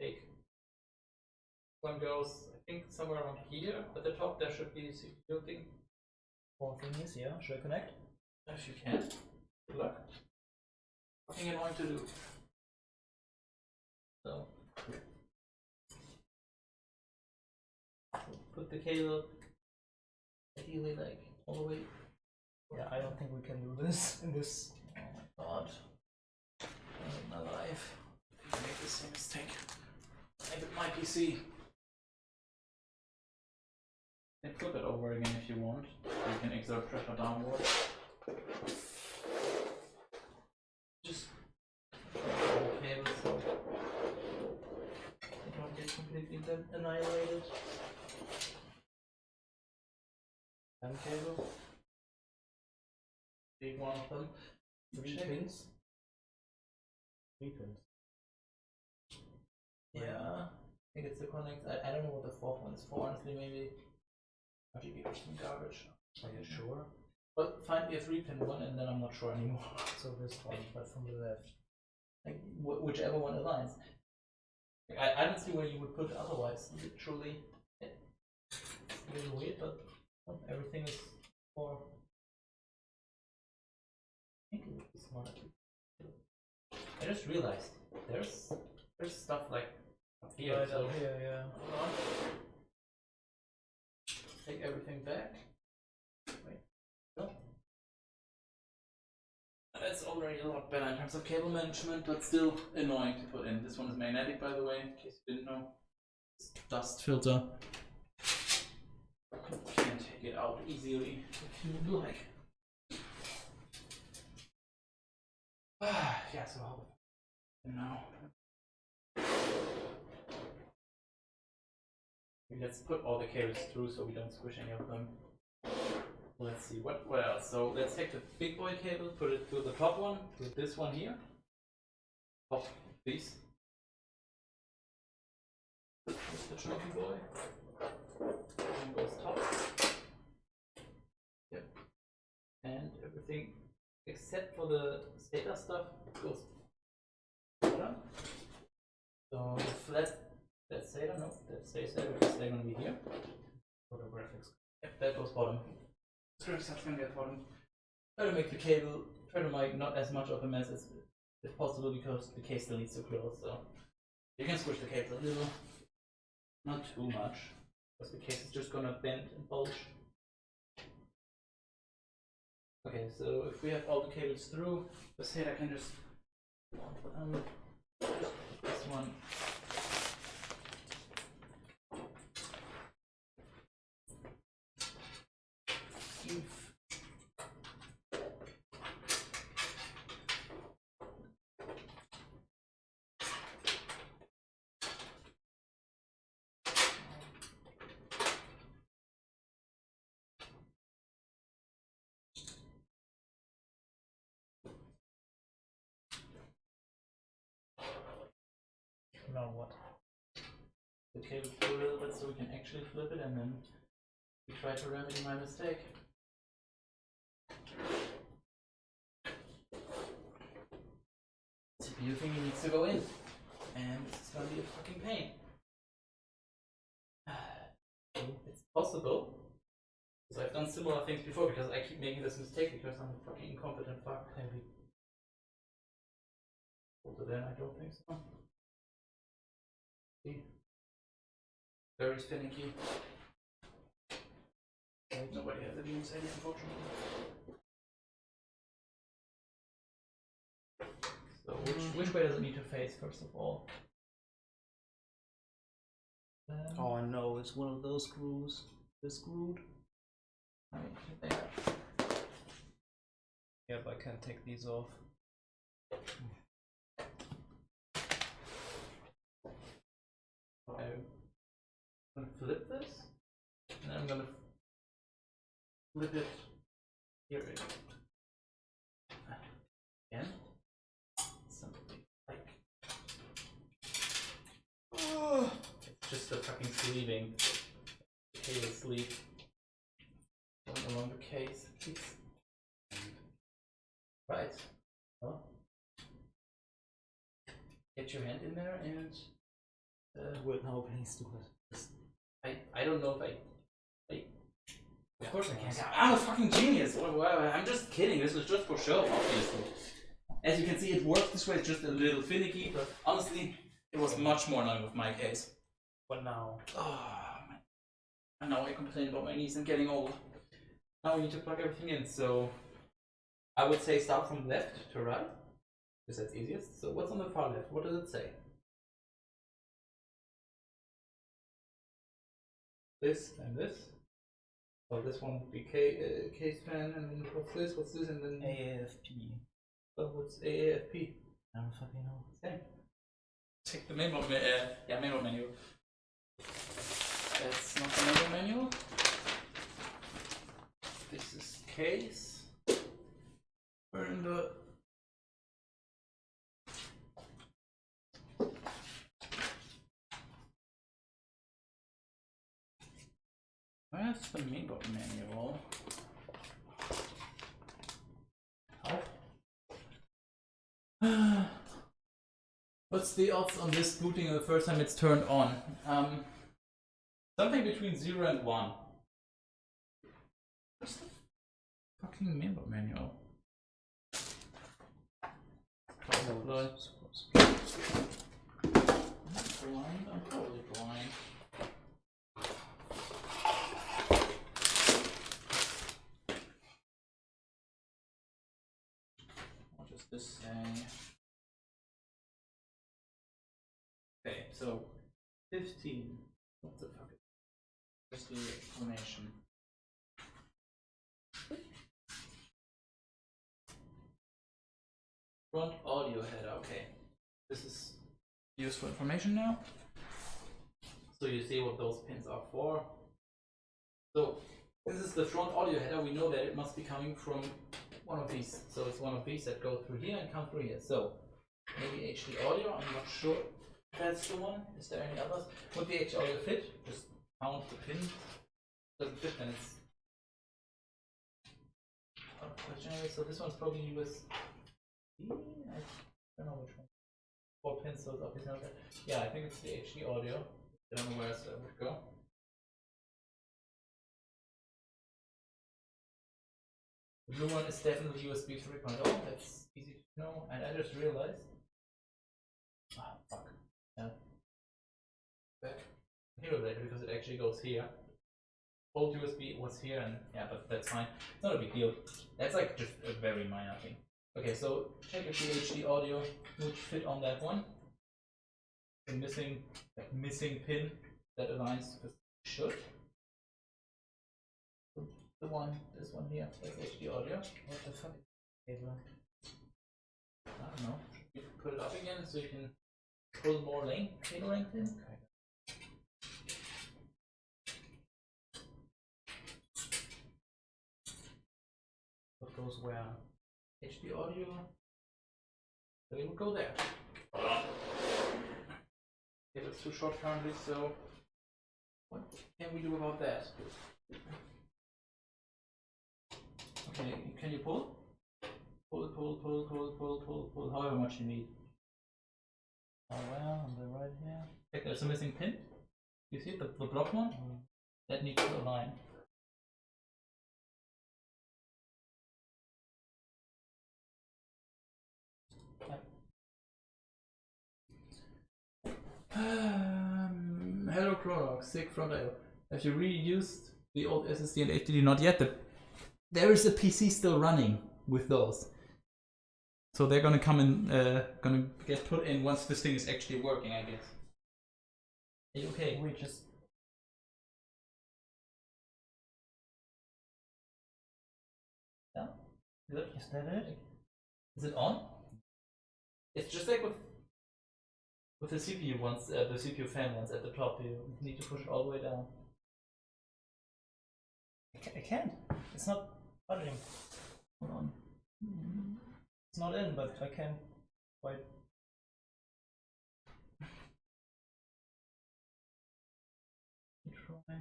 take one goes. I think somewhere around here at the top. There should be a CPU thing. 4 thingies, yeah. Should I connect? If you can. Good luck. Nothing annoying to do. So put the cable ideally like all the way. Yeah, I don't think we can do this in this. Oh my god. alive. I make the same mistake. Maybe my PC. You can flip it over again if you want. You can exert pressure downward. Just okay, so they don't get completely annihilated. Fan cable. Big one of them. 3 pins. 3 pins. Yeah, I think it's the connect. I don't know what the fourth one is for, honestly, maybe RGB or some garbage. Are you sure? Well, find me a 3-pin one and then I'm not sure anymore. So this one, but from the left. Like, whichever one aligns. Like, I don't see where you would put it otherwise, literally. It's a little weird, but everything is for. I think it would be smart. I just realized there's stuff like up here. Right So up here, yeah. hold on. Take everything back. Wait. No. That's already a lot better in terms of cable management, but still annoying to put in. This one is magnetic, by the way, in case you didn't know. It's dust filter. You can take it out easily if you would like. Yeah, so how now? Let's put all the cables through so we don't squish any of them. Let's see, what else? So let's take the big boy cable, put it through the top one, through this one here. Top, please. Here's the trophy boy. And goes top. Yep. And everything except for the SATA stuff goes bottom. So the flat SATA, no, that stays there because they're gonna be here. For the graphics. Yep, that goes bottom. Graphics stuff's gonna be at bottom. Try to make the cable, try to make not as much of a mess as if possible because the case still needs to close, so you can squish the cable a little. Not too much. Because the case is just gonna bend and bulge. Okay, so if we have all the cables through, the SATA can just this one. Now what? The cable through a little bit so we can actually flip it and then we try to remedy my mistake. CPU thingy needs to go in and this is gonna be a fucking pain. It's possible because I've done similar things before because I keep making this mistake because I'm a fucking incompetent fuck. Maybe. Older than I don't think so. Very finicky. Nobody has a VMC unfortunately. So which way does it need to face first of all? Oh no, it's one of those screws. They're screwed. Right there. Yep, I can't take these off. I'm gonna flip this, and I'm gonna flip it here again. Something like it's just a fucking sleeving. Cable sleeve going along the case. Right. Well, get your hand in there and. Wait, now please do it. I don't know if of course I can't. I'm a fucking genius. I'm just kidding. This was just for show, obviously. As you can see, it works this way. It's just a little finicky, but honestly, it was much more annoying with my case. What now? Oh, man. And now I complain about my knees and getting old. Now we need to plug everything in. So I would say start from left to right. because that's easiest. So what's on the far left? What does it say? This and this. Oh, this one would be case fan, and then what's this? What's this? And then AAFP. Oh, what's AAFP? I don't fucking know. Same. Check the manual. Manual menu. That's not the manual menu. This is case. We're in the where's the mainboard manual? Oh. What's the odds on this booting the first time it's turned on? Something between 0 and 1. What's the fucking mainboard manual? Blind. I'm probably blind. What does this say? Okay, so 15. What the fuck? Where's the explanation? Front audio header. Okay, this is useful information now. So you see what those pins are for. So this is the front audio header. We know that it must be coming from one of these. So it's one of these that go through here and come through here. So maybe HD audio. I'm not sure. That's the one. Is there any others? Would the HD audio fit? Just count the pins. Doesn't fit, then it's not a question. So this one's probably USB. I don't know which one. 4 pins, so it's obviously not that. Yeah, I think it's the HD audio. I don't know where else that would go. The blue one is definitely USB 3.0. That's easy to know. And I just realized. Ah, fuck. Yeah. Back here later because it actually goes here. Old USB was here, and yeah, but that's fine. It's not a big deal. That's like just a very minor thing. Okay, so check if the HD audio would fit on that one. The missing pin that aligns with should. The one, this one here, that's HD audio. What the fuck? I don't know. You can put it up again so you can pull more cable length in. Okay. What goes where? HD audio. So it would go there. Okay, that's too short currently, so what can we do about that? Okay, can you pull? Pull, however much you need. Oh well, on the right here. Okay, there's a missing pin. You see the block one? That needs to align. Hello Chronox, sick front IO. Have you reused the old SSD and HDD? Not yet. There is a PC still running with those. So they're gonna come in, gonna get put in once this thing is actually working, I guess. Are you okay? We just. Yeah? Good? Is that it? Is it on? It's just like with the CPU ones, the CPU fan ones at the top. You need to push it all the way down. I can't. It's not budging. Hold on. It's not in, but I can't quite. Try.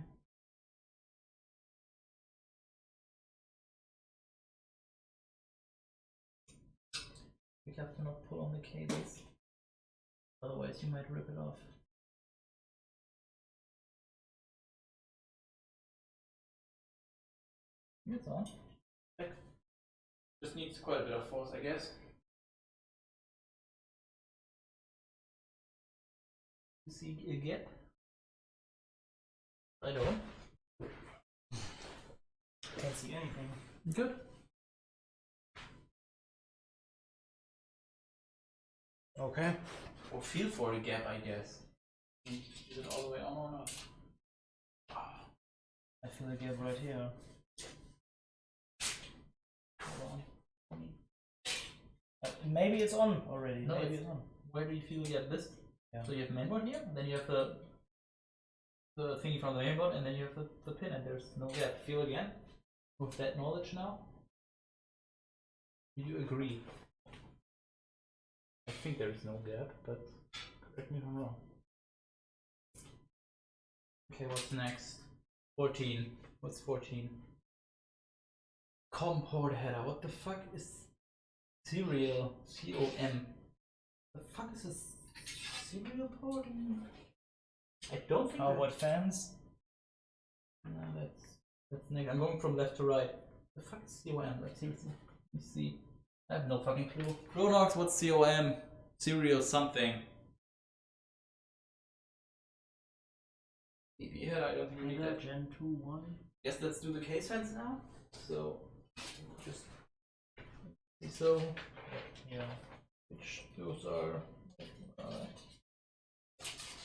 You have to not pull on the cables, otherwise you might rip it off. It's on. Just needs quite a bit of force, I guess. You see a gap? I don't. Can't see anything. Good. Okay. Or feel for the gap, I guess. Is it all the way on or not? I feel the gap right here. Hold on. Maybe it's on already. No, maybe it's on. Where do you feel you have this? Yeah. So you have mainboard here, then you have the thingy from the mainboard, and then you have the pin, and there's no gap. Feel again with that knowledge now. Do you agree? I think there is no gap, but correct me if I'm wrong. Okay, what's next? 14. What's 14? COM port header. What the fuck is serial? COM. The fuck is a serial port? I don't think. How about fans? No, that's next. I'm going from left to right. The fuck is COM? Let's see. I have no fucking clue. Ronox, what's COM? Serial something. EP header, I don't think we need that. Gen 2.1. Guess let's do the case fans now. So just so Yeah. which those are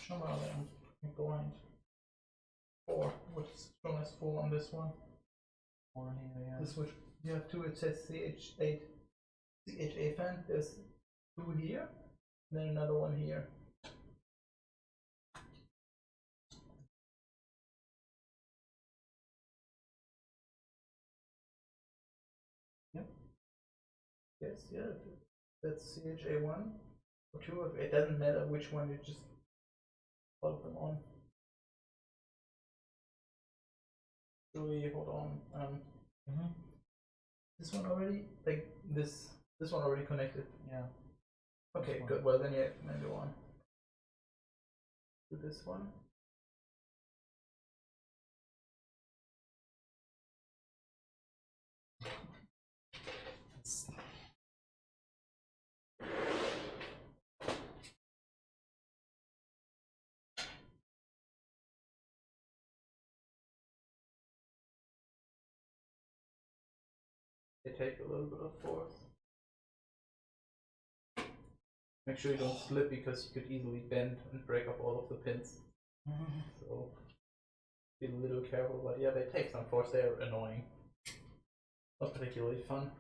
show me I'm blind. 4. What's shown as 4 on this one? Or here, yeah. This which you have 2, it says CH8 CHA fan, there's 2 here, and then another one here. Yep. Yes, yeah, that's CHA1 or 2 or 3. It doesn't matter which one, you just plug them on. So we hold on. This one already, like this one already connected. Yeah. Okay, good. Well, then go on to this one. They take a little bit of force. Make sure you don't slip because you could easily bend and break up all of the pins. So be a little careful, but yeah, they take some force. They're annoying. Not particularly fun.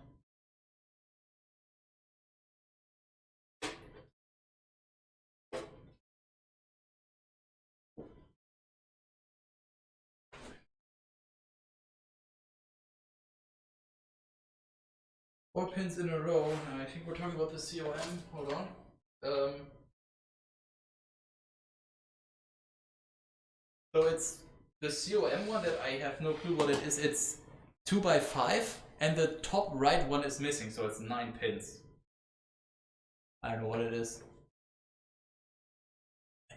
Four pins in a row. I think we're talking about the COM. Hold on. So it's the COM one that I have no clue what it is. It's 2x5, and the top right one is missing, so it's 9 pins. I don't know what it is.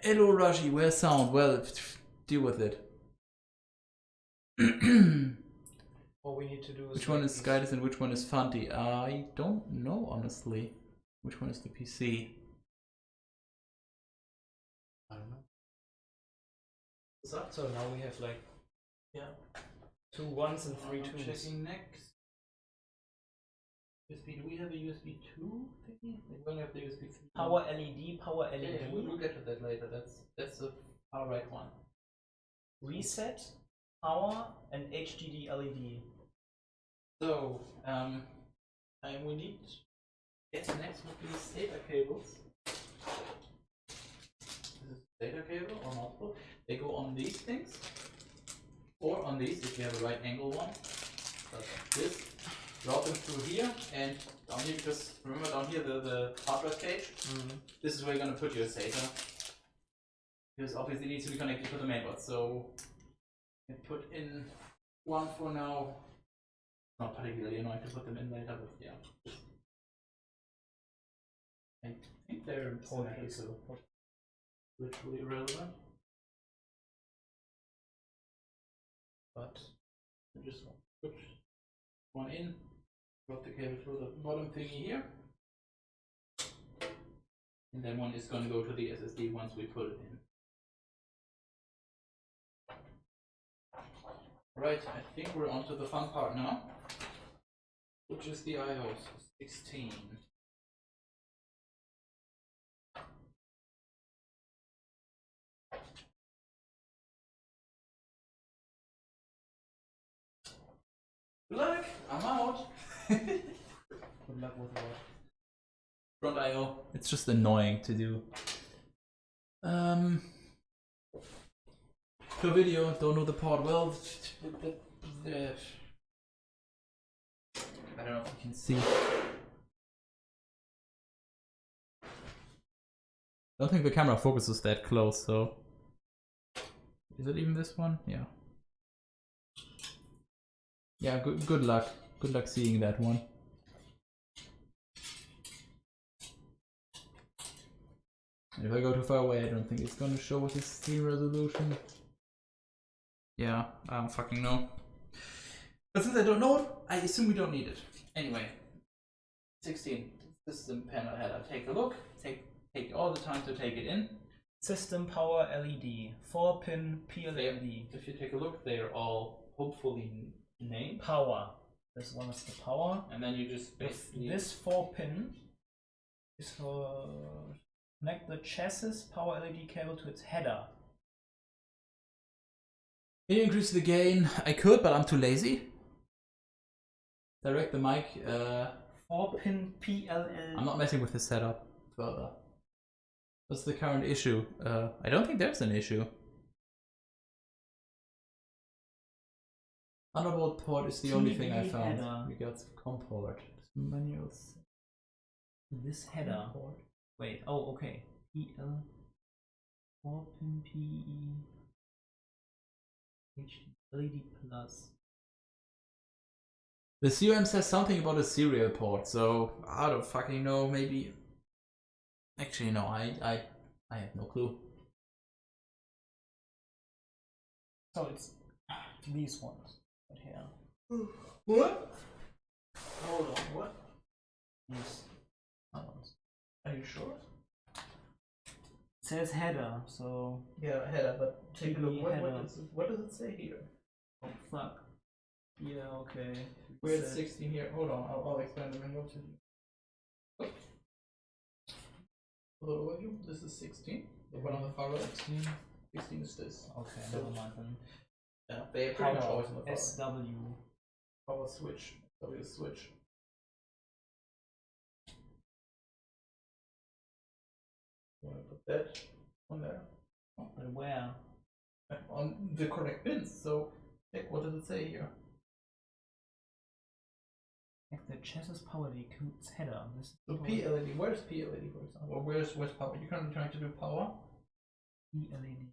Hello Raji, where's sound? Well, deal with it. What we need to do is which one is Skydus and which one is Fanti? I don't know, honestly. Which one is the PC? I don't know. So now we have like 2 1s and 3 2s. Checking next. USB. Do we have a USB 2 thingy? We don't have the USB 3. Power LED, power LED. Yeah, we'll get to that later. That's the far right one. Reset, power, and HDD LED. So, we need next would be SATA cables. This is SATA cable or multiple. They go on these things, or on these if you have a right angle one. Like this. Route them through here and down here, because remember down here the hard drive cage. This is where you're gonna put your SATA, because obviously it needs to be connected to the mainboard. So I put in one for now. Not particularly annoying to put them in later, but yeah. I think they're important, so literally irrelevant. But I just want to put one in, drop the cable through the bottom thingy here. And then one is going to go to the SSD once we put it in. Right, I think we're on to the fun part now, which is the IOs 16. Good luck. I'm out. Good luck with what? Front IO. It's just annoying to do. Per video, don't know the part well. I don't know if you can see. I don't think the camera focuses that close, so. Is it even this one? Yeah. Yeah, good luck. Good luck seeing that one. And if I go too far away, I don't think it's gonna show with the screen resolution. Yeah, I don't fucking know. But since I don't know it, I assume we don't need it. Anyway, 16 system panel header. Take a look. Take all the time to take it in. System power LED, 4-pin PLLED. If you take a look, they're all hopefully named. Power. This one is the power. And then you just basically. This 4-pin is for connect the chassis power LED cable to its header. Can you increase the gain? I could, but I'm too lazy. Direct the mic. 4-pin PLL. I'm not messing with the setup further. What's the current issue? I don't think there's an issue. Underboard port is the only thing I found. Header. Regards COM port. Manuals. This header. Port. Wait. Oh, okay. PL 4-pin PE LED plus. The COM says something about a serial port, so I don't fucking know. Maybe. Actually, no. I have no clue. So it's these ones right here. What? Hold on. What? These ones. Are you sure? It says header, so. Yeah, header. But take a look. Header. What does it say here? Oh fuck. Yeah. Okay. We're at 16 here. Hold on. I'll explain the manual to you. Hello, overview. This is 16. The one on the far right. 16 is this. Okay, So- never mind then. Yeah, they have pretty much Power always on the far right. SW. Power switch. W switch. You want to put that on there? But where? On the correct pins. So, check what does it say here? Like the chassis power LED to its header. This is So power PLED. Where's PLED, for example? Or where's power? You're currently trying to do power. PLED.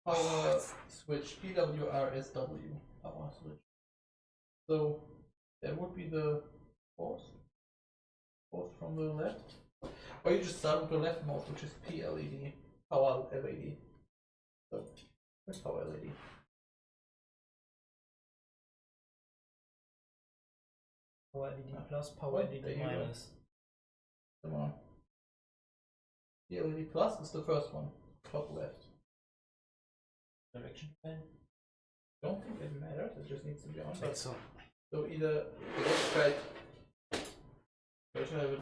Power switch. PWRSW. Power switch. So that would be the fourth from the left. Or you just start with the leftmost, which is PLED. Power LED. So where's power LED? Power LED plus, power Right, LED there you go. minus. Come on. PLED plus is the first one. Top left. Direction pen. Don't think it matters, it just needs to be on. Like so. So either let's try to have it.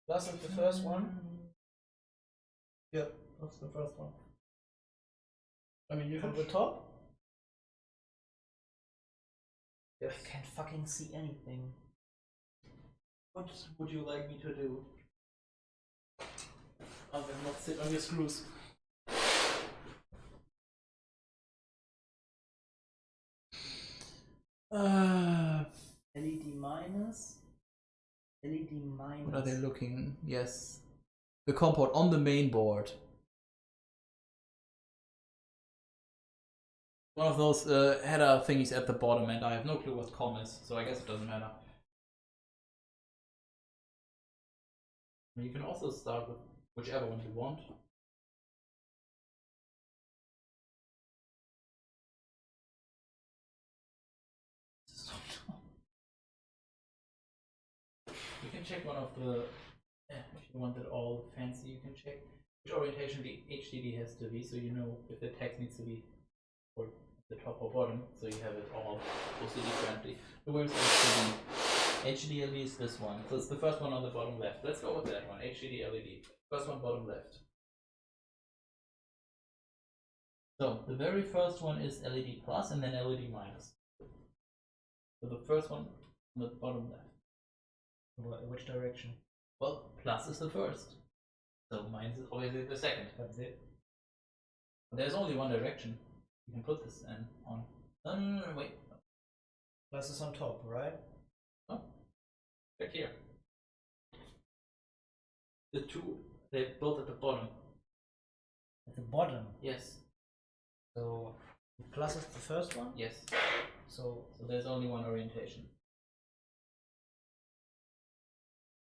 Plus is the first one. Yep, that's the first one. I mean, you From can the top? Yes. I can't fucking see anything. What would you like me to do? Other than not sit on your screws. LED minus. LED minus. What are they looking? Yes. The COM port on the main board. One of those header thingies at the bottom, and I have no clue what COM is, so I guess it doesn't matter. You can also start with whichever one you want. You can check one of the, if you want it all fancy, you can check which orientation the HDD has to be, so you know if the text needs to be or the top or bottom, so you have it all OCD friendly. So where's HDD? HDD LED is this one, so it's the first one on the bottom left. Let's go with that one, HDD LED. First one bottom left. So the very first one is LED plus and then LED minus. So the first one on the bottom left. Which direction? Well, plus is the first. So minus is obviously the second. That's it. But there's only one direction. You can put this in on. No, wait. Plus is on top, right? Oh. Back here. The two, they're both at the bottom. At the bottom. Yes. So plus is the first one? Yes. So there's only one orientation.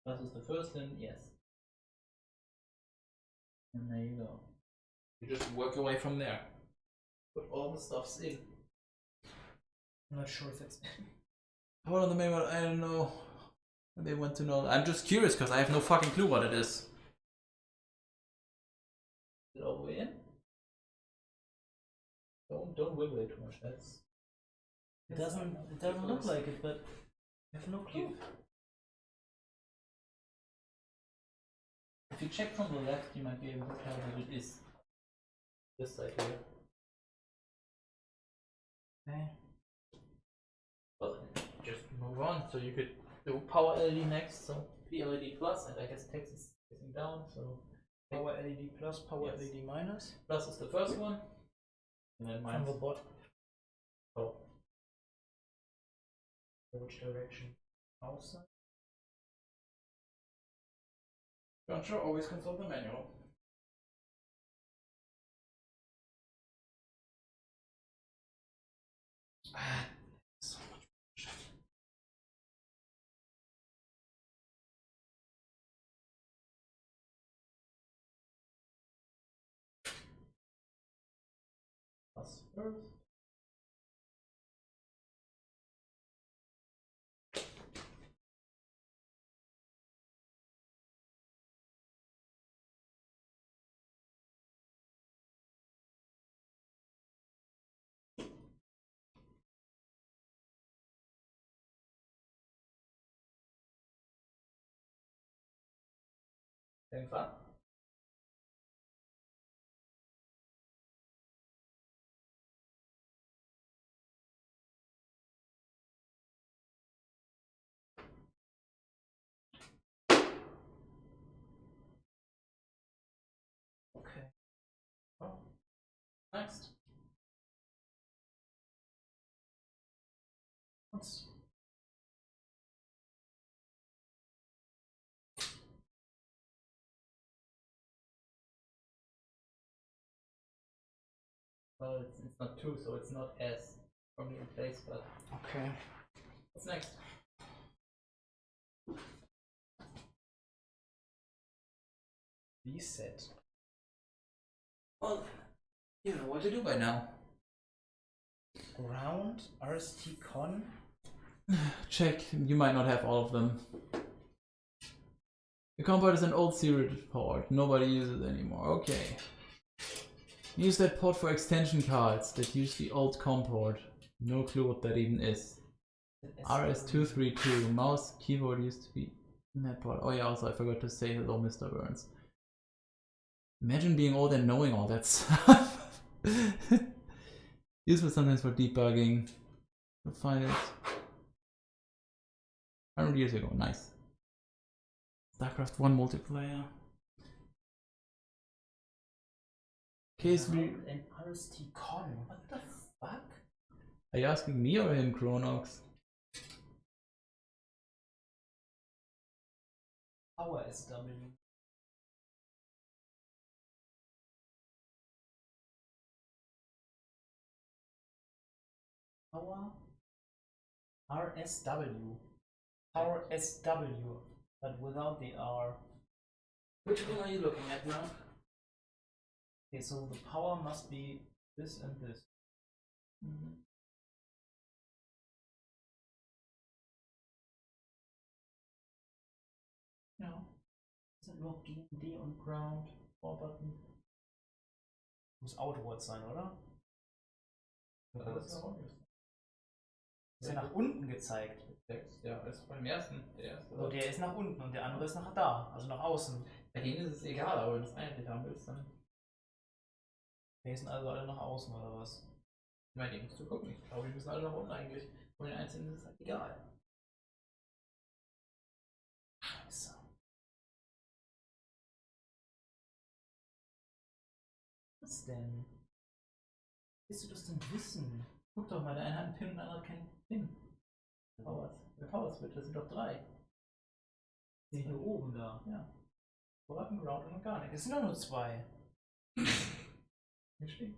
Plus is the first, then yes. And there you go. You just work your way from there. Put all the stuffs in. I'm not sure if it's Hold on the main one, I don't know. They want to know. I'm just curious because I have no fucking clue what it is. Is it all the way in? Don't wiggle it too much. it doesn't look like it, but I have no clue. If you check from the left, you might be able to tell what it is. This side here. Okay. Well, just move on. So you could do power LED next. So PLED plus, and I guess text is facing down. So Power LED plus, power Yes. LED minus. plus is the first one, and then From minus. the bottom. Oh, Which direction? Outside. not sure. Always consult the manual. So much. Plus first. Having fun? Okay. Oh. Next. What's Well, it's not 2, so it's not S firmly in place, but okay? what's next? Reset. Well, you know what to do by now. Ground. RST con. Check, you might not have all of them. The COM port is an old serial port, nobody uses it anymore. Okay. Use that port for extension cards that use the old COM port. No clue what that even is. RS232, mouse, keyboard used to be in that port. Oh yeah, also I forgot to say hello, Mr. Burns. Imagine being old and knowing all that stuff. Useful sometimes for debugging. You'll find it 100 years ago, nice. StarCraft 1 multiplayer. Case Ground and RST con. What the fuck? Are you asking me or him, Chronox? Power SW. Power RSW. Power SW, but without the R. Which one are you looking at now? Okay, so the power must be this and this. No. Doesn't look GND on ground. Power button. Muss outward sein, oder? Ist ja nach unten gezeigt. Ja, ist beim ersten. Der erste. So, der ist nach unten und der andere ist nach da, also nach außen. Bei denen ist es egal, aber wenn du es eigentlich haben willst, dann. Die sind also alle nach außen, oder was? Ich meine, die musst du gucken. Ich glaube, die müssen alle nach unten eigentlich. Und den Einzelnen ist es halt egal. Scheiße. Was denn? Willst du das denn wissen? Guck doch mal, der eine hat einen Pin und der andere hat keinen Pin. Der Power Switch, das sind doch 3. Die hier oben da. Ja. Vorrat, Ground und Organic. Es sind doch nur 2. Hier steht.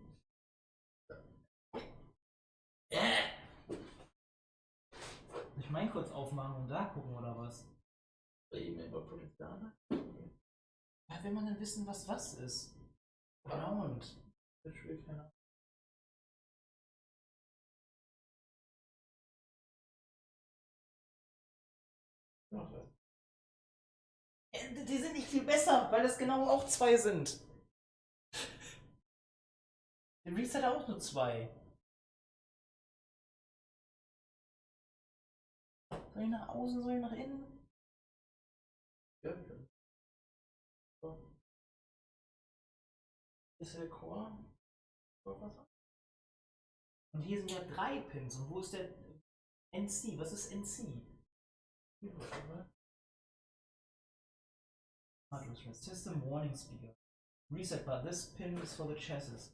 Ich mein kurz aufmachen und da gucken oder was? Eben über Potenzial. Ja, will man denn wissen, was ist? Ground. Das spielt keiner. Die sind nicht viel besser, weil das genau auch 2 sind. Der Reese hat auch nur 2. Soll ich nach außen, soll ich nach innen? Ja, Ist der Core? Und hier sind ja 3 Pins. Und wo ist der NC? Was ist NC? Hardware stress. System warning speaker. Reset bar. This pin is for the chassis.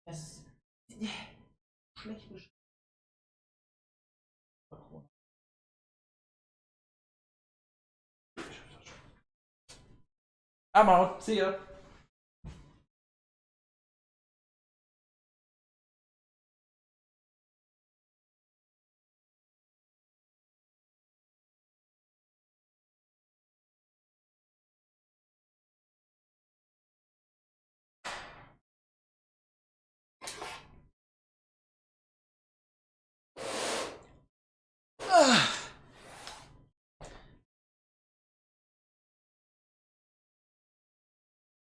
Es ist schlecht beschrieben. I'm out. See ya.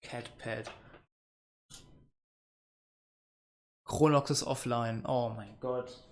Catpad. Chronox ist offline. Oh mein Gott.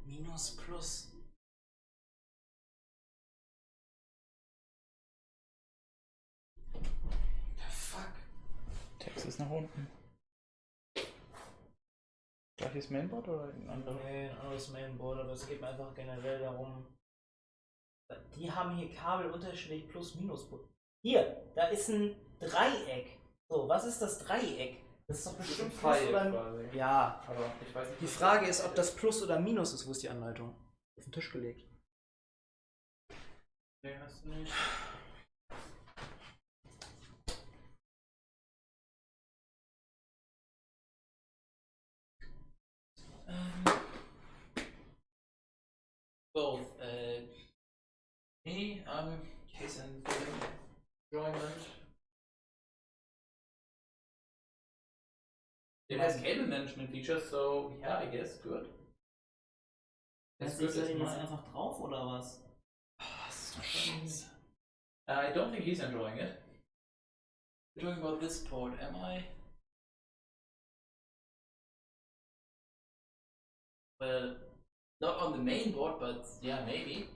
Minus plus. The fuck? Text ist nach unten. Gleiches Mainboard oder ein anderes? Nee, ein anderes Mainboard, aber es geht mir einfach generell darum. Die haben hier Kabel unterschiedlich plus minus. Hier, da ist ein Dreieck. So, was ist das Dreieck? Das ist doch bestimmt Plus oder quasi. Ja, Aber ich weiß nicht. die Frage ist, ob das Plus oder Minus ist. Wo ist die Anleitung? Auf den Tisch gelegt. Nee, hast du nicht. Both. Me, case and enjoyment. It has cable management features, so yeah, I guess good. Setzt sich den jetzt einfach drauf oder was? Das ist doch scheiße. I don't think he's enjoying it. We're talking about this port, am I? Well, not on the main board, but yeah, maybe.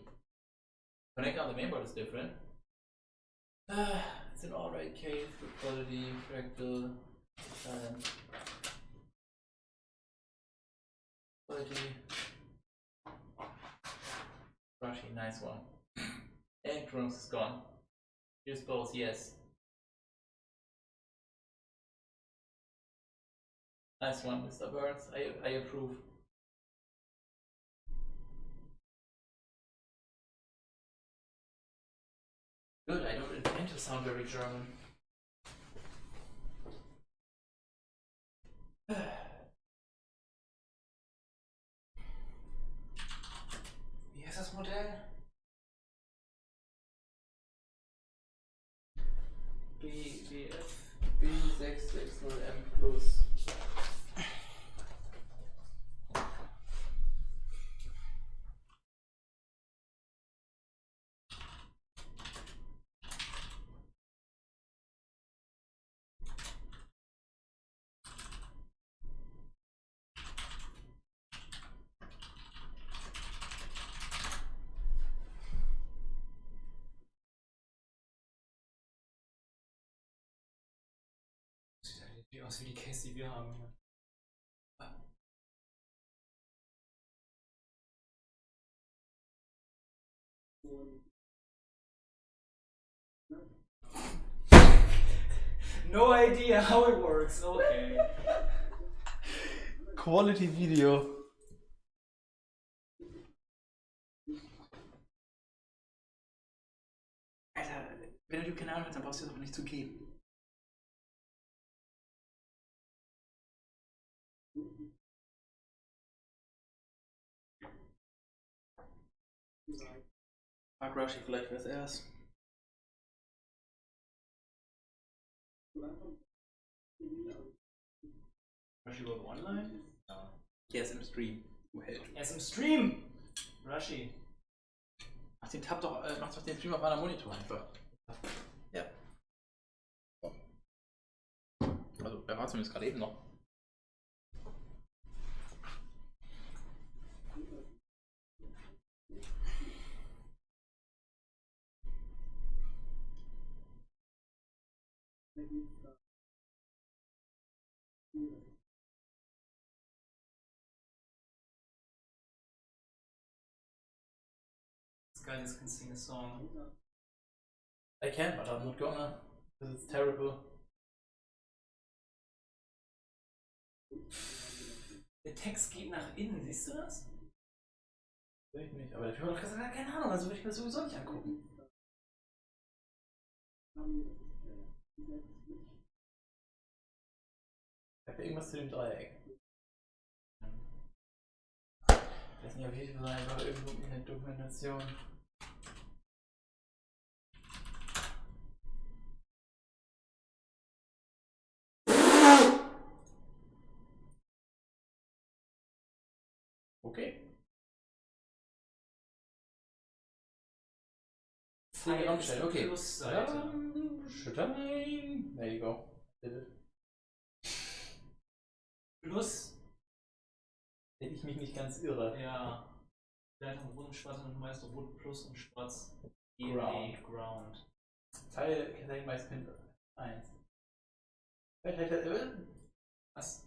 Connecting on the main board is different. It's an alright case, good quality, fractal, silent. Quality. Brushy, nice one. And Chronos is gone. Use both, yes. Nice one, Mr. Burns. I approve. Good, I don't intend to sound very German. Wie heißt das Modell? BF B660M Plus. Sieht halt irgendwie aus wie die Case, die wir haben hier. No idea how it works, okay. Quality Video. Alter, wenn du keine Ahnung hast, dann brauchst du es aber nicht zu geben. Frag Rushy vielleicht, wer es erst. Rushy war online? Ja. Er ist im Stream. Du Held. Er ist im Stream! Rushy. Mach den Tab doch, mach doch den Stream auf einer Monitor einfach. Ja. Also, wer war zumindest gerade eben noch? This guy just can sing a song. I can, but I'm not gonna. Because it's terrible. Der Text geht nach innen, siehst du das? Will ich nicht, aber der Typ hat doch gesagt, keine Ahnung, also würde ich mir das sowieso nicht angucken. Sagt irgendwas zu dem Dreieck. Ich weiß nicht, auf jeden Fall einfach irgendwo in der Dokumentation. Okay. Okay. Plusseite. Schütterling. There you go. Did it. Plus. Wenn ich mich nicht ganz irre. Ja. Leitung Rot und Schwarz und meist Rot Plus und Schwarz. Ground. Teil Catholic meist Pin 1. Was?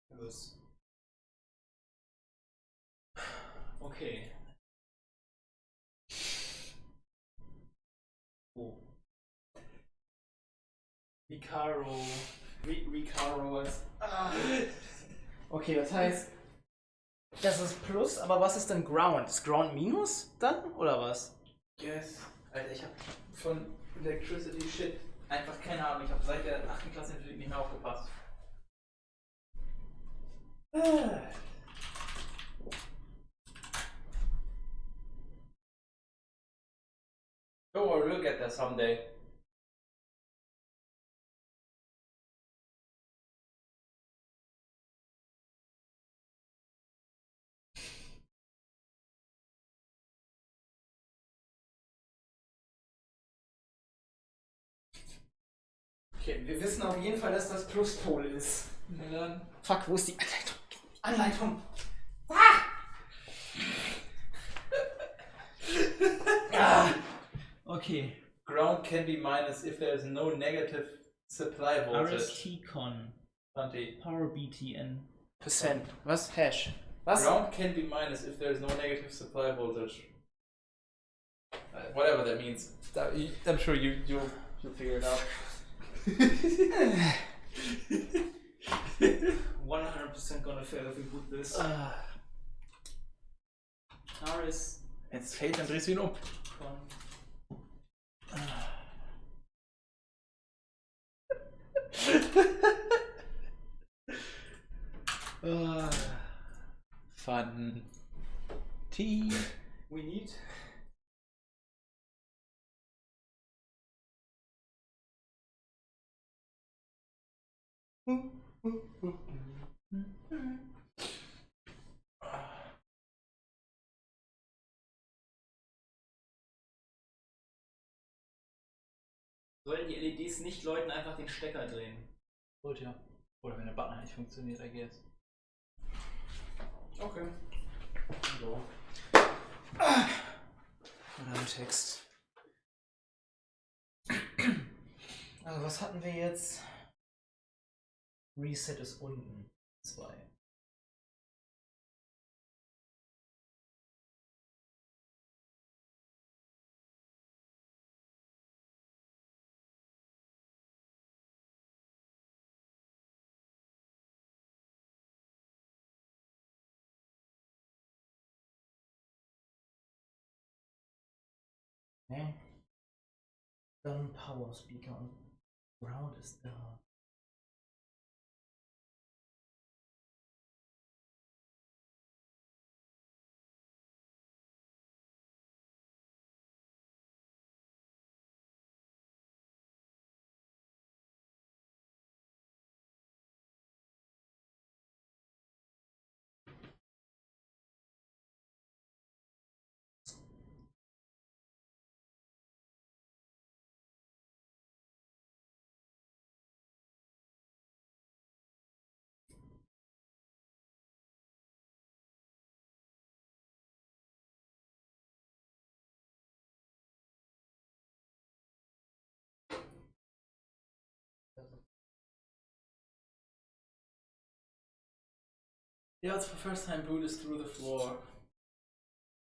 Plus. Okay. Oh. Recaro ist. Okay, das heißt, das ist Plus, aber was ist denn Ground? Ist Ground Minus dann, oder was? Yes. Alter, ich hab von Electricity Shit einfach keine Ahnung. Ich habe seit der 8. Klasse natürlich nicht mehr aufgepasst. Don't worry, we'll get there someday. Okay, wir wissen auf jeden Fall, dass das Pluspol ist. Na dann. Fuck, wo ist die Anleitung? Anleitung! Ah! Ah! Okay. Ground can be minus if there is no negative supply voltage. RST-Con. Fanti. Power BTN. Percent. Was? Hash. Was? Ground can be minus if there is no negative supply voltage. Whatever that means. I'm sure you'll figure it out. 100% gonna fail if we put this. RS. Wenn es fällt, dann drehst du ihn um. Fun. Tea. We need. Sollen die LEDs nicht läuten, einfach den Stecker drehen? Gut, ja. Oder wenn der Button nicht funktioniert, I guess. Okay. So. Oder ein Text. Also was hatten wir jetzt? Reset ist unten. 2. Nee. Dann Power Speaker und Ground ist da. Yeah, it's the first time boot is through the floor.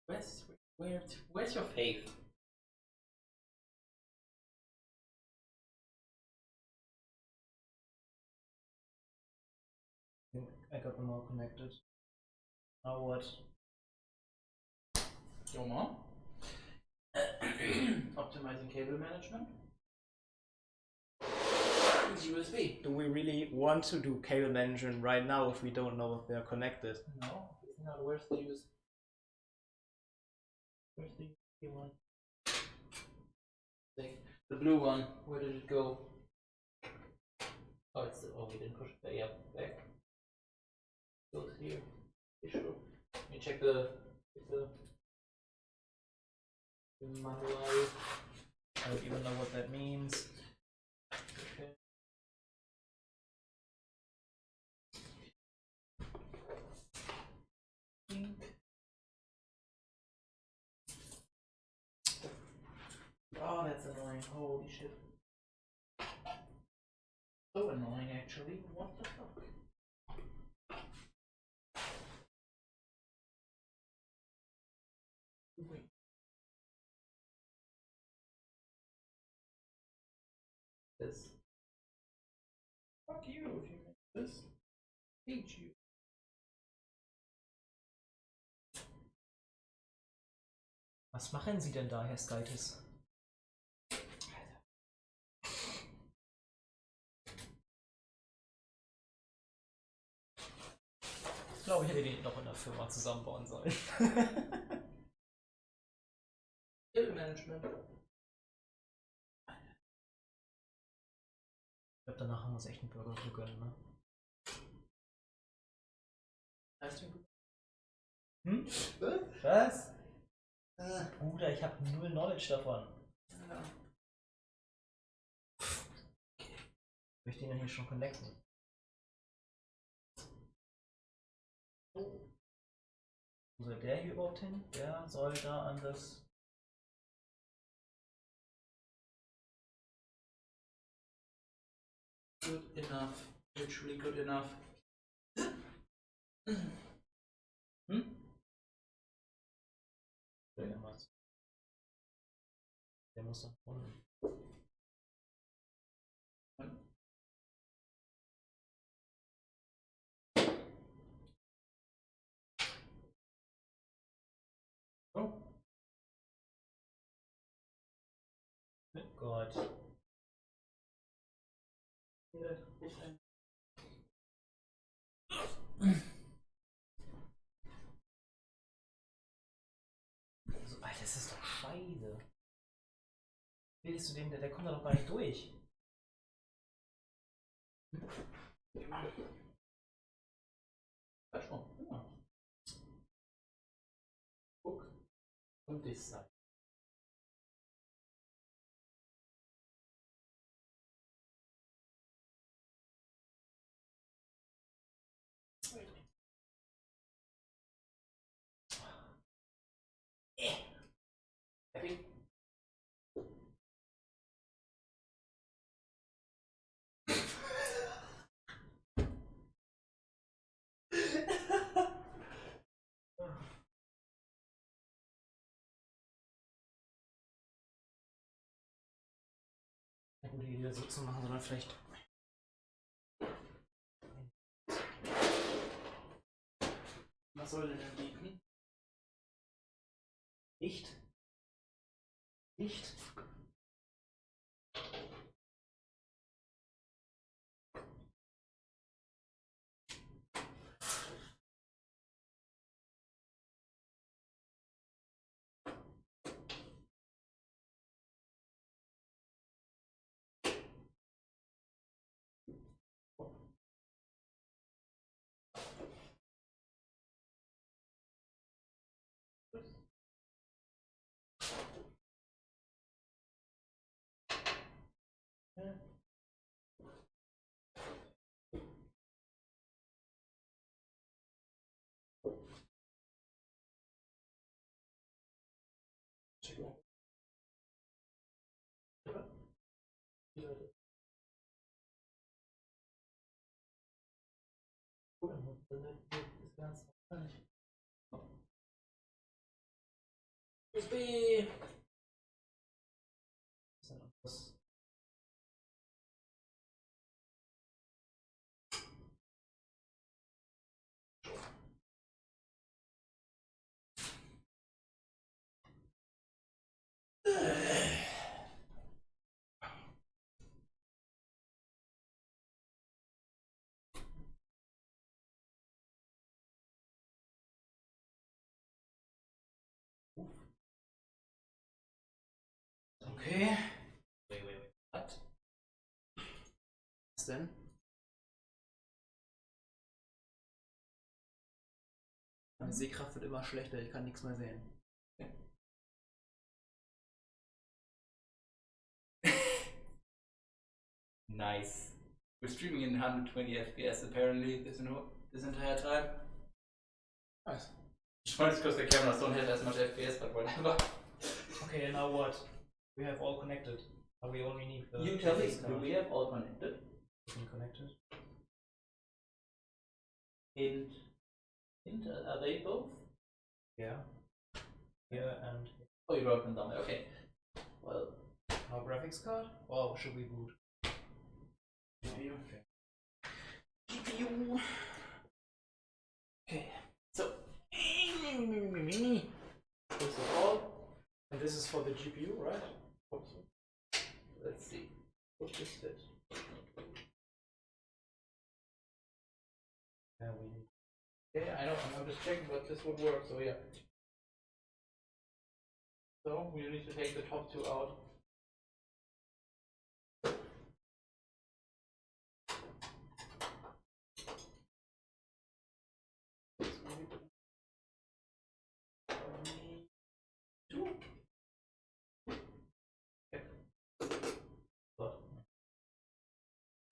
Where's your faith? I got them all connected. Now what? Go on. Optimizing cable management. Use USB. Do we really want to do cable management right now if we don't know if they're connected? No, it's not. Where's the USB? Where's the USB one? The blue one. Where did it go? Oh, it's the. Oh, we didn't push it back. Yeah, back. Goes here. Issue. Let me check the manual. I don't even know what that means. Okay. Oh, that's annoying. Holy shit. So annoying, actually. What the fuck? Wait. This. Fuck you if you make this. Hate you. Was machen Sie denn da, Herr Skytis? Ich glaube, ich hätte den noch in der Firma zusammenbauen sollen. Cable Management. glaube, danach haben wir uns echt einen Burger zu gönnen, ne? Hm? Was? Bruder, ich habe null Knowledge davon. Ja. Soll ich den denn hier schon connecten? Wo soll der hier überhaupt hin? Der soll da an das... Good enough. Literally good enough. Hm? Der muss da unten. Oh. Oh Gott. Also, Alter, das ist doch scheiße. Willst du den, der kommt da doch gar nicht durch. Ja, schon. Ja. Guck. Und das Seite. Happy? Na gut, die wieder so zu machen, sondern vielleicht. Was soll denn bieten? Licht. Licht. Ja. USB! Okay. Wait. Was? Was denn? Meine Sehkraft wird immer schlechter, ich kann nichts mehr sehen. Nice. We're streaming in 120 FPS apparently this entire time. Nice. Just wanted because the cameras don't have as much FPS, but whatever. Okay, and now what? We have all connected. But we only need the. You tell me, graphics do card. we have all connected? Connected. Are they both? Yeah. Here and. Oh, you wrote them down there. Okay. Well, Our graphics card? Or should we boot? GPU. GPU. Okay. So. First of all, And this is for the GPU, right? let's see. What is this? Yeah, we need. Yeah, I know. I'm just checking, but this would work. So yeah. So we need to take the top two out.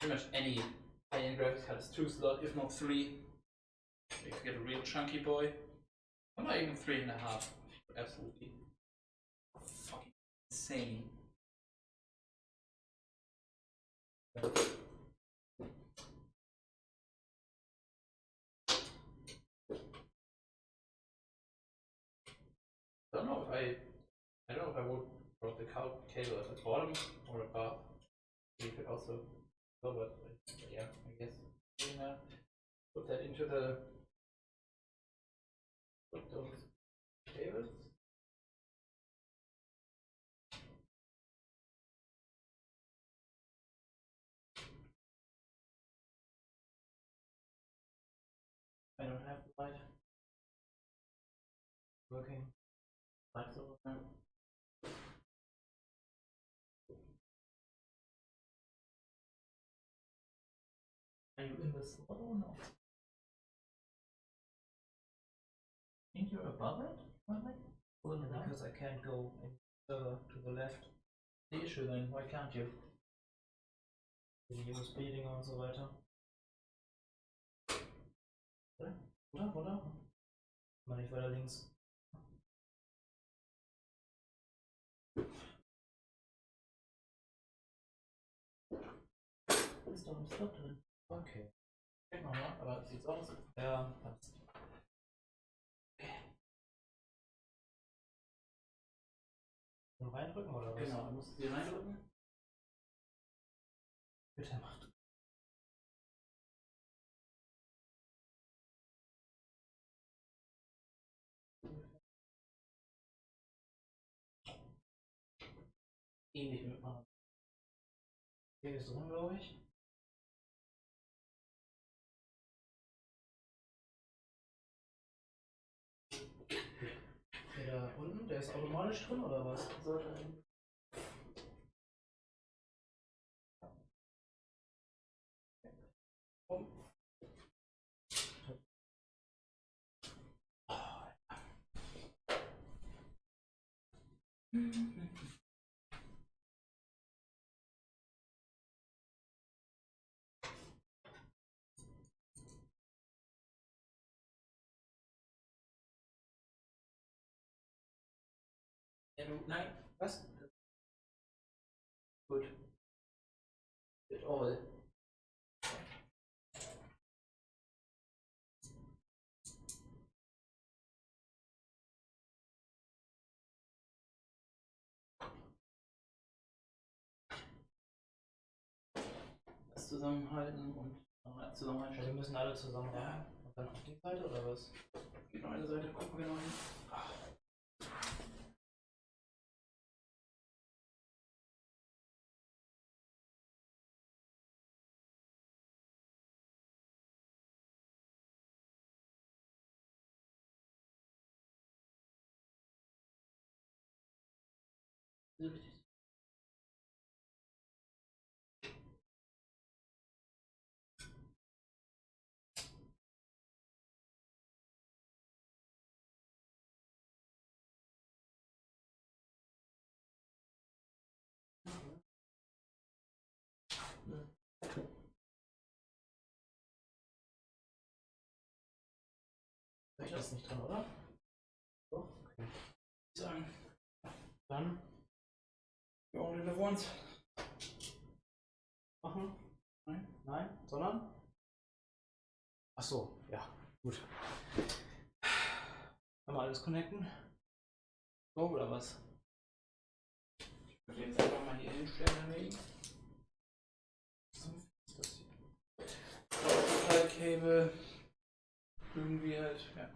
pretty much any high-end graphics card is 2 slots, if not 3. You can get a real chunky boy. Or not even 3.5. Absolutely fucking insane. I don't know if I would put the cable at the bottom or above. You could also go, but yeah, I guess we're gonna put that into the put those cables. I don't have the light working. Lights over there. Are you in the slot or not? I think you're above it, probably? Well, because I can't go any further to the left. The issue then, why can't you? Die USB-Dinger und so weiter. Oder? Mal nicht weiter links. Ist doch im Slot drin. Okay. Check nochmal, aber es sieht aus. Ja, passt. Nur reindrücken oder was? Genau, musst du sie reindrücken. Bitte macht. Ähnlich mit Mann. Hier ist rum, glaube ich. Der da unten, der ist automatisch drin oder was? Sollte. Ja, du, nein, Was? gut. It all. Das zusammenhalten und zusammenhalten. Also wir müssen alle zusammen rein. Und dann auf die Seite oder was? Genau, eine Seite, gucken wir genau hin. Richtig. Das ist nicht drin, oder? Doch, okay. Ich sagen. Dann You only live once. machen. Nein. Nein, sondern? Ach so, ja, gut. Können wir alles connecten? So oder was? Ich würde jetzt einfach mal hier hinstellen wegen. So, das hier. Cable. Irgendwie halt, ja.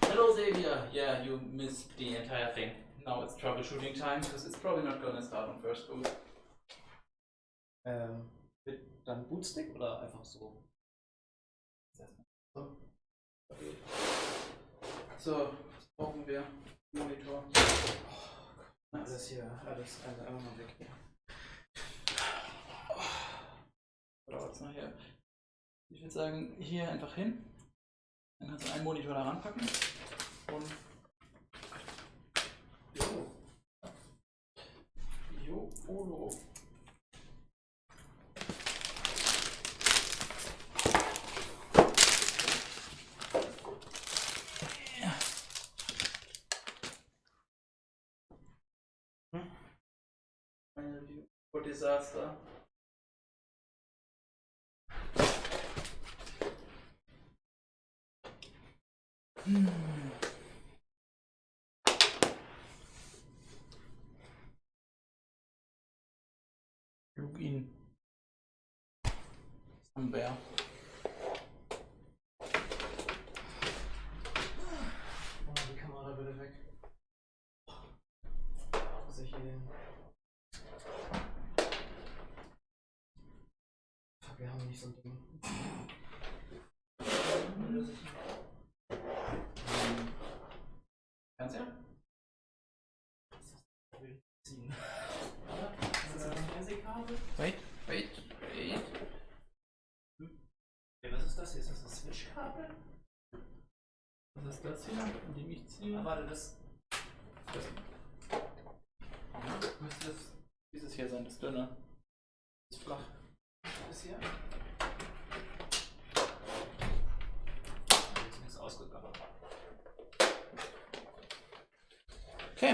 Hello Xavier, yeah, you missed the entire thing. Now it's troubleshooting time because it's probably not gonna start on first boot. Mit dann Bootstick oder einfach so? So, so was brauchen wir? Monitor. Oh, alles hier, alles einfach mal weg hier. Dauert es nachher. Ich würde sagen, hier einfach hin. Dann kannst du einen Monitor da ranpacken. Und disaster. Login. Somewhere. Oh, die Kamera bitte weg. Muss ich hier hin? Fuck, wir haben nicht so ein Ding. Fernseher? Ziehen. Ist das ein Fernsehkabel? Wait. Okay, was ist das hier? Ist das ein Switch-Kabel? Was ist das hier, in dem ich ziehe? Ah, warte, das. Müsste das dieses hier sein, das dünne. Das ist flach. Das hier? Jetzt ist nichts ausgegangen. Okay.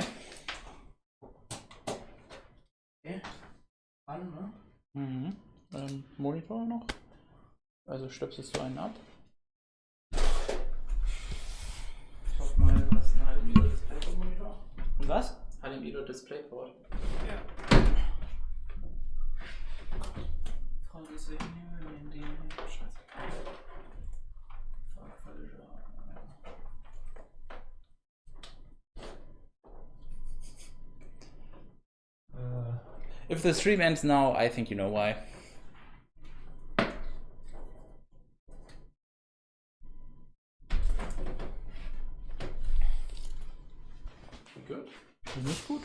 Okay. An, ne? Mhm. Monitor noch. Also stöpselst du einen ab. Ich hoffe mal, du hast ein HDMI-Displayport-Monitor. Und was? HDMI-Displayport. Ja. Frage ist, welchen nehmen wir denn den? Scheiße. Fuck, falscher. If the stream ends now, I think you know why. Gut. Nicht gut.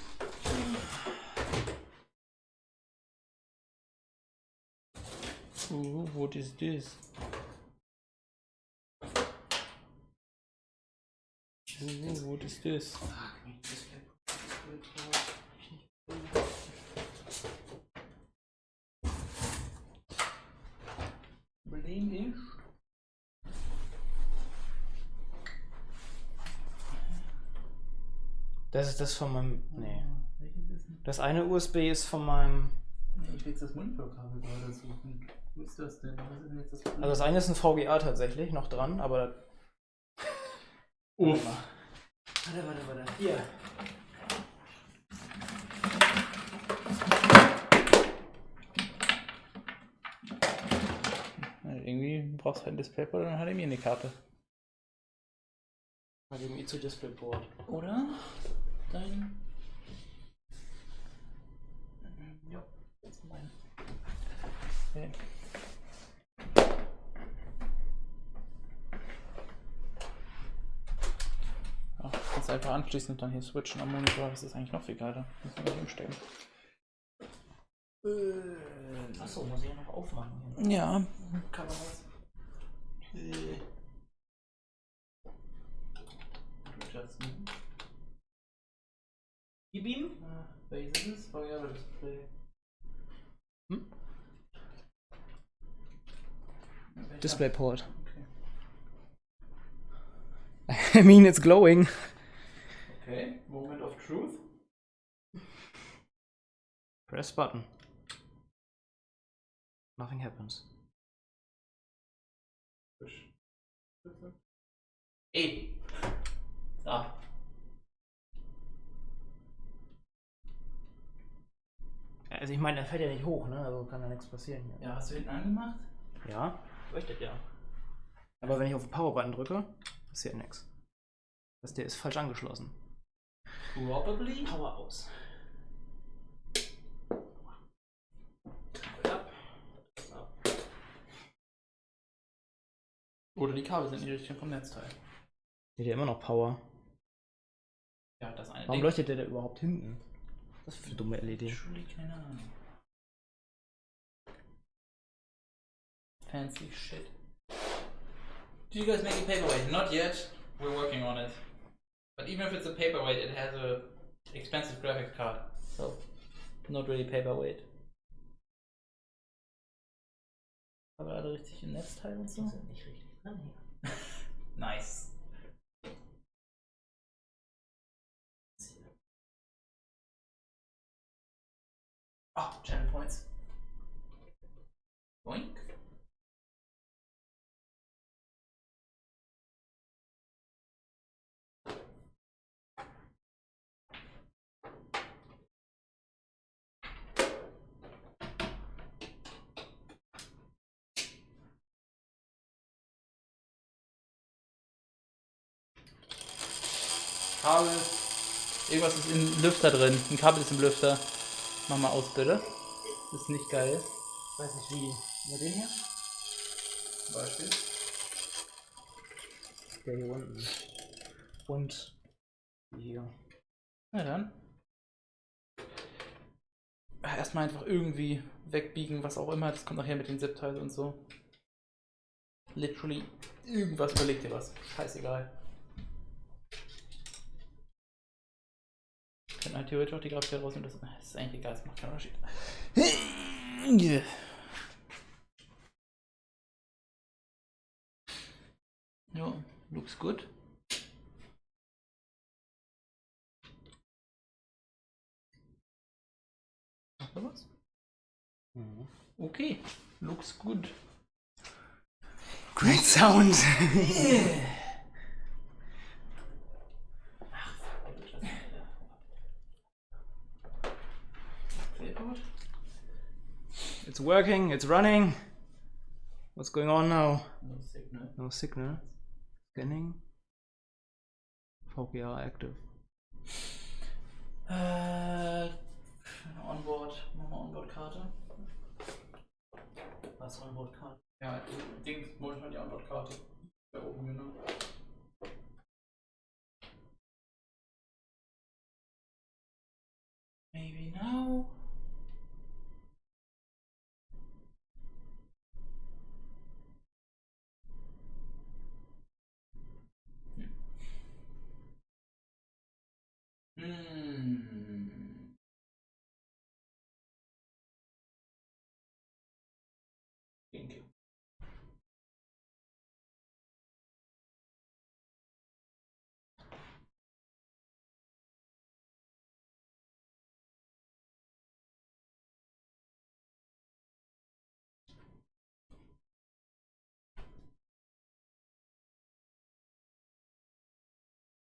What is this? What is this? Problem ist. Das ist das von meinem. Nee. Welches ist denn? Das eine USB ist von meinem. Ich will jetzt das Monitorkabel gerade suchen. Wo ist das denn? Was ist denn jetzt das Problem? Also das eine ist ein VGA tatsächlich noch dran, aber. Uff. Warte. Hier. Irgendwie brauchst du halt ein Displayport und dann HDMI eine Karte. HDMI zu DisplayPort. Oder? Dein. Ja, das ist mein. Okay. Ach, kannst du einfach anschließen und dann hier switchen am Monitor. Das ist eigentlich noch viel geiler. Muss man nicht umstellen. Achso, muss ich ja noch aufmachen. Hier. Ja. Kann man was? Gib ihm? Welches ist es? Display. DisplayPort. Okay. I mean, it's glowing. Okay, moment of truth. Press button. Nothing happens. Ey. Ah. Also ich meine, er fällt ja nicht hoch, ne? Also kann ja nichts passieren hier. Ja, hast du hinten angemacht? Ja, leuchtet ja. Aber wenn ich auf den Power-Button drücke, passiert nichts. Der ist falsch angeschlossen. Probably. Power aus. Oder die Kabel sind nicht richtig vom Netzteil. Der hat ja immer noch Power. Ja, das eine Warum Ding. leuchtet der da überhaupt hinten? Das ist für dumme LED. Truly keine Ahnung. Fancy shit. Did you guys make a paperweight? Not yet. We're working on it. But even if it's a paperweight, it has a expensive graphics card. So, not really paperweight. Aber alle richtig im Netzteil und so. Die sind nicht richtig dran hier. Nice. Oh, Channel Points. Kabel. Irgendwas ist im Lüfter drin. Ein Kabel ist im Lüfter. Mach mal aus, bitte. Das ist nicht geil. Ich weiß nicht wie. Nur den hier? Zum Beispiel. Der hier unten. Und hier. Na dann. Erstmal einfach irgendwie wegbiegen, was auch immer. Das kommt nachher mit den Zip-Teilen und so. Literally irgendwas, überleg dir was. Scheißegal. Ich kann halt theoretisch auch die Grafik raus und das ist eigentlich egal, das macht keinen Unterschied. Ja, looks good. Macht noch was? Mhm. Okay, looks good. Great sound! It's working, it's running. What's going on now? No signal. No signal. Scanning. VGA active. Onboard, mach mal Onboard-Karte. Was Onboard-Karte? Ja, Dings, momentan die Onboard-Karte. Da oben, genau. Maybe now. Thank you.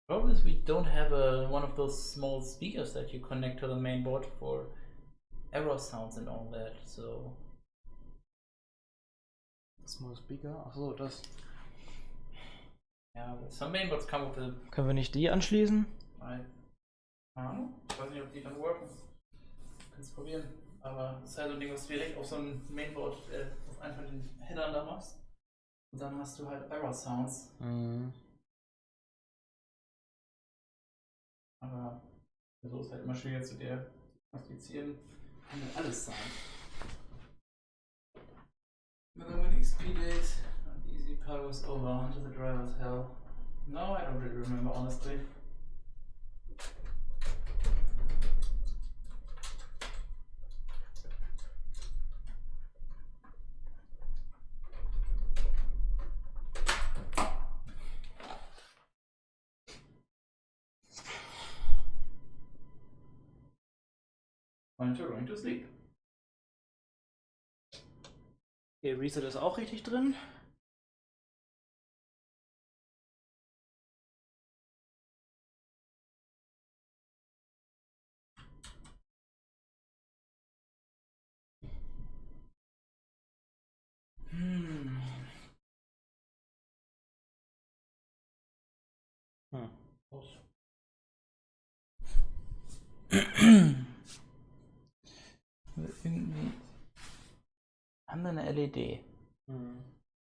Problem is we don't have one of those small speakers that you connect to the main board for error sounds and all that, so... Small Speaker? Achso, das. Ja, some mainboards come with the... Können wir nicht die anschließen? Keine Ahnung. Ich weiß nicht, ob die dann worken. Kannst probieren. Aber das ist halt so ein Ding, was du direkt auf so ein Mainboard, auf einen von den Headern da machst. Und dann hast du halt Error Sounds. Mhm. Aber so ist halt immer schwieriger zu diagnostizieren. Kann ja alles sein. But then when XP days, the easy part was over into the driver's hell. No, I don't really remember, honestly. Monitor going to sleep. Okay, Reset ist auch richtig drin. Irgendwie haben wir eine LED.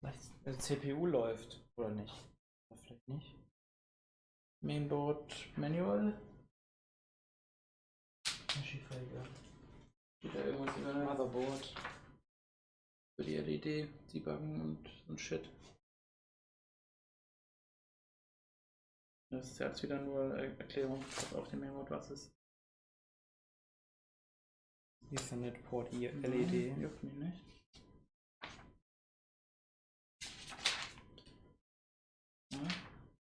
Was? Der CPU läuft, oder nicht? Oder vielleicht nicht. Mainboard Manual. Schieferegal. Steht da irgendwas über der Motherboard. für die LED, debuggen und Shit. Das ist ja jetzt wieder nur Erklärung, was auf dem Mainboard was ist. Ethernet Port hier, LED. Juckt mich nicht. Ja,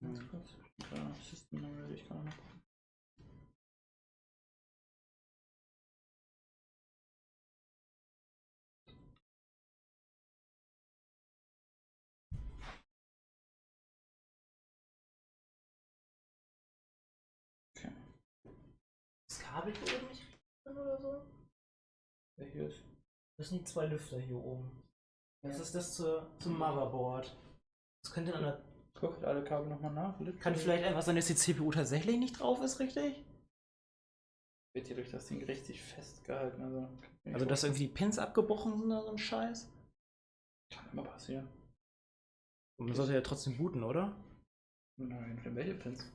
ganz kurz. Da System Nummer will ich gerade noch gucken. Okay. Das Kabel hier oben nicht drin oder so? Der hier ist. Das sind die zwei Lüfter hier oben. Das ist das zum Motherboard. Das könnte an der Guckt alle Kabel nochmal nach. Kann vielleicht einfach sein, dass die CPU tatsächlich nicht drauf ist, richtig? Wird hier durch das Ding richtig festgehalten. Also dass irgendwie die Pins abgebrochen sind oder so ein Scheiß? Kann immer passieren. Und man sollte ja trotzdem booten, oder? Nein, welche Pins?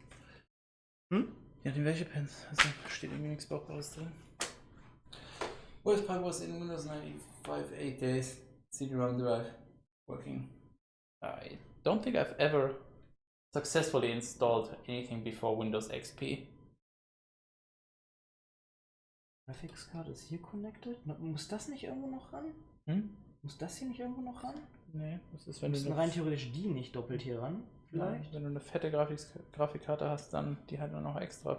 Hm? Ja, welche Pins? Also steht irgendwie nichts Brauchbares drin. Worst part was in Windows 95 8 days CD-ROM drive working. I don't think I've ever successfully installed anything before Windows XP. Graphics-Card ist hier connected? Muss das nicht irgendwo noch ran? Hm? Muss das hier nicht irgendwo noch ran? Nee, das ist, wenn Müssen du rein theoretisch die nicht doppelt hier ran? Vielleicht? Wenn du eine fette Grafikkarte hast, dann die halt nur noch extra.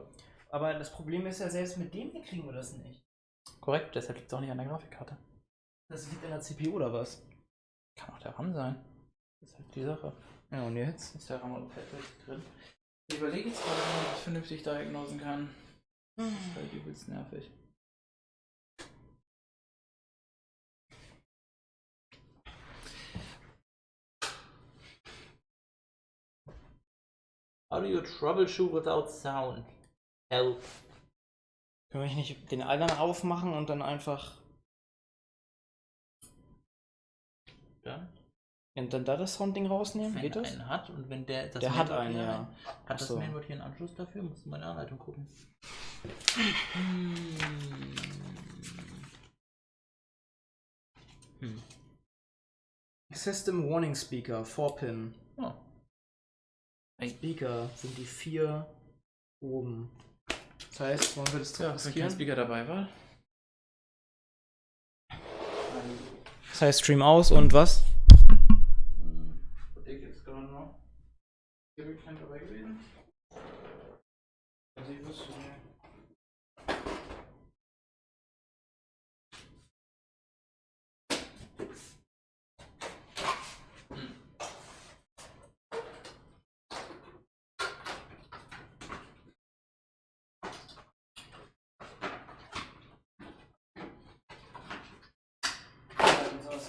Aber das Problem ist ja, selbst mit dem hier kriegen wir das nicht. Korrekt, deshalb liegt es auch nicht an der Grafikkarte. Das liegt an der CPU oder was? Kann auch der RAM sein. Das ist halt die Sache. Ja, und jetzt? Ist der RAM und Pad drin? Ich überlege jetzt gerade, wie man das vernünftig diagnosen kann. Das ist halt übelst nervig. How do you troubleshoot without sound? Help. Können wir nicht den anderen aufmachen und dann einfach. Dann? Und dann da das Soundding rausnehmen? Wenn Geht das? einen hat und wenn der das Der hat Mainboard einen, hier ja. Hat Achso. das Mainboard hier einen Anschluss dafür? Musst du mal in der Anleitung gucken. System Warning Speaker, 4-Pin. Oh. Speaker sind die 4 oben. Das heißt, wollen wir das Ja, wenn kein Speaker dabei war. Das heißt, Stream aus und was? Ich jetzt gerade noch. Hier wirklich kein dabei gewesen. Also ich wüsste nicht.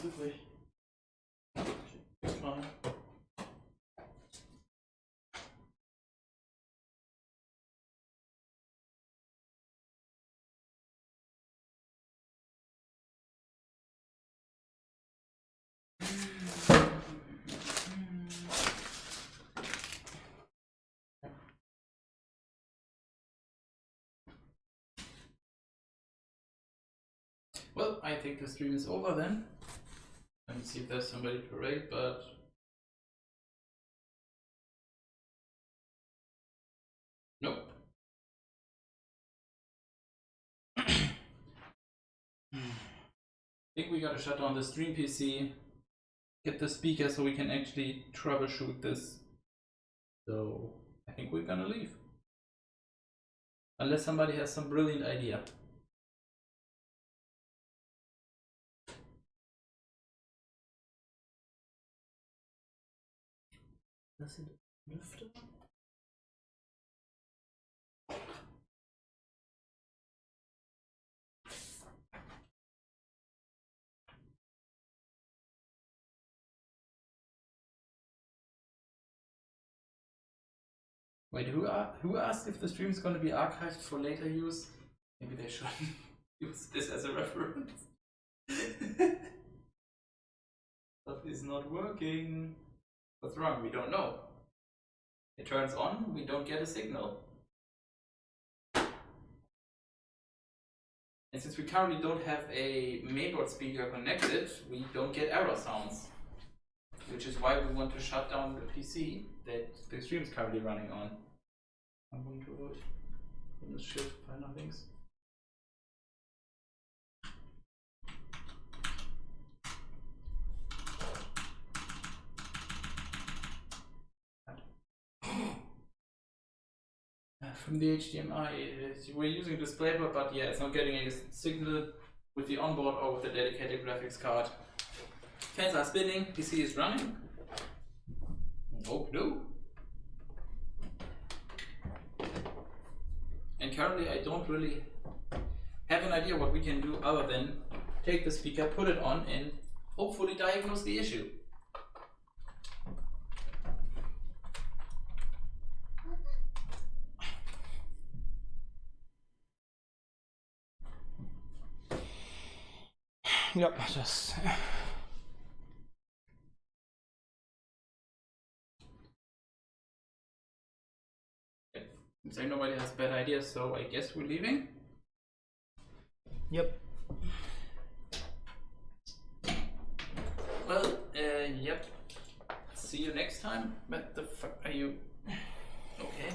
Übrig. Mal. Well, I think the stream is over then. Let me see if there's somebody to rate, but nope. I think we gotta shut down the stream PC, get the speaker so we can actually troubleshoot this. So I think we're gonna leave. Unless somebody has some brilliant idea. Das sind Lüfter. Wait, who asked if the stream is going to be archived for later use? Maybe they should use this as a reference. Stuff is not working. What's wrong? We don't know. It turns on, we don't get a signal. And since we currently don't have a mainboard speaker connected, we don't get error sounds. Which is why we want to shut down the PC that the stream is currently running on. I'm going to avoid this shit by nothings. From the HDMI, we're using DisplayPort, but yeah, it's not getting a signal with the onboard or with the dedicated graphics card. Fans are spinning, PC is running. Oh no. And currently I don't really have an idea what we can do other than take the speaker, put it on, and hopefully diagnose the issue. Ja, das. Seems like nobody has bad ideas, so I guess we're leaving. Yep. Well, yep. See you next time. What the fuck are you? Okay.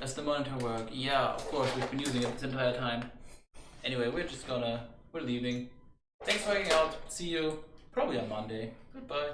Does the monitor work? Yeah, of course, we've been using it this entire time. Anyway, we're leaving. Thanks for hanging out. See you probably on Monday. Goodbye.